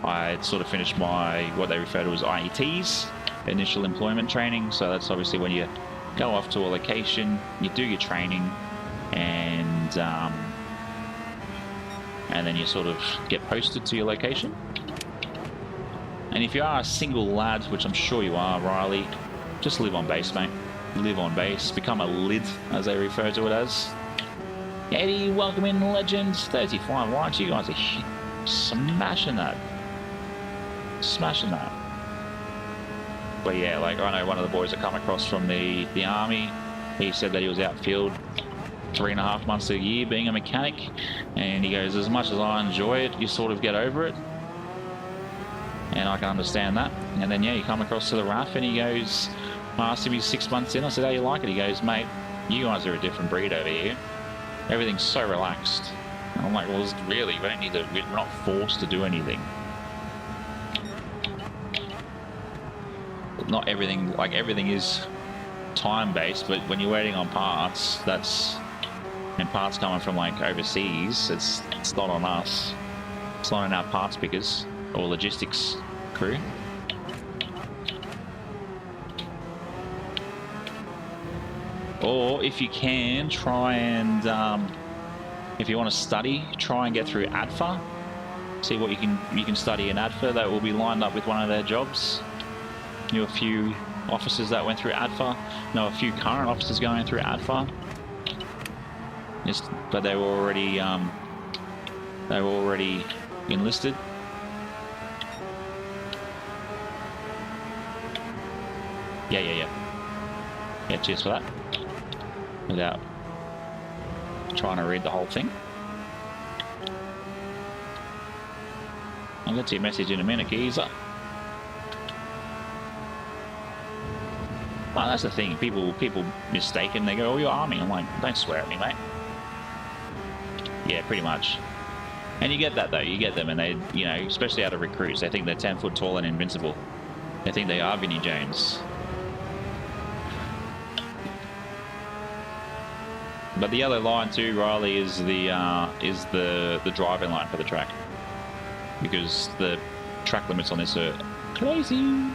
Speaker 1: I had sort of finished my, what they refer to as IETs, initial employment training. So that's obviously when you go off to a location, you do your training, and then you sort of get posted to your location. And if you are a single lad, which I'm sure you are, Riley, just live on base, mate. Live on base. Become a lid, as they refer to it as. Eddie, welcome in, legends. 35 likes. You guys are smashing that. Smashing that. But yeah, like I know one of the boys that come across from the army, he said that he was outfield 3.5 months a year being a mechanic, and he goes, as much as I enjoy it, you sort of get over it. And I can understand that. And then yeah, you come across to the RAF and he goes, I asked him, he's 6 months in, I said, how you like it? He goes, mate, you guys are a different breed over here. Everything's so relaxed. And I'm like, well, really, we don't need to, we're not forced to do anything. Not everything, like everything is time-based, but when you're waiting on parts, that's, and parts coming from like overseas, it's not on us. It's not on our parts pickers or logistics crew. Or if you can, try and, if you want to study, try and get through ADFA. See what you can study in ADFA. That will be lined up with one of their jobs. You a few officers that went through ADFA. Know a few current officers going through ADFA. But they were already enlisted. Yeah, cheers for that. Without trying to read the whole thing. I'll get to your message in a minute, geezer. Oh, that's the thing. People mistaken. They go, "Oh, you're Army." I'm like, don't swear at me, mate. Yeah, pretty much. And you get that though. You get them, and they, you know, especially out of recruits, they think they're 10 foot tall and invincible. They think they are Vinnie Jones. But the yellow line too, Riley, is the driving line for the track, because the track limits on this are crazy.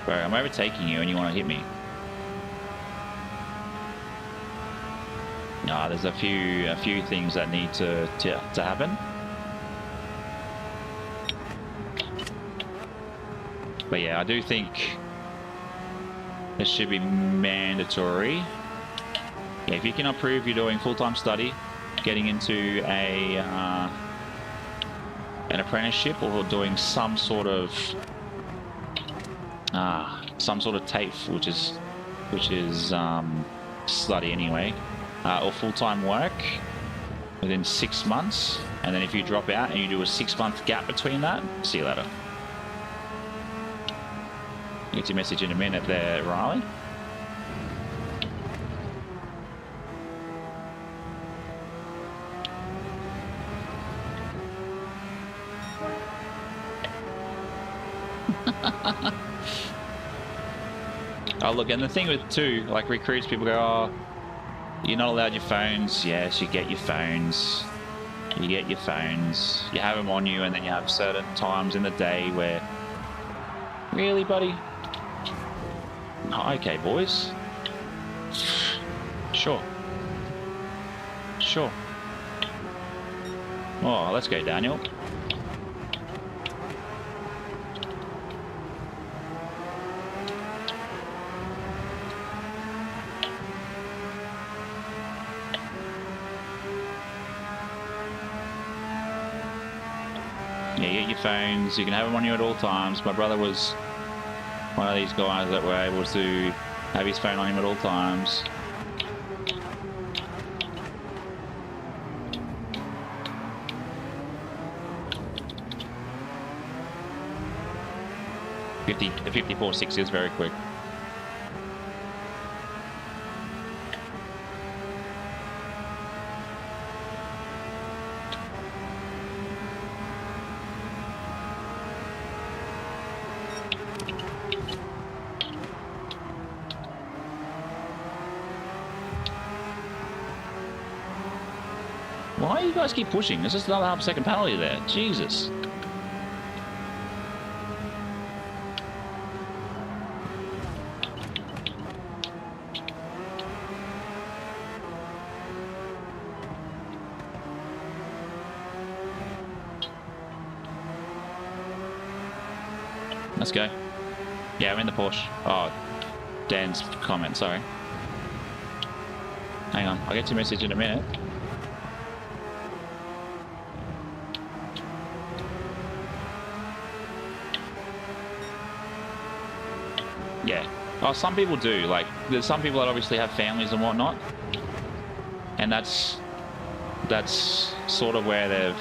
Speaker 1: Bro, I'm overtaking you and you want to hit me. No, there's a few things that need to happen. But yeah, I do think it should be mandatory. Yeah, if you cannot prove you're doing full-time study, getting into an apprenticeship or doing some sort of TAFE, which is study anyway. Or full-time work within 6 months, and then if you drop out and you do a 6-month gap between that, see you later. Get your message in a minute there, Riley. Oh, look, and the thing with too, like recruits, people go, "Oh, you're not allowed your phones." Yes, you get your phones. You get your phones. You have them on you, and then you have certain times in the day where... Really, buddy? Oh, okay, boys. Sure. Sure. Oh, let's go, Daniel. Yeah, get your phones. You can have them on you at all times. My brother was one of these guys that were able to have his phone on him at all times. The 54.6 is very quick. Why do you guys keep pushing? There's just another half-second penalty there. Jesus. Let's go. Yeah, I'm in the Porsche. Oh, Dan's comment, sorry. Hang on, I'll get your message in a minute. Yeah. Oh, some people do. Like, there's some people that obviously have families and whatnot, and that's sort of where they've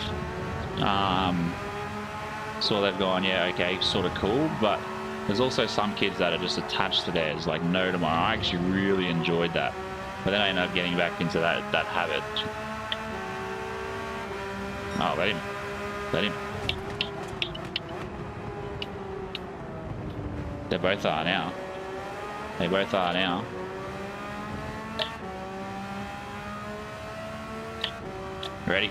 Speaker 1: gone, yeah, okay, sort of cool. But there's also some kids that are just attached to theirs, like no tomorrow. I actually really enjoyed that, but then I ended up getting back into that habit. Oh, let him. They both are now. They both are now. Ready?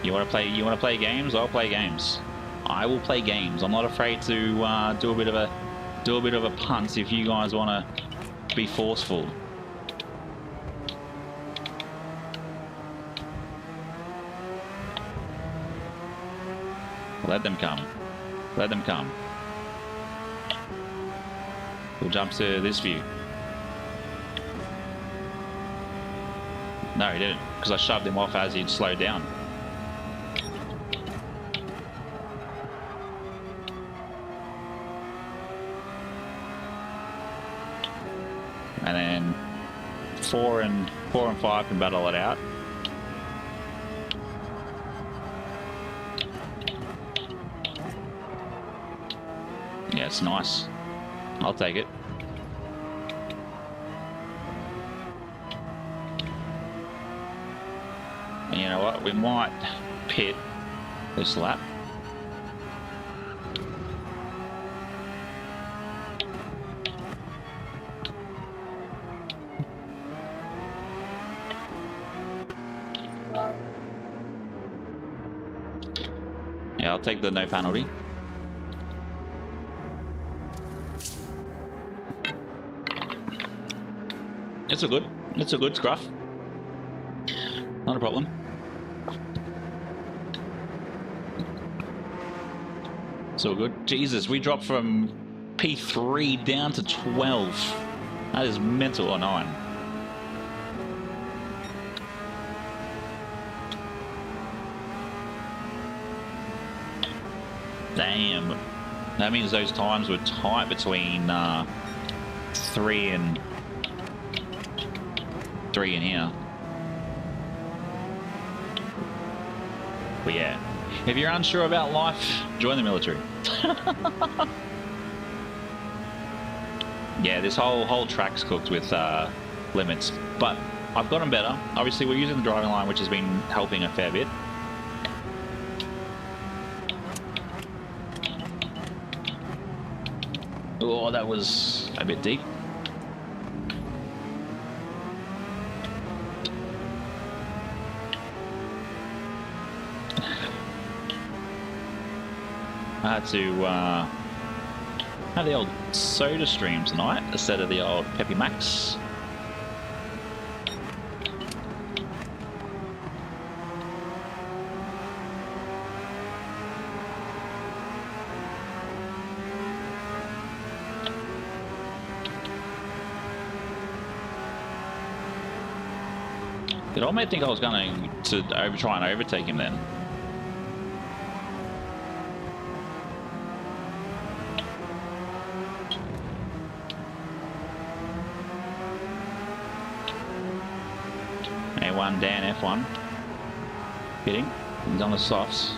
Speaker 1: You want to play games? I'll play games. I will play games. I'm not afraid to do a bit of a punt if you guys want to be forceful. Let them come. Let them come. We'll jump to this view. No, he didn't, because I shoved him off as he'd slowed down. And then 4 and 5 can battle it out. Yeah, it's nice. I'll take it. And you know what? We might pit this lap. Yeah, I'll take the no penalty. It's a good. It's a good scruff. Not a problem. So good. Jesus, we dropped from P3 down to 12. That is mental on 9. Damn. That means those times were tight between 3 and here. But yeah, if you're unsure about life, join the military. Yeah, this whole track's cooked with limits, but I've gotten better. Obviously, we're using the driving line, which has been helping a fair bit. Oh, that was a bit deep. I had to have the old soda stream tonight instead of the old Peppy Max. It all made me think I was going to try and overtake him then. A1 Dan F1 hitting. He's on the softs.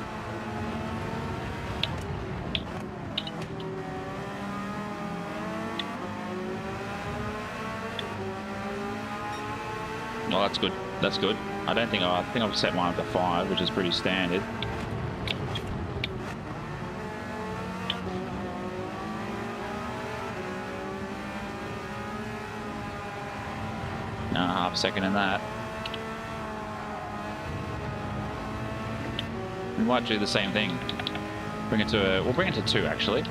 Speaker 1: Well, that's good. That's good. I think I've set mine up to 5, which is pretty standard. Half a second in that. We might do the same thing. Bring it to we'll bring it to 2 actually.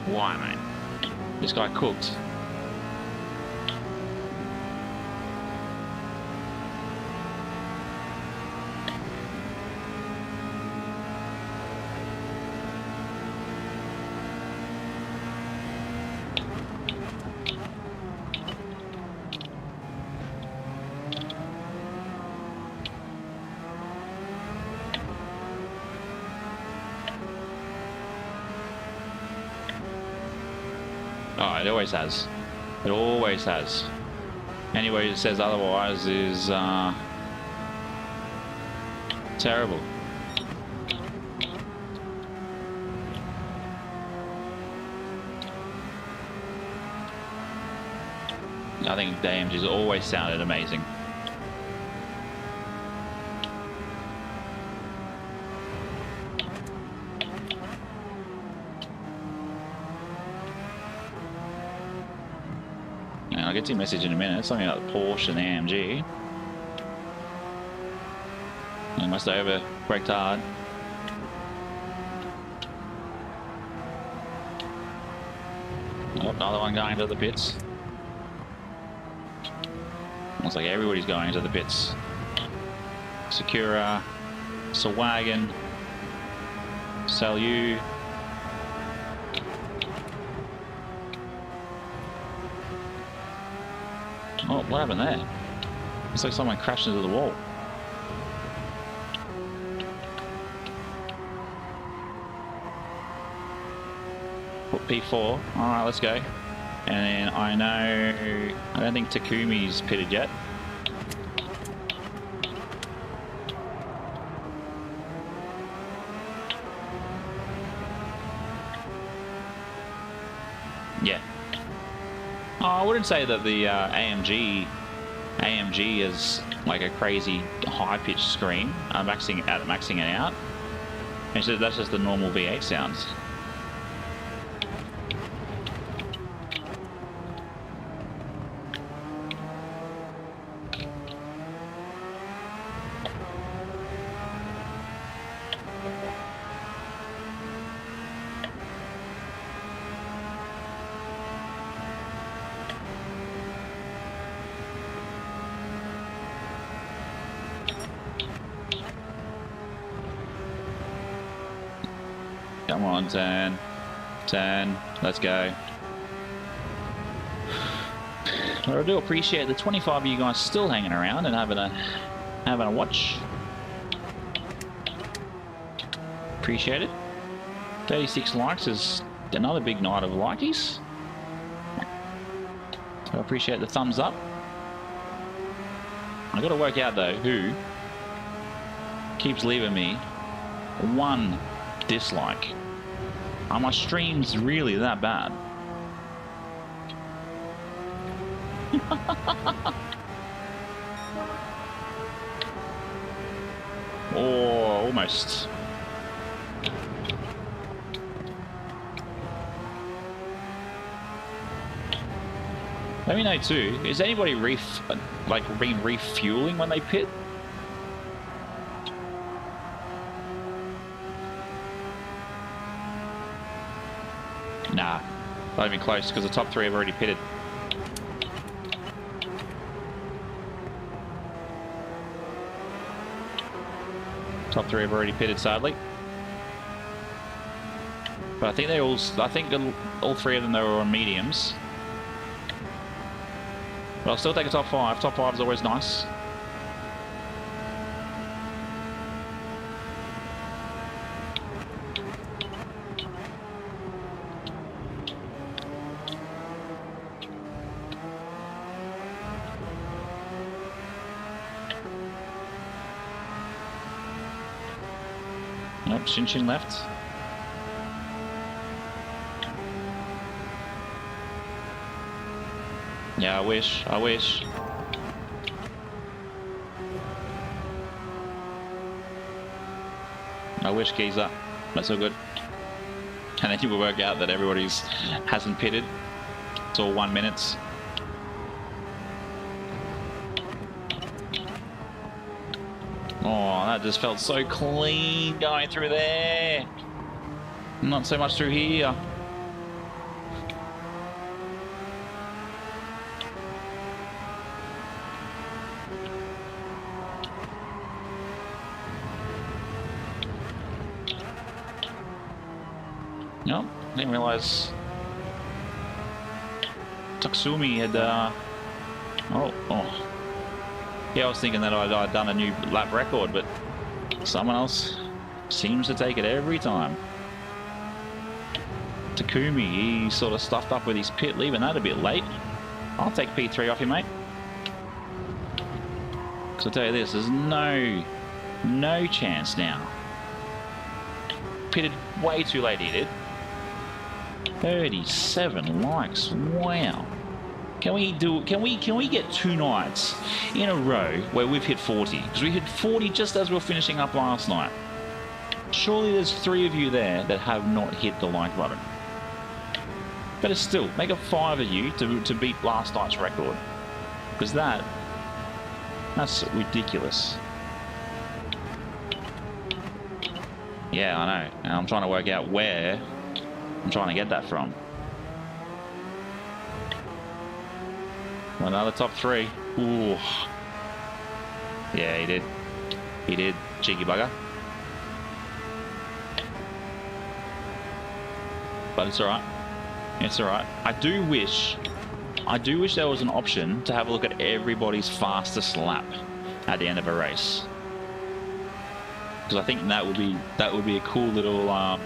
Speaker 1: Why, mate? This guy cooked. Oh, it always has. It always has. Anybody who says otherwise is terrible. I think the AMG's always sounded amazing. I'll get to your message in a minute. Something about the Porsche and the AMG. I must have over-braked hard. Oh, another one going to the pits. Looks like everybody's going to the pits. Sakura, Sawagon, Salyu. Oh, what happened there? Looks like someone crashed into the wall. Put P4. Alright, let's go. And then I don't think Takumi's pitted yet. Yeah. Oh, I wouldn't say that the AMG is like a crazy high-pitched scream. I'm maxing it out. And so that's just the normal V8 sounds. Come on, turn, let's go. But I do appreciate the 25 of you guys still hanging around and having a watch. Appreciate it. 36 likes is another big night of likies. So I appreciate the thumbs up. I got to work out though who keeps leaving me one dislike. Are my streams really that bad? Oh, almost. Let me know too, is anybody been refueling when they pit? Nah, not even close because the top three have already pitted. Top three have already pitted, sadly. But I think all three of them they were on mediums. But I'll still take a top five. Top five is always nice. Nope, Shin left. Yeah, I wish. I wish Geezer. That's all good. And then you will work out that everybody's hasn't pitted. It's all 1 minute. Oh, that just felt so clean going through there. Not so much through here. Nope, didn't realize Taksumi had, yeah, I was thinking that I'd done a new lap record, but someone else seems to take it every time. Takumi, he sort of stuffed up with his pit, leaving that a bit late. I'll take P3 off you, mate. Because I'll tell you this, there's no chance now. Pitted way too late, he did. 37 likes, wow. Can we get 2 nights in a row where we've hit 40? Because we hit 40 just as we were finishing up last night. Surely there's 3 of you there that have not hit the like button. But it's still, make a 5 of you to beat last night's record. Because that's ridiculous. Yeah, I know. And I'm trying to work out where I'm trying to get that from. Another top 3. Ooh. Yeah, he did. He did. Cheeky bugger. But it's alright. It's alright. I do wish there was an option to have a look at everybody's fastest lap at the end of a race. Because I think that would be a cool little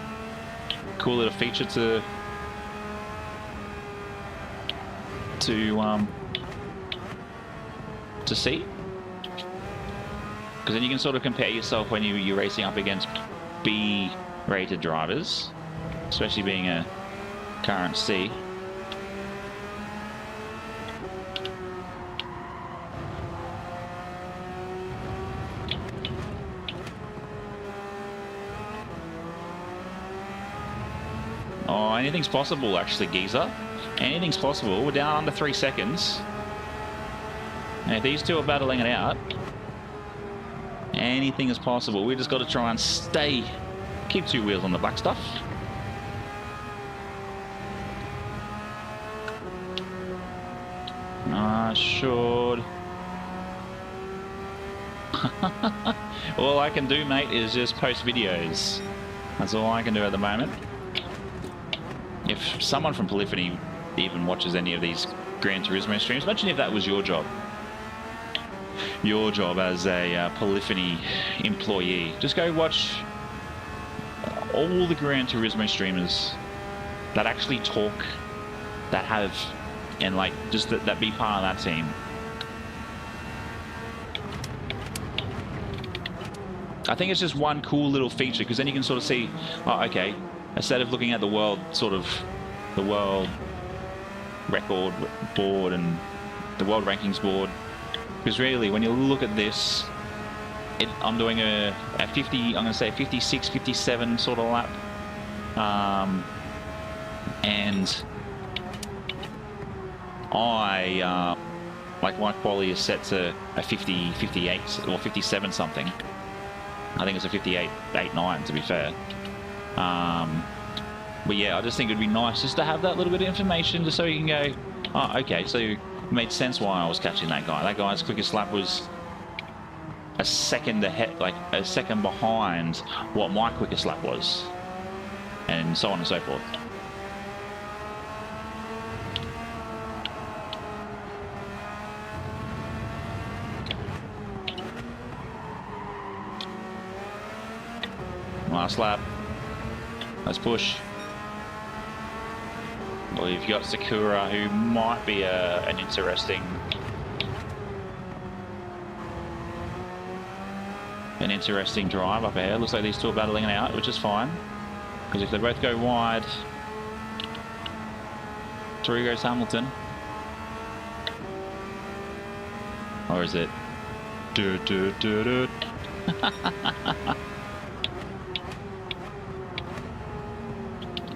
Speaker 1: feature to see. Because then you can sort of compare yourself when you're racing up against B-rated drivers, especially being a current C. Oh, anything's possible actually, Geezer. Anything's possible. We're down under 3 seconds. And if these two are battling it out, anything is possible. We just got to try and keep 2 wheels on the black stuff. Should. All I can do, mate, is just post videos. That's all I can do at the moment. If someone from Polyphony even watches any of these Gran Turismo streams, imagine if that was your job. Your job as a Polyphony employee. Just go watch all the Gran Turismo streamers that actually talk, that have, and like just that be part of that team. I think it's just one cool little feature, because then you can sort of see, oh, okay, instead of looking at the world record board and the world rankings board, because really when you look at this, I'm doing a 50, I'm going to say 56, 57 sort of lap, and like my quality is set to a 50, 58 or 57 something. I think it's a 58.89 to be fair. But yeah, I just think it'd be nice just to have that little bit of information, just so you can go, oh, okay, so it made sense why I was catching that guy. That guy's quickest lap was a second ahead, like a second behind what my quickest lap was, and so on and so forth. Last lap. Let's push. Well, you've got Sakura, who might be an interesting drive up ahead. Looks like these two are battling it out, which is fine, because if they both go wide, through goes Hamilton. Or is it?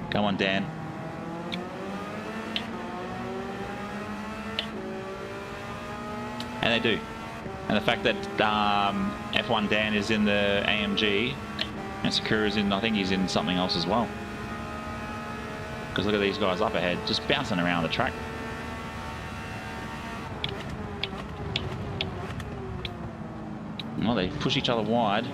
Speaker 1: Come on, Dan. And they do. And the fact that F1 Dan is in the AMG and Sakura's in, I think he's in something else as well. Because look at these guys up ahead, just bouncing around the track. Well, they push each other wide.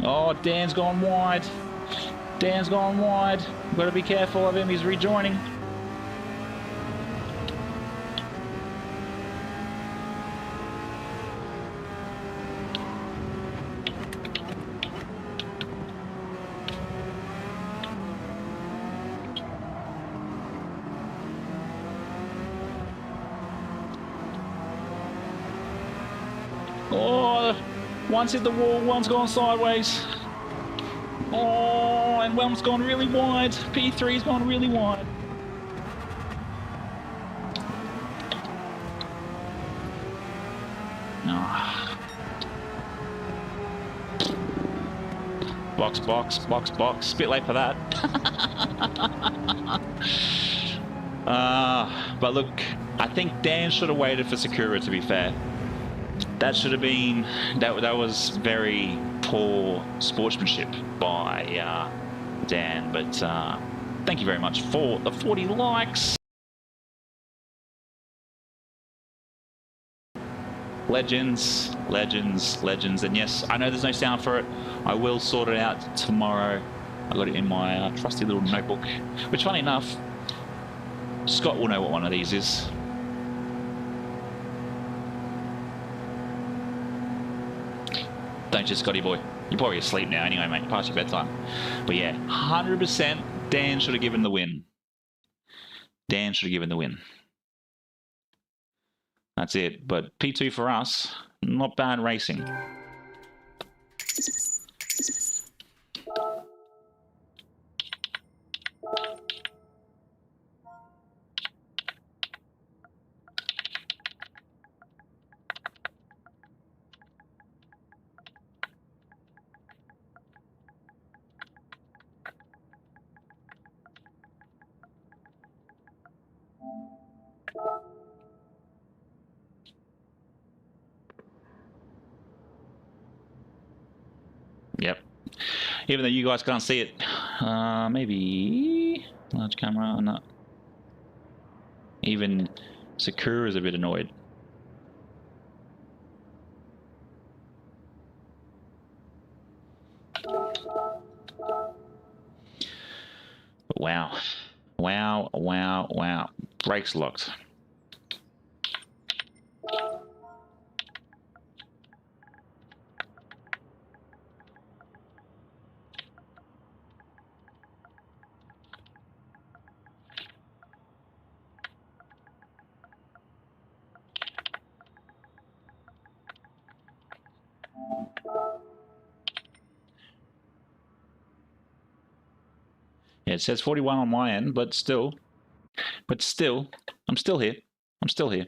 Speaker 1: Oh, Dan's gone wide. Dan's gone wide. We've got to be careful of him. He's rejoining. Oh, one's hit the wall, one's gone sideways. Oh, and Whelm's gone really wide. P3's gone really wide. Oh. Box, box, box, box. Bit late for that. But look, I think Dan should have waited for Sakura, to be fair. That should have been... That was very poor sportsmanship by Dan. But thank you very much for the 40 likes. Legends, legends, legends. And yes, I know there's no sound for it. I will sort it out tomorrow. I got it in my trusty little notebook, which, funny enough, Scott will know what one of these is. Don't you, Scotty boy? You're probably asleep now anyway, mate. Past your bedtime. But yeah, 100% Dan should have given the win. Dan should have given the win. That's it. But P2 for us, not bad racing. Yep. Even though you guys can't see it, maybe large camera or not. Even Sakura is a bit annoyed. Wow. Wow, wow, wow. Brakes locked. Yeah, it says 41 on my end, but still, I'm still here. I'm still here.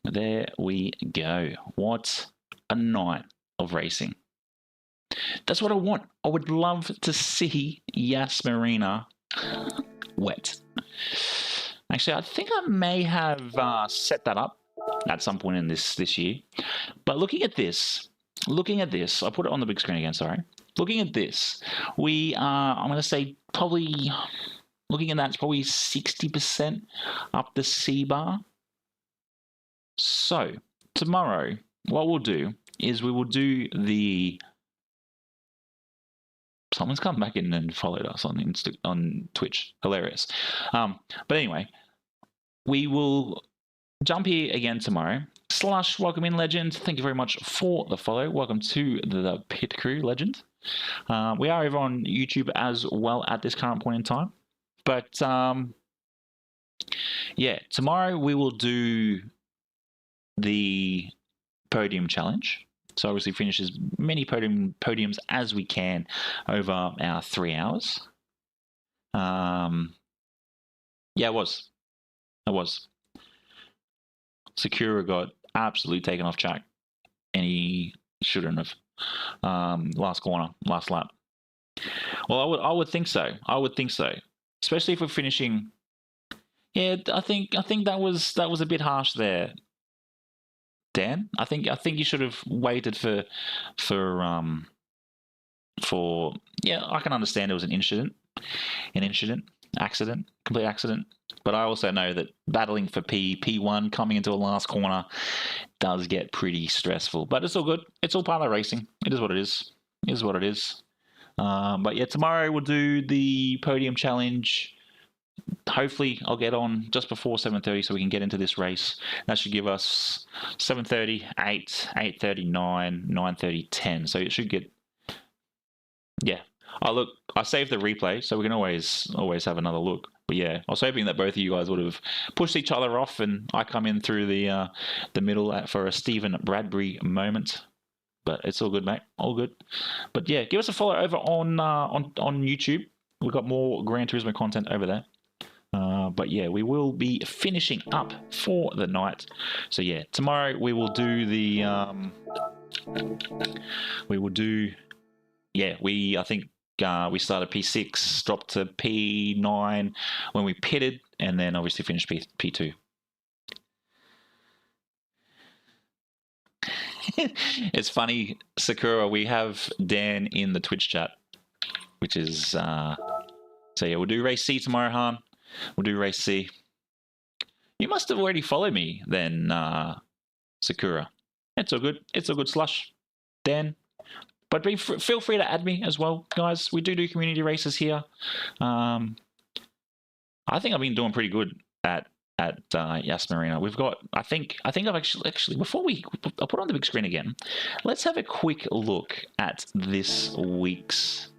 Speaker 1: There we go. What a night of racing. That's what I want. I would love to see Yas Marina wet. Actually, I think I may have set that up at some point in this year. But looking at this, I'll put it on the big screen again, sorry. Looking at this, we are, I'm going to say probably, looking at that, it's probably 60% up the C-bar. So, tomorrow, what we'll do is we will do the... Someone's come back in and followed us on Twitch. Hilarious. But anyway, we will jump here again tomorrow. Slush, welcome in, legend. Thank you very much for the follow. Welcome to the pit crew, legend. We are over on YouTube as well at this current point in time. But yeah, tomorrow we will do the podium challenge. So obviously finish as many podiums as we can over our 3 hours. Yeah, it was. Sakura got absolutely taken off track, and he shouldn't have. Last corner, last lap. Well, I would think so. I would think so, especially if we're finishing. Yeah, I think that was a bit harsh there, Dan. I think you should have waited for yeah. I can understand it was an accident, complete accident. But I also know that battling for P1 coming into a last corner does get pretty stressful. But it's all good. It's all part of racing. It is what it is. It is what it is. But yeah, tomorrow we'll do the podium challenge. Hopefully I'll get on just before 7:30 so we can get into this race. That should give us 7:30, 8, 8:30, 9, 9:30, 10. So it should get... Yeah. Oh, look, I saved the replay, so we can always have another look. But yeah, I was hoping that both of you guys would have pushed each other off and I come in through the middle for a Stephen Bradbury moment. but it's all good, mate. All good. But yeah, give us a follow over on YouTube. We've got more Gran Turismo content over there. But yeah, we will be finishing up for the night. So yeah, tomorrow we will do the I think we started P6, dropped to P9 when we pitted, and then obviously finished P2. It's funny, Sakura, we have Dan in the Twitch chat, which is so yeah, we'll do race C tomorrow, Han. We'll do race C. You must have already followed me then, Sakura. It's all good. It's all good, Slush. Dan. But feel free to add me as well, guys. We do community races here. I think I've been doing pretty good at Yas Marina. We've got, I think I've actually before I'll put on the big screen again. Let's have a quick look at this week's.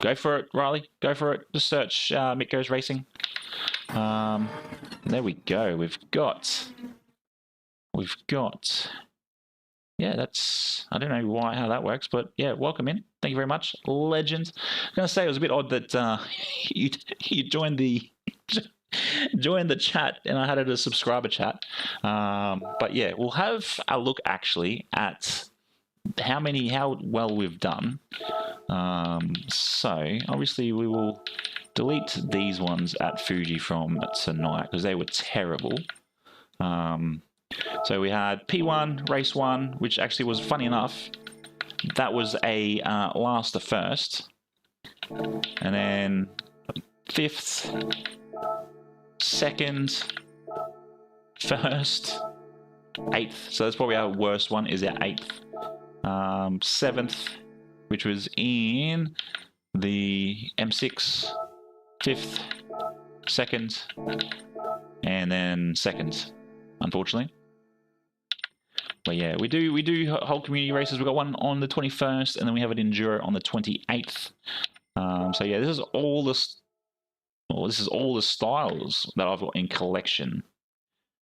Speaker 1: Go for it, Riley. Go for it. Just search Mick Goes Racing. There we go. We've got. Yeah, that's. I don't know how that works, but yeah, welcome in. Thank you very much, legend. I'm gonna say it was a bit odd that you joined the chat and I had a subscriber chat. But yeah, we'll have a look actually at how well we've done. So obviously we will delete these ones at Fuji from tonight because they were terrible. So we had P1, race 1, which actually was funny enough. That was a last to first. And then 5th, 2nd, 1st, 8th. So that's probably our worst one, is our 8th. 7th, which was in the M6, 5th, 2nd, and then 2nd, unfortunately. But yeah, we do whole community races. We've got one on the 21st, and then we have an enduro on the 28th. So yeah, this is all the styles that I've got in collection.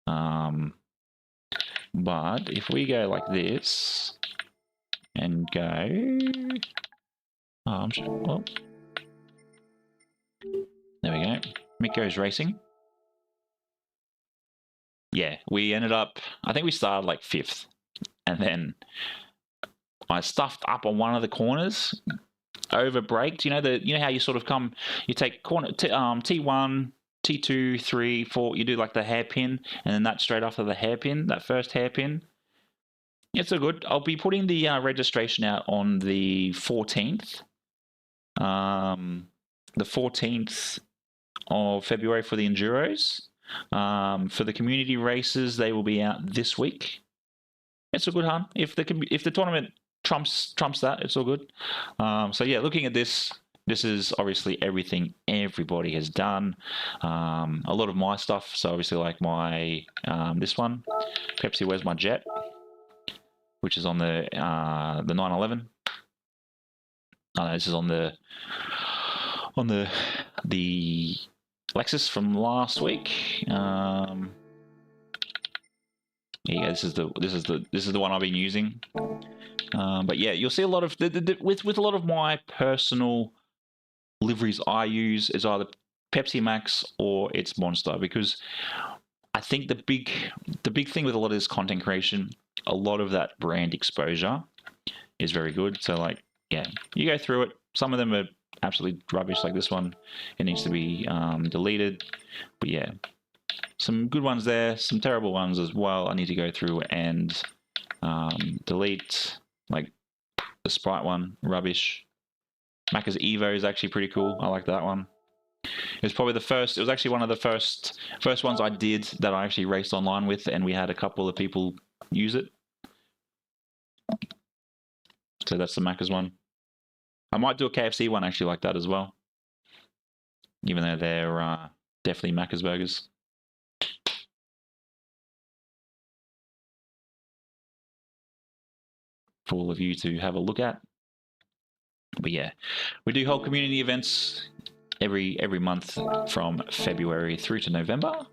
Speaker 1: But if we go like this and go, I'm sure. Well, there we go. Mick Goes Racing. Yeah, we ended up, I think we started like 5th, and then I stuffed up on one of the corners, over braked. You know how you sort of you take corner T1, T2, 3, 4. You do like the hairpin, and then that straight after the hairpin, that first hairpin. It's so good. I'll be putting the registration out on the 14th. The 14th of February for the Enduros. For the community races, they will be out this week. It's all good, huh? If the tournament trumps that, it's all good. So yeah, looking at this is obviously everything everybody has done. A lot of my stuff. So obviously like my this one, Pepsi Where's My Jet, which is on the 911. Oh, no, this is on the Lexus from last week. Yeah, this is the one I've been using. But yeah, you'll see a lot of with a lot of my personal liveries I use is either Pepsi Max or it's Monster, because I think the big thing with a lot of this content creation, a lot of that brand exposure is very good. So like, yeah, you go through it. Some of them are absolutely rubbish, like this one. It needs to be deleted. But yeah, some good ones there, some terrible ones as well. I need to go through and delete, like the Sprite one, rubbish. Macca's Evo is actually pretty cool. I like that one. It was probably it was actually one of the first ones I did that I actually raced online with, and we had a couple of people use it. So that's the Macca's one. I might do a KFC one actually like that as well, even though they're definitely Macca's burgers. For all of you to have a look at. But yeah, we do whole community events every month from February through to November.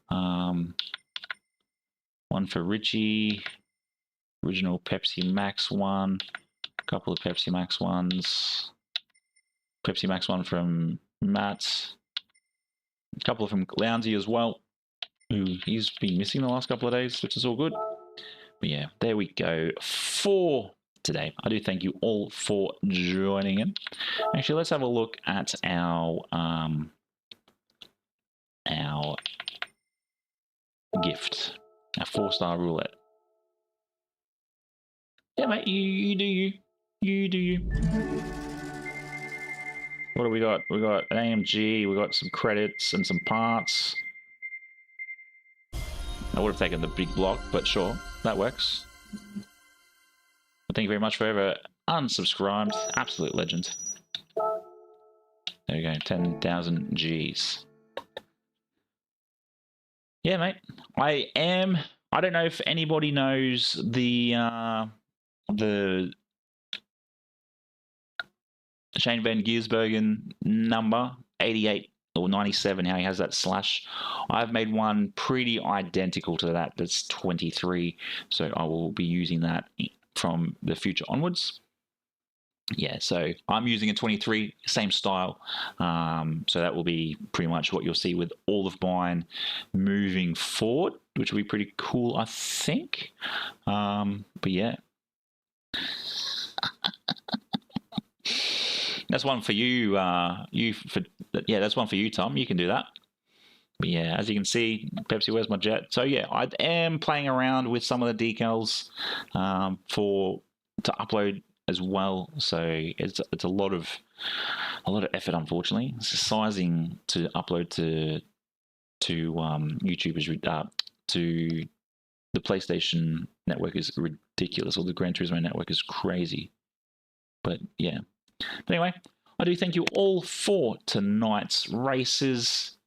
Speaker 1: One for Richie. original Pepsi Max one, a couple of Pepsi Max ones, Pepsi Max one from Matt, a couple from Loungy as well, who he's been missing the last couple of days, which is all good. But yeah, there we go for today. I do thank you all for joining in. Actually, let's have a look at our gift, our 4-star roulette. Yeah, mate, you do you. You do you. What do we got? We got an AMG, we got some credits and some parts. I would have taken the big block, but sure, that works. But thank you very much for ever unsubscribed. Absolute legend. There we go, 10,000 Gs. Yeah, mate. I don't know if anybody knows the Shane Van Giersbergen number 88 or 97, how he has that slash. I've made one pretty identical to that. That's 23. So I will be using that from the future onwards. Yeah, so I'm using a 23, same style. So that will be pretty much what you'll see with all of mine moving forward, which will be pretty cool, I think. But yeah. That's one for you. That's one for you, Tom. You can do that. But yeah, as you can see, Pepsi, where's my jet? So yeah, I am playing around with some of the decals to upload as well. So it's a lot of effort, unfortunately. Sizing to upload to YouTube is to the PlayStation network is ridiculous, or the Gran Turismo network is crazy. But yeah. But anyway, I do thank you all for tonight's races.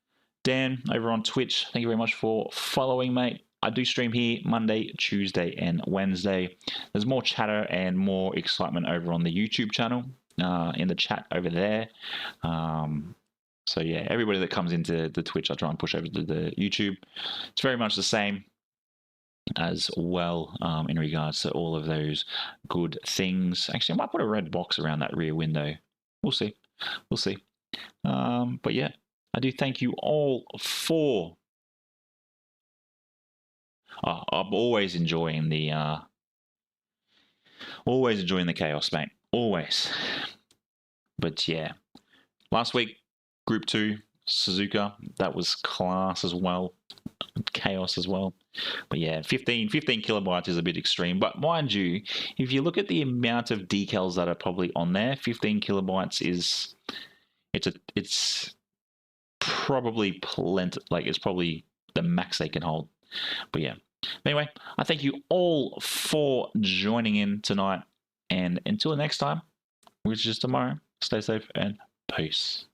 Speaker 1: Dan, over on Twitch, thank you very much for following, mate. I do stream here Monday, Tuesday, and Wednesday. There's more chatter and more excitement over on the YouTube channel, in the chat over there. So yeah, everybody that comes into the Twitch, I try and push over to the YouTube. It's very much the same as well, in regards to all of those good things. Actually, I might put a red box around that rear window. We'll see. We'll see. But yeah, I do thank you all for... I'm always enjoying the chaos, mate. Always. But yeah, last week, Group 2, Suzuka, that was class as well. Chaos as well. But yeah, 15 kilobytes is a bit extreme. But mind you, if you look at the amount of decals that are probably on there, 15 kilobytes is it's probably plenty. Like, it's probably the max they can hold. But yeah. Anyway, I thank you all for joining in tonight. And until next time, which is tomorrow, stay safe and peace.